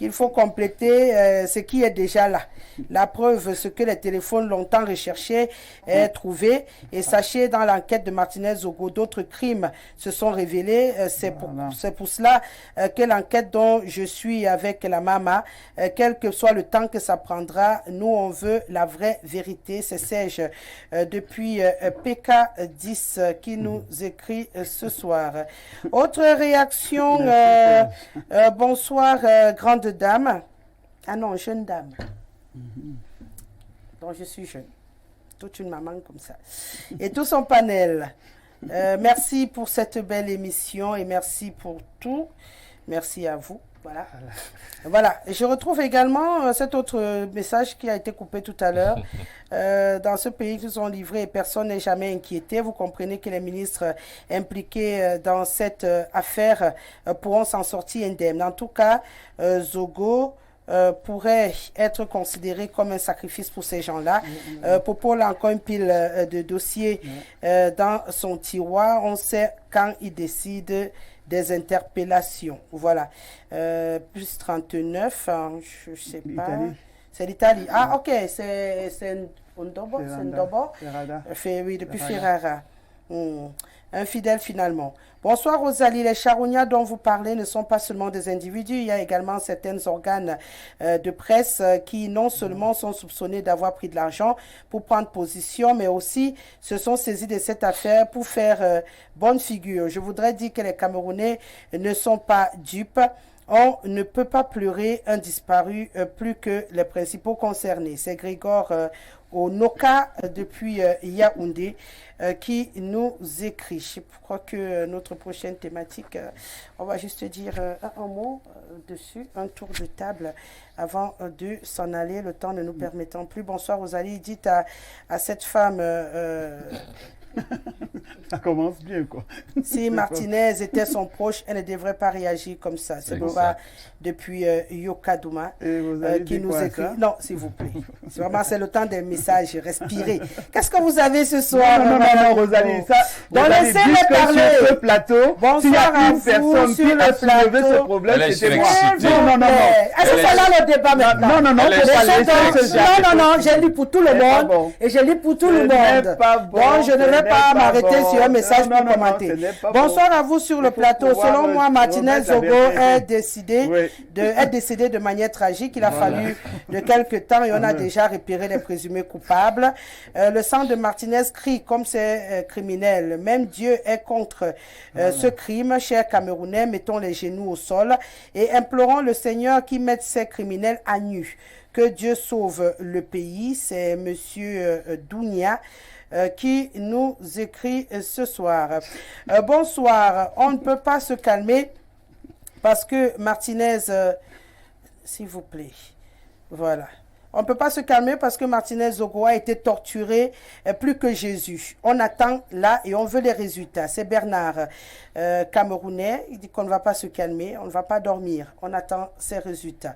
Ce qui est déjà là. La preuve, ce que les téléphones longtemps recherchés est trouvé. Et sachez, dans l'enquête de Martinez Zogo, d'autres crimes se sont révélés. C'est pour cela que l'enquête dont je suis avec la Mama, quel que soit le temps que ça prendra, nous, on veut la vraie vérité. C'est Serge depuis PK10 qui nous écrit ce soir. Autre réaction. Bonsoir, grande dame. Ah non, jeune dame. Donc je suis jeune. Toute une maman comme ça. Et tout son panel. Merci pour cette belle émission et merci pour tout. Merci à vous. Voilà. Voilà. Je retrouve également cet autre message qui a été coupé tout à l'heure. Dans ce pays qui sont livrés et personne n'est jamais inquiété. Vous comprenez que les ministres impliqués dans cette affaire pourront s'en sortir indemnes. En tout cas, Zogo pourrait être considéré comme un sacrifice pour ces gens-là. Popol a encore une pile de dossiers dans son tiroir. On sait quand il décide des interpellations. Voilà. Plus 39, je ne sais pas. C'est l'Italie. Ah, ok, c'est Ndobo. C'est Ndobo. Oui, depuis Ferrara. Infidèle finalement. Bonsoir Rosalie, les charognats dont vous parlez ne sont pas seulement des individus, il y a également certains organes de presse qui non seulement sont soupçonnés d'avoir pris de l'argent pour prendre position, mais aussi se sont saisis de cette affaire pour faire bonne figure. Je voudrais dire que les Camerounais ne sont pas dupes. On ne peut pas pleurer un disparu plus que les principaux concernés. C'est Grégor Onoka depuis Yaoundé qui nous écrit. Je crois que notre prochaine thématique, on va juste dire un mot dessus, un tour de table avant de s'en aller, le temps ne nous permettant plus. Bonsoir Rosalie, dites à cette femme... Ça commence bien, quoi. Si Martinez était son proche, elle ne devrait pas réagir comme ça. C'est Boba depuis Yokadouma qui nous écrit. Non, s'il vous plaît. C'est vraiment le temps des messages. Respirez. Qu'est-ce que vous avez ce soir? Non, Rosalie. Ça, donc laissez-les parler. Sur ce plateau, s'il y a une personne qui a soulevé ce problème, c'est moi. Non. Est-ce que c'est là le débat maintenant? Non, j'ai lu pour tout le monde. Et j'ai lu pour tout le monde. Donc, je ne vais pas m'arrêter sur un message pour commenter. Bonsoir à vous sur le plateau. Selon moi, Martinez Zogo est décédé de manière tragique. Il a fallu de quelques temps et on a déjà repéré les présumés coupables. Le sang de Martinez crie comme c'est criminel. Même Dieu est contre ce crime. Chers Camerounais, mettons les genoux au sol et implorons le Seigneur qui mette ces criminels à nu. Que Dieu sauve le pays. C'est Monsieur Dounia qui nous écrit ce soir. Bonsoir, on ne peut pas se calmer parce que Martinez, s'il vous plaît, voilà. On ne peut pas se calmer parce que Martinez Zogo a été torturé plus que Jésus. On attend là et on veut les résultats. C'est Bernard, Camerounais. Il dit qu'on ne va pas se calmer, on ne va pas dormir. On attend ces résultats.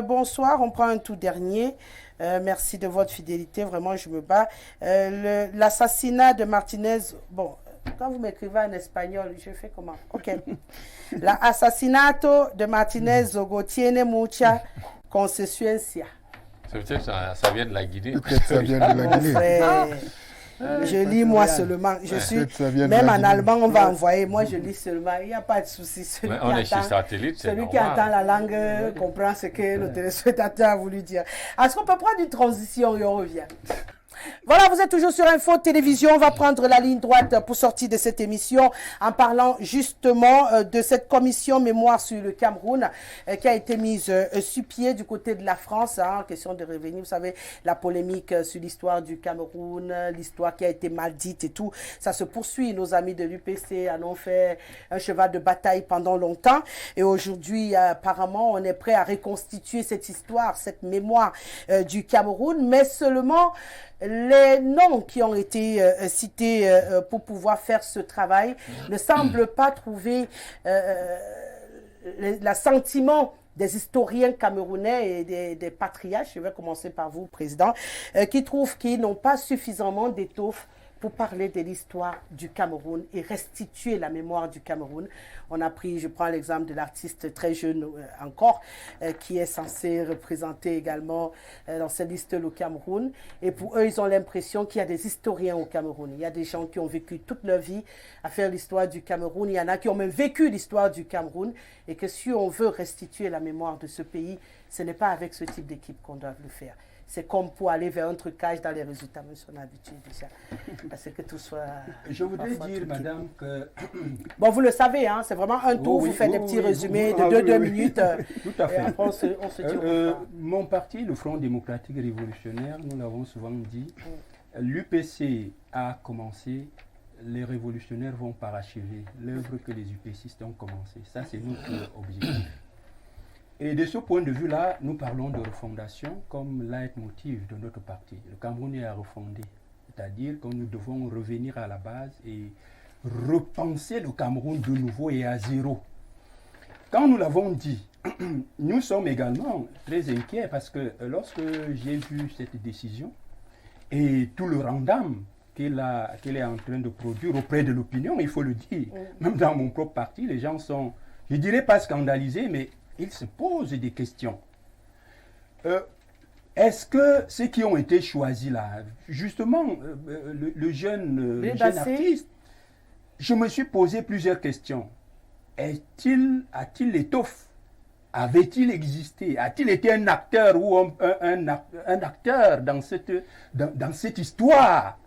Bonsoir, on prend un tout dernier. Merci de votre fidélité, vraiment je me bats. L'assassinat de Martinez, bon, quand vous m'écrivez en espagnol, je fais comment? Ok. L'assassinato de Martinez Zogo tiene mucha consecuencia. C'est peut-être ça vient de la Guinée. Ça vient de la Guinée. Je lis moi seulement. Je suis même en allemand, on va envoyer. Moi, je lis seulement. Il n'y a pas de souci. On est chez Satellite, c'est normal. Celui qui entend la langue comprend ce que le téléspectateur a voulu dire. Est-ce qu'on peut prendre une transition et on revient? Voilà, vous êtes toujours sur Info Télévision. On va prendre la ligne droite pour sortir de cette émission en parlant justement de cette commission mémoire sur le Cameroun qui a été mise sur pied du côté de la France. Question de revenir, vous savez, la polémique sur l'histoire du Cameroun, l'histoire qui a été mal dite et tout. Ça se poursuit. Nos amis de l'UPC en ont fait un cheval de bataille pendant longtemps. Et aujourd'hui, apparemment, on est prêt à reconstituer cette histoire, cette mémoire du Cameroun, mais seulement les noms qui ont été cités pour pouvoir faire ce travail ne semblent pas trouver l'assentiment des historiens camerounais et des patriarches. Je vais commencer par vous, Président, qui trouvent qu'ils n'ont pas suffisamment d'étoffe pour parler de l'histoire du Cameroun et restituer la mémoire du Cameroun. On a pris, je prends l'exemple de l'artiste très jeune encore, qui est censé représenter également dans cette liste le Cameroun. Et pour eux, ils ont l'impression qu'il y a des historiens au Cameroun. Il y a des gens qui ont vécu toute leur vie à faire l'histoire du Cameroun. Il y en a qui ont même vécu l'histoire du Cameroun. Et que si on veut restituer la mémoire de ce pays, ce n'est pas avec ce type d'équipe qu'on doit le faire. C'est comme pour aller vers un trucage dans les résultats, mais on a habitué déjà. Parce que tout soit... Je voudrais dire, madame, que... Bon, vous le savez, hein, c'est vraiment un tour, vous faites des petits résumés de 2 minutes. Tout à fait. Et après, on se dit mon parti, le Front démocratique révolutionnaire, nous l'avons souvent dit, l'UPC a commencé, les révolutionnaires vont parachever l'œuvre que les UPCistes ont commencé. Ça, c'est notre objectif. Et de ce point de vue-là, nous parlons de refondation comme leitmotiv de notre parti. Le Cameroun est à refonder, c'est-à-dire que nous devons revenir à la base et repenser le Cameroun de nouveau et à zéro. Quand nous l'avons dit, nous sommes également très inquiets parce que lorsque j'ai vu cette décision et tout le rendement qu'elle est en train de produire auprès de l'opinion, il faut le dire, même dans mon propre parti, les gens sont, je dirais pas scandalisés, mais ils se posent des questions. Est-ce que ceux qui ont été choisis là, justement, le jeune artiste, je me suis posé plusieurs questions. A-t-il l'étoffe? Avait-il existé? A-t-il été un acteur ou un acteur dans cette histoire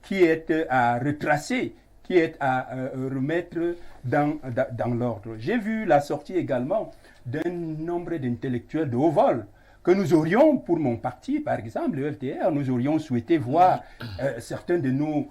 qui est à retracer, qui est à remettre dans l'ordre? J'ai vu la sortie également d'un nombre d'intellectuels de haut vol que nous aurions, pour mon parti, par exemple, le FDR, nous aurions souhaité voir certains de nos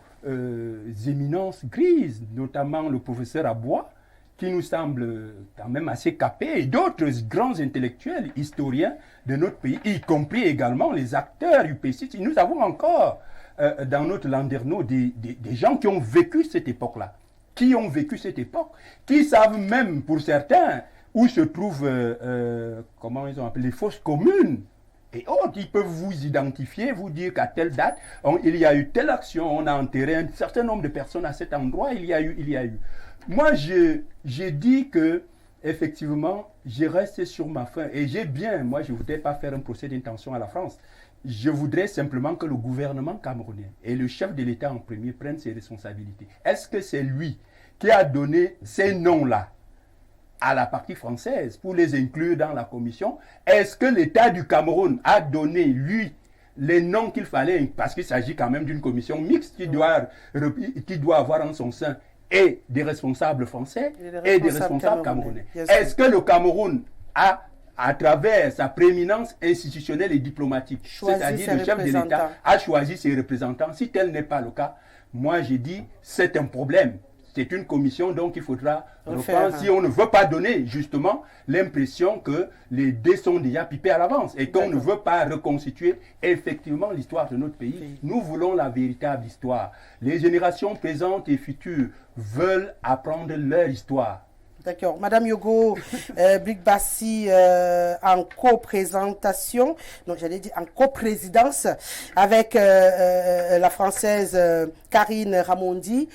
éminences grises, notamment le professeur Abois, qui nous semble quand même assez capé, et d'autres grands intellectuels, historiens de notre pays, y compris également les acteurs UPC. Nous avons encore dans notre landerneau des gens qui ont vécu cette époque-là, qui savent même, pour certains, où se trouvent, comment ils ont appelé, les fosses communes. Et autres, ils peuvent vous identifier, vous dire qu'à telle date, il y a eu telle action, on a enterré un certain nombre de personnes à cet endroit, il y a eu. Moi, j'ai dit que, effectivement, j'ai resté sur ma faim. Et moi, je ne voudrais pas faire un procès d'intention à la France. Je voudrais simplement que le gouvernement camerounais et le chef de l'État en premier prennent ses responsabilités. Est-ce que c'est lui qui a donné ces noms-là à la partie française pour les inclure dans la commission? Est-ce que l'État du Cameroun a donné, lui, les noms qu'il fallait, parce qu'il s'agit quand même d'une commission mixte qui doit avoir en son sein et des responsables français et des responsables camerounais. Est-ce que le Cameroun a, à travers sa prééminence institutionnelle et diplomatique, c'est-à-dire le chef de l'État, a choisi ses représentants? Si tel n'est pas le cas, moi j'ai dit, c'est un problème. C'est une commission, donc il faudra reprendre si on ne veut pas donner justement l'impression que les dés sont déjà pipés à l'avance et qu'on ne veut pas reconstituer effectivement l'histoire de notre pays. Nous voulons la véritable histoire. Les générations présentes et futures veulent apprendre leur histoire. D'accord. Madame Yogo Bligbassi en co-présentation, donc j'allais dire en co-présidence avec la Française Karine Ramondi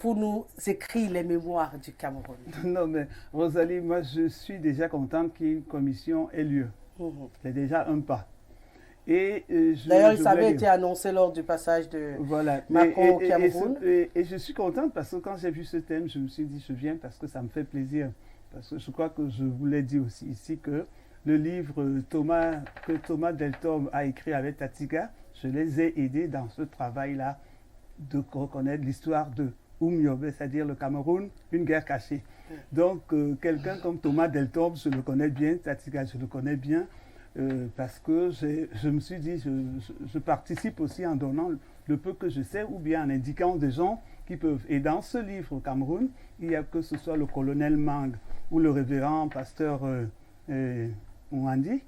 pour nous écrire les mémoires du Cameroun. Non mais Rosalie, moi je suis déjà contente qu'une commission ait lieu. C'est déjà un pas. D'ailleurs, ça avait été annoncé lors du passage de Macron au Cameroun. Et je suis contente parce que quand j'ai vu ce thème, je me suis dit, je viens parce que ça me fait plaisir. Parce que je crois que je voulais dire aussi ici que le livre que Thomas Deltorme a écrit avec Tatiga, je les ai aidés dans ce travail-là de reconnaître l'histoire de Oumyobé, c'est-à-dire le Cameroun, une guerre cachée. Donc, quelqu'un comme Thomas Deltombe, je le connais bien, Tatiga, je le connais bien, parce que je me suis dit, je participe aussi en donnant le peu que je sais, ou bien en indiquant des gens qui peuvent. Et dans ce livre au Cameroun, il y a que ce soit le colonel Mang ou le révérend pasteur Nwandi,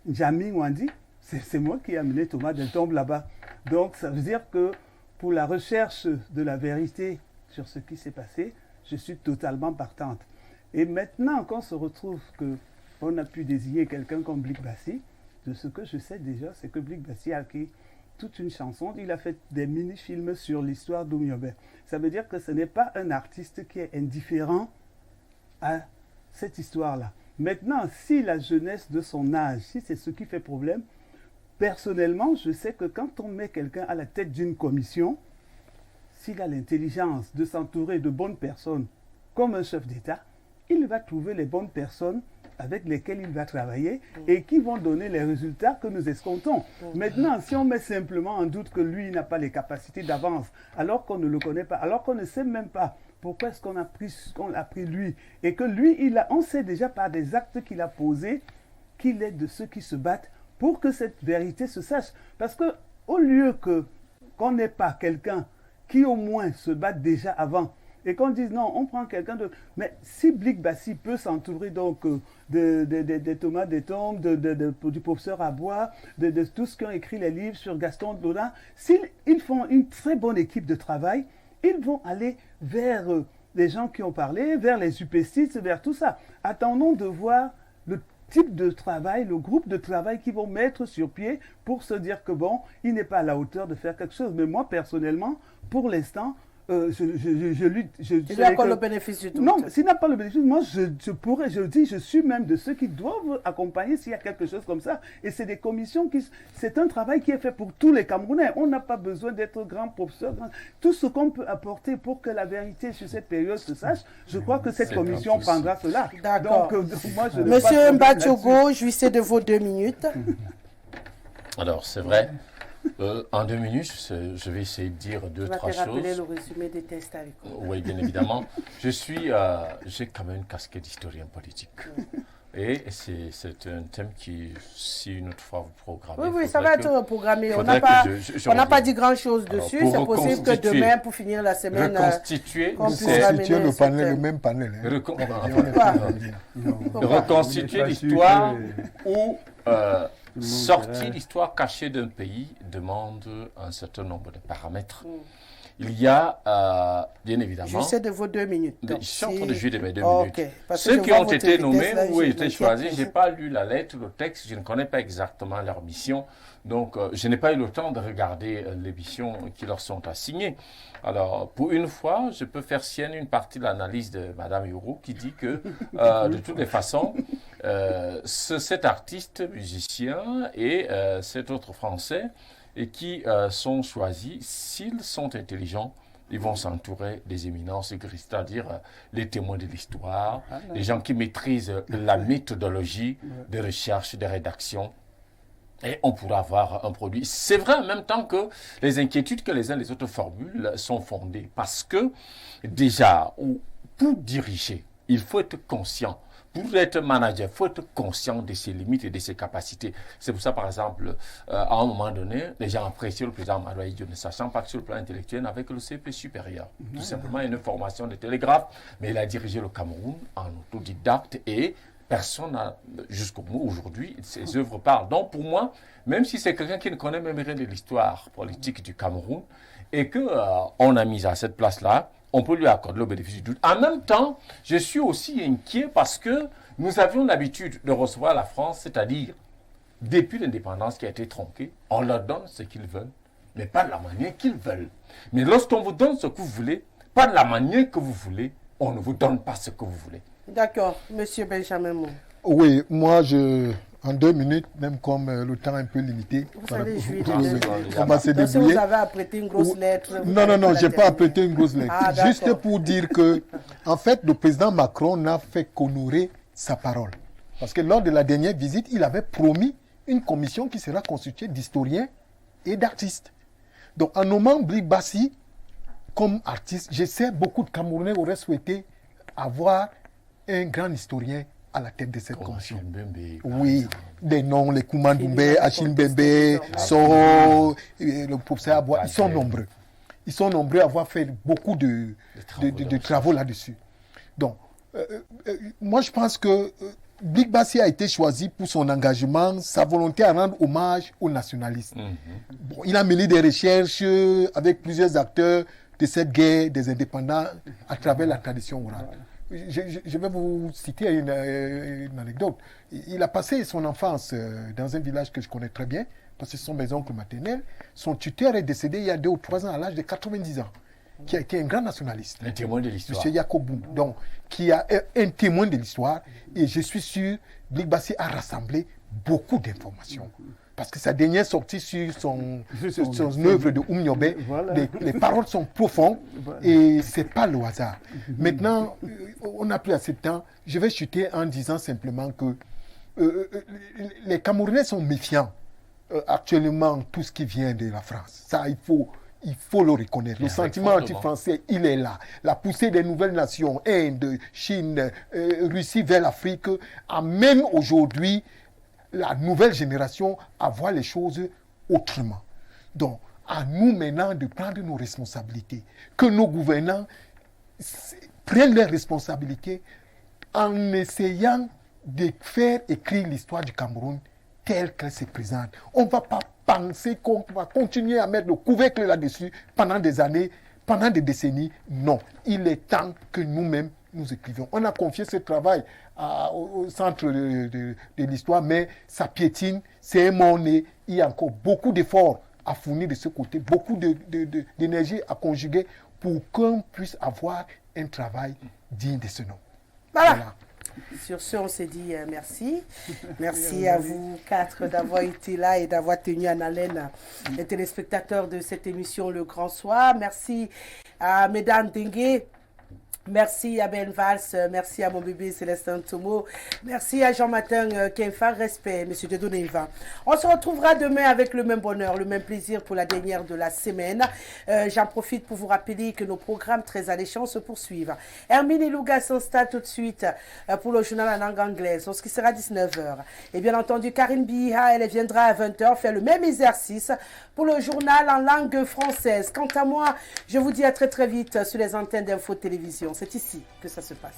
Njami Nwandi, c'est moi qui ai amené Thomas Deltombe là-bas. Donc, ça veut dire que pour la recherche de la vérité sur ce qui s'est passé, je suis totalement partante. Et maintenant qu'on se retrouve qu'on a pu désigner quelqu'un comme Blik Bassi, de ce que je sais déjà, c'est que Blik Bassi a écrit toute une chanson, il a fait des mini-films sur l'histoire d'Oumyobé. Ça veut dire que ce n'est pas un artiste qui est indifférent à cette histoire-là. Maintenant, si la jeunesse de son âge, si c'est ce qui fait problème, personnellement, je sais que quand on met quelqu'un à la tête d'une commission, s'il a l'intelligence de s'entourer de bonnes personnes comme un chef d'État, il va trouver les bonnes personnes avec lesquelles il va travailler et qui vont donner les résultats que nous escomptons. Maintenant, si on met simplement en doute que lui n'a pas les capacités d'avance, alors qu'on ne le connaît pas, alors qu'on ne sait même pas pourquoi est-ce qu'on a pris lui, et que lui, on sait déjà par des actes qu'il a posés qu'il est de ceux qui se battent pour que cette vérité se sache. Parce que au lieu qu'on n'ait pas quelqu'un qui au moins se batte déjà avant, et qu'on dise non, on prend quelqu'un de... Mais si Blik Bassi peut s'entourer donc de Thomas Deltombe, du professeur Abois, de tous qui ont écrit les livres sur Gaston Donat, s'ils font une très bonne équipe de travail, ils vont aller vers les gens qui ont parlé, vers les UPCistes, vers tout ça. Attendons de voir le type de travail, le groupe de travail qu'ils vont mettre sur pied pour se dire que bon, il n'est pas à la hauteur de faire quelque chose. Mais moi, personnellement, pour l'instant, il n'a pas le bénéfice du tout. Non, s'il n'a pas le bénéfice, moi je suis même de ceux qui doivent accompagner s'il y a quelque chose comme ça. Et c'est des commissions c'est un travail qui est fait pour tous les Camerounais. On n'a pas besoin d'être grand professeur. Tout ce qu'on peut apporter pour que la vérité sur cette période se sache, je crois que cette commission prendra cela. D'accord. Monsieur Mbatiogo, jouissez de vos 2 minutes. Alors, c'est vrai. En 2 minutes, je vais essayer de dire 2-3 choses. Rappeler le résumé des tests avec vous. Oui, bien évidemment. J'ai quand même une casquette d'historien politique. Et c'est un thème qui, si une autre fois vous programmez... Oui, ça va être programmé. On n'a pas dit grand-chose dessus. C'est possible que demain, pour finir la semaine... Reconstituer le même panel. Reconstituer l'histoire ou... sortir l'histoire cachée d'un pays demande un certain nombre de paramètres. Il y a, bien évidemment... Je sais de vos 2 minutes. Je suis en train de jouer de mes 2 minutes. Ceux qui ont été nommés ou été choisis, je n'ai pas lu la lettre, le texte, je ne connais pas exactement leur mission. Donc, je n'ai pas eu le temps de regarder les missions qui leur sont assignées. Alors, pour une fois, je peux faire sienne une partie de l'analyse de Mme Yoro qui dit que, de toutes les façons, cet artiste musicien et cet autre Français et qui sont choisis, s'ils sont intelligents, ils vont s'entourer des éminences grisées, c'est-à-dire les témoins de l'histoire, les gens qui maîtrisent la méthodologie de recherche, de rédaction. Et on pourra avoir un produit. C'est vrai en même temps que les inquiétudes que les uns et les autres formulent sont fondées. Parce que déjà, pour diriger, il faut être conscient. Pour être manager, il faut être conscient de ses limites et de ses capacités. C'est pour ça, par exemple, à un moment donné, les gens apprécient le président Madoua Idjo, ne sachant pas que sur le plan intellectuel, avec le CP supérieur. Tout simplement, une formation de télégraphe, mais il a dirigé le Cameroun en autodidacte et personne n'a, jusqu'au bout aujourd'hui, ses œuvres parlent. Donc pour moi, même si c'est quelqu'un qui ne connaît même rien de l'histoire politique du Cameroun et qu'on a mis à cette place-là, on peut lui accorder le bénéfice du doute. En même temps, je suis aussi inquiet parce que nous avions l'habitude de recevoir la France, c'est-à-dire, depuis l'indépendance qui a été tronquée, on leur donne ce qu'ils veulent, mais pas de la manière qu'ils veulent. Mais lorsqu'on vous donne ce que vous voulez, pas de la manière que vous voulez, on ne vous donne pas ce que vous voulez. D'accord. Monsieur Benjamin Mou. Oui, moi, en 2 minutes, même comme le temps est un peu limité, vous allez jouer on va se débrouiller. Vous avez apprêté une grosse lettre. Non, je n'ai pas apprêté une grosse lettre. Juste pour dire que, en fait, le président Macron n'a fait qu'honorer sa parole. Parce que lors de la dernière visite, il avait promis une commission qui sera constituée d'historiens et d'artistes. Donc, en nommant Blik Bassi comme artiste, je sais beaucoup de Camerounais auraient souhaité avoir un grand historien à la tête de cette commission. Oui, des noms, les Kouma Doumbé, Achille Mbembe, Soro, le professeur Aboua, ils sont nombreux. Ils sont nombreux à avoir fait beaucoup de travaux là-dessus. Donc, moi je pense que Blik Bassi a été choisi pour son engagement, sa volonté à rendre hommage aux nationalistes. Bon, il a mené des recherches avec plusieurs acteurs de cette guerre des indépendants à travers la tradition orale. Je vais vous citer une anecdote. Il a passé son enfance dans un village que je connais très bien, parce que ce sont mes oncles maternels. Son tuteur est décédé il y a 2 ou 3 ans à l'âge de 90 ans, qui a été un grand nationaliste. Un témoin de l'histoire. M. Yakobou, donc, qui a un témoin de l'histoire. Et je suis sûr, Blik Bassi a rassemblé beaucoup d'informations. Parce que sa dernière sortie sur son œuvre de Oumniobé, les paroles sont profondes et ce n'est pas le hasard. Maintenant, on n'a plus assez de temps. Je vais chuter en disant simplement que les Camerounais sont méfiants actuellement tout ce qui vient de la France. Ça, il faut le reconnaître. Le sentiment anti-français, il est là. La poussée des nouvelles nations, Inde, Chine, Russie vers l'Afrique, amène aujourd'hui la nouvelle génération à voir les choses autrement. Donc, à nous maintenant de prendre nos responsabilités. Que nos gouvernants prennent leurs responsabilités en essayant de faire écrire l'histoire du Cameroun telle qu'elle se présente. On ne va pas penser qu'on va continuer à mettre le couvercle là-dessus pendant des années, pendant des décennies. Non, il est temps que nous-mêmes nous écrivions. On a confié ce travail au centre de l'histoire, mais ça piétine, c'est un monde, il y a encore beaucoup d'efforts à fournir de ce côté, beaucoup d'énergie à conjuguer pour qu'on puisse avoir un travail digne de ce nom. Voilà. Sur ce, on s'est dit merci. Merci à vous 4 d'avoir été là et d'avoir tenu en haleine les téléspectateurs de cette émission Le Grand Soir. Merci à Mesdames Dengue. Merci à Ben Valls, merci à mon bébé Célestin Tomo, merci à Jean-Martin Kenfa, respect, monsieur Dedoneva. On se retrouvera demain avec le même bonheur, le même plaisir pour la dernière de la semaine. J'en profite pour vous rappeler que nos programmes très alléchants se poursuivent. Hermine et Louga s'installent tout de suite pour le journal en langue anglaise, ce qui sera 19h. Et bien entendu, Karine Biha, elle viendra à 20h faire le même exercice pour le journal en langue française. Quant à moi, je vous dis à très très vite sur les antennes d'Info Télévision. C'est ici que ça se passe.